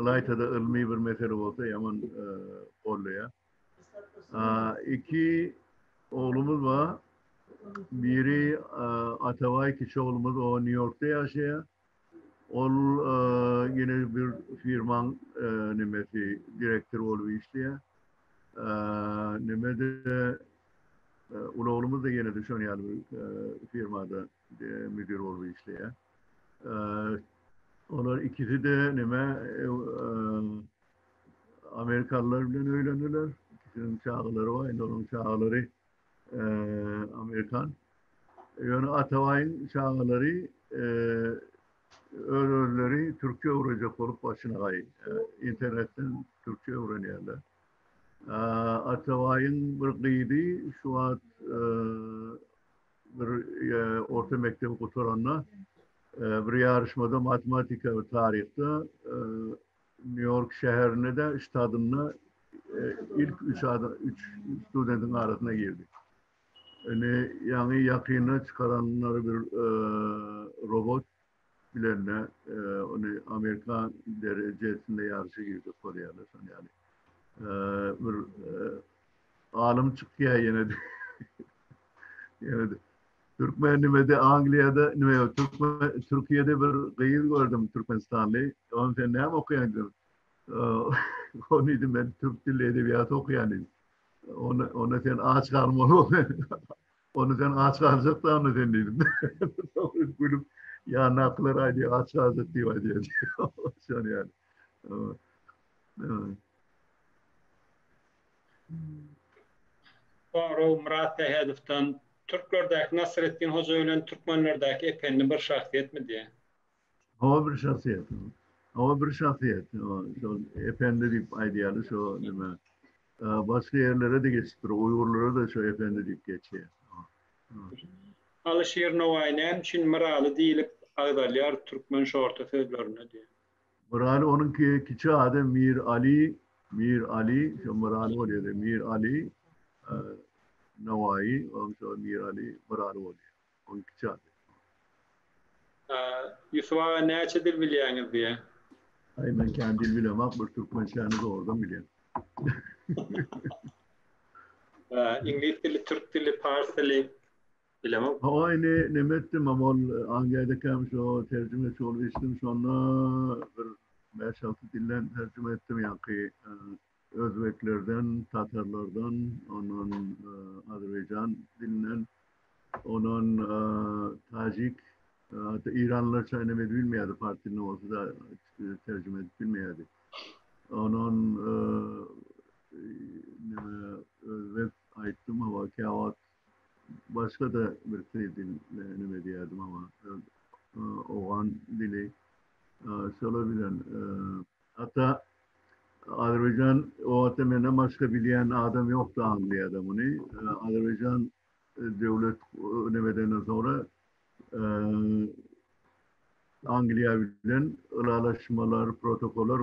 Ilaytada ilmi bir mesele olsa yaman kollu ya. İki oğlumuz var. Biri Atavay Kişoğlu'muz o New York'ta yaşıyor. Ol yine bir firman nemesi direktör oluyor işliyor. Nemede oğlumuz da yine düşün yani bir firmada müdür oluyor işliyor. Onlar ikisi de neme Amerikalılar bile öğrenirler. İkisinin çağları var. Onun çağları Amerikan. Yani Atavay'ın çağları öğrencileri Türkçe öğrenecek olup başına kayı. İnternetten Türkçe öğreniyorlar. Atavay'ın bir kıydı şu an bir orta mektebi kurtaranla bir yarışmada matematika ve tarihte New York şehrine de stadına ilk üç studentin arasına girdi. Yani yakını çıkaranları bir robot bilenle onu Amerikan derecesinde yarışı girdi Kore'yle yani. Bir alım çıktı ya yine de. Yine de. Türkmen'de Angliya'da Türkiye'de bir kıyı gördüm Türkmenistanlı. Onu sen ne okuyan dedim. Onu dedim ben Türk Dili Edebiyatı okuyan dedim. Onu sen ağaç kalmalı. Onu sen ağaç kalacak da onu sen dedim. Gülüp ya naklar aynı ağaç kalacak diye diye. Şöyle yani. Evet. Doğru Murat Tehedif'ten Türklerdeki Nasrettin Hoca ölen Türkmenlerdeki efendi bir şahsiyet mi diye. Hava bir şahsiyet. Hava bir şahsiyet. Şu efendi deyip idealı şu değil mi? Başka yerlere de geçtir. Uygurlara da şu efendi deyip geçiyor. Alışır Novaynen Çin Mıralı değilip Ağdalyar Türkmen şorta sözlerine diye. Mırali onun kiçi adı Mir Ali, şu Mırali oluyor da Mir Ali Navai, onun şu Mir Ali Mırali oluyor. Onun kiçi adı. Yusuf'a ne açıdır biliyorsunuz diye. Ay ben kendi bilmem ama bu Türkmen şanı da oradan biliyorum. İngiliz dili, Türk dili, Fars dili bilemem. Aynı nimettim ama Ankara'da kalmış o tercüme çalıştım sonra bir 5-6 dilden tercüme ettim yani Özbeklerden, Tatarlardan, onun Azerbaycan dilinden, onun Tacik, hatta İranlılar çaynamayı bilmiyordu partinin olsa da tercüme edip bilmiyordu. Onun kağıt başka da bir dil ne diyedim ama oğan dili söyleyebilen hatta Azerbaycan o temene başka bilen adam yoktu Angliya'da bunu. Azerbaycan devlet nemeden sonra Angliya bilen ılalaşmalar, protokoller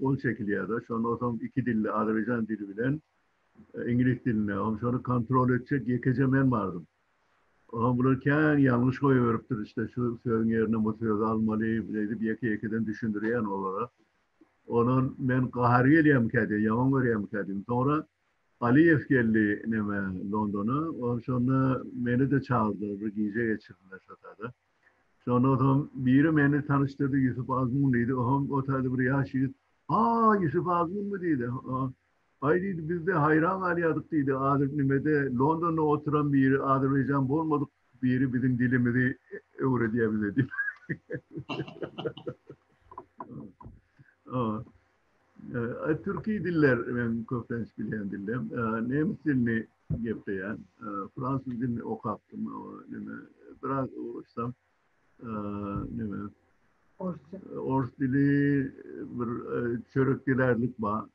o şekilde. Şu an o zaman iki dilli Azerbaycan dili bilen İngiliz diline. Onu sonra kontrol edecek yekece ben vardım. Ama bulurken yanlış koyuyoruptur işte şu sözün yerine bu söz almalı deyip yekeden düşündüreyen olarak. Onun ben kahariyeliyim kedi, yaman görüyorum kedim. Sonra Aliyev geldi neme London'a. O sonra beni de çağırdı. Bir gece geçirdiler şatada. Sonra o zaman biri beni tanıştırdı. Yusuf Azmun'uydu. O tadı bir yaşıydı. Aa Yusuf Azmun mu dedi. Ay dedi biz de hayran alıyorduk dedi. Azerbaycan'da London'da oturan biri Azerbaycan bulmadık biri bizim dilimizi öğretebildi. Türkiye diller ben köpten bilen dillim. Nemis dilini gepleyen, Fransız dilini okattım. Biraz uğraşsam, Ors dili bir çörek dilerlik var.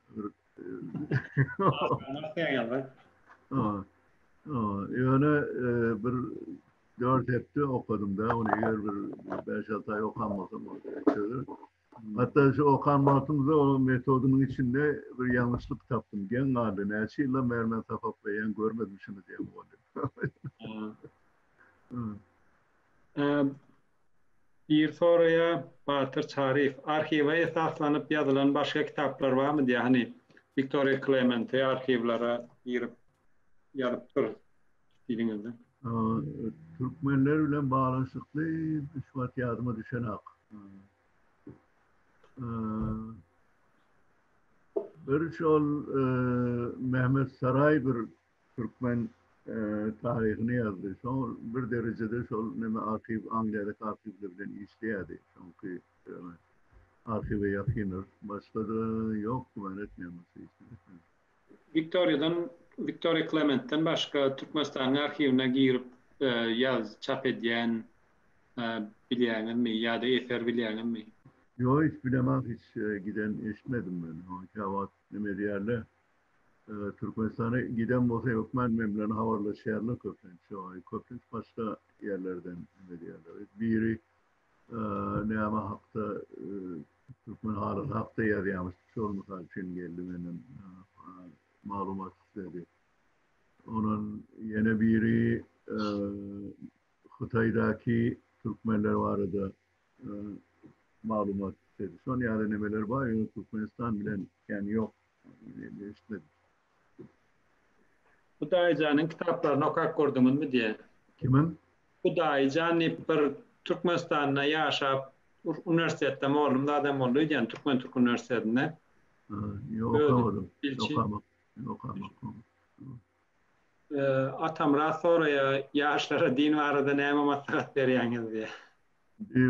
Yani bir 4 hepte okudum da onu eğer bir 5-6 ay okanmasam hatta şu okan matımda o metodunun içinde bir yanlışlık taptım. Gen vardı. Neçiyle mermen tapaplayan görmedim şunu diye bu Bir soruya Batır Çarif. Arşive esaslanıp yazılan başka kitaplar var mı diye hani Victoria Clemente arşivlere girip yazıp dur dilinizde. Türkmenler ile bağlantılı düşmat yardıma düşen hak. Bir şol Mehmet Saray bir Türkmen tarihini yazdı. Son bir derecede şol neme arşiv Angliya'daki arşivlerden işleyedi. Çünkü arşive yakınır. Başka da yok ben etmiyorum. Victoria Clemente'den başka Türkmenistan'ın arşivine girip yaz çap eden bileyen mi ya da eser bileyen mi? Yok hiç bilemem hiç giden eşitmedim ben. O kavat neme yerle Türkmenistan'a giden olsa yok ben memnun havarla şehirle köprünç. Köprünç başka yerlerden neme yerler. Biri ne ama hakta Türkmen halı hakta yer yamış. Sormuşlar için geldi benim malumat istedi. Onun yine biri Hatay'daki Türkmenler vardı. Malumat istedi. Son yani nemeler var ya Türkmenistan bilen yani yok. İşte. Hudaycan'ın kitaplarını okak gördünüz mü diye. Kimin? Hudaycan bir Türkmenistan'da yaşap üniversitede oğlum da adam oldu yani Türk Üniversitesi'nde. Yok okamadım. Okamadım. Atam rast oraya yaşlara din vardı neyme maslahat veriyorsunuz diye.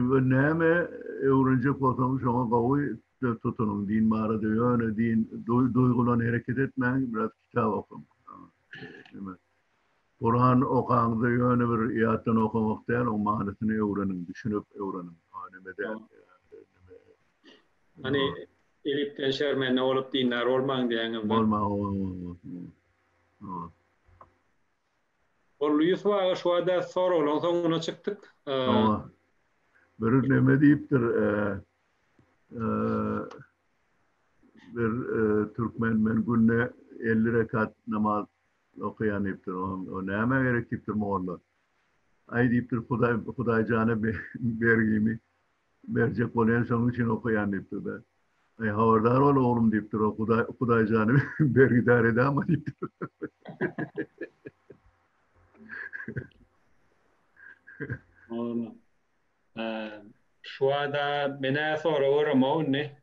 Neyme öğrenecek olsam şu an kavuyı tutunum. Din mağarada yöne, din duygulan hareket etmeyin, biraz kitap okun. Kur'an okandı yöne bir iyattan okumak değil, o manasını öğrenin, düşünüp öğrenin. Hani elipten şermen ne olup dinler olman diyenizde. Olma. Yusuf Ağa şu anda soru olan sonuna çıktık. Ama bir neme deyiptir bir Türkmen men günne 50 rekat namaz okuyan deyiptir. O neme gerek deyiptir moğollar. Ay deyiptir Huday canı bergimi verecek olan sonun için okuyan deyiptir de. Ay havardar ol oğlum deyiptir o Huday canı bergidar eder ama deyiptir. Şu anda bana soru uğrama ne?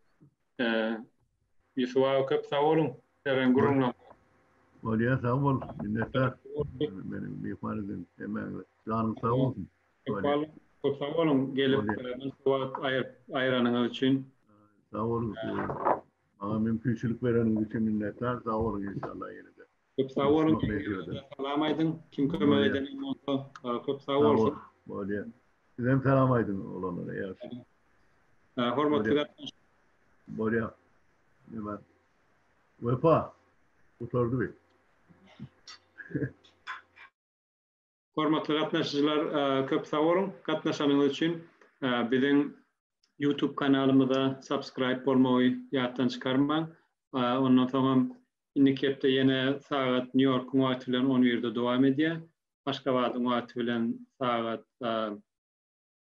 Yusuf Ağa köp sağ olun. Seren gururla. Valiye sağ ol. Minnettar. Benim ihvanızın hemen canım sağ olsun. Çok sağ olun. Gelip ayıranınız için. Sağ olun. Bana mümkünçülük vereniniz için minnettar. Sağ olun inşallah yine de. Köp sağ olun. Görüşmek üzere. Salam aydın. Kim kömek Böyle. edenin olsa köp sağ Sağ olsun. ol. Böyle. Sizden selam aydın olanlara. Eğer. Hormatly Böyle. gatnaşyjylar, Böyle. Hemen. Vefa. Kurtardı bir. hormatly gatnaşyjylar, köp sağ olun. Gatnaşanyňyz üçin biziň YouTube kanalymyza subscribe bolmagy ýatdan çykarmaň. Ondan soňra indikepde ýene sagat New York wagt bilen 11-de dowam edýär. Aşgabatyň wagty bilen sagat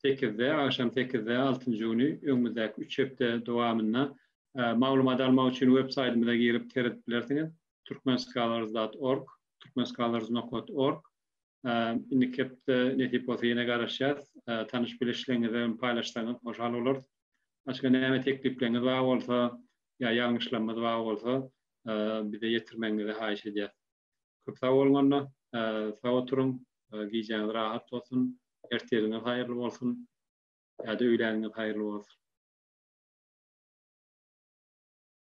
8-de, akşam 8-de 6-njy güni öňümüzdäki 3 hepde dowamyna maglumat almak üçin web saytymyza girip teredip bilersiňiz. turkmenscholars.org, turkmenscholars.org. Indikepde netip bolsa ýene garaşýas. Tanyş bilişleňizi bilen paýlaşsaňyz hoşal bolar. Başga näme teklipleriniz bar bolsa, ýa ýalňyşlanmalar bar bolsa, bize ýetirmeňizi haýyş edýär. Köp sag bolňanda, sag oturuň, giýjäňiz rahat bolsun, erteliňiz haýyrly bolsun, ýa-da öýlääňiz haýyrly bolsun.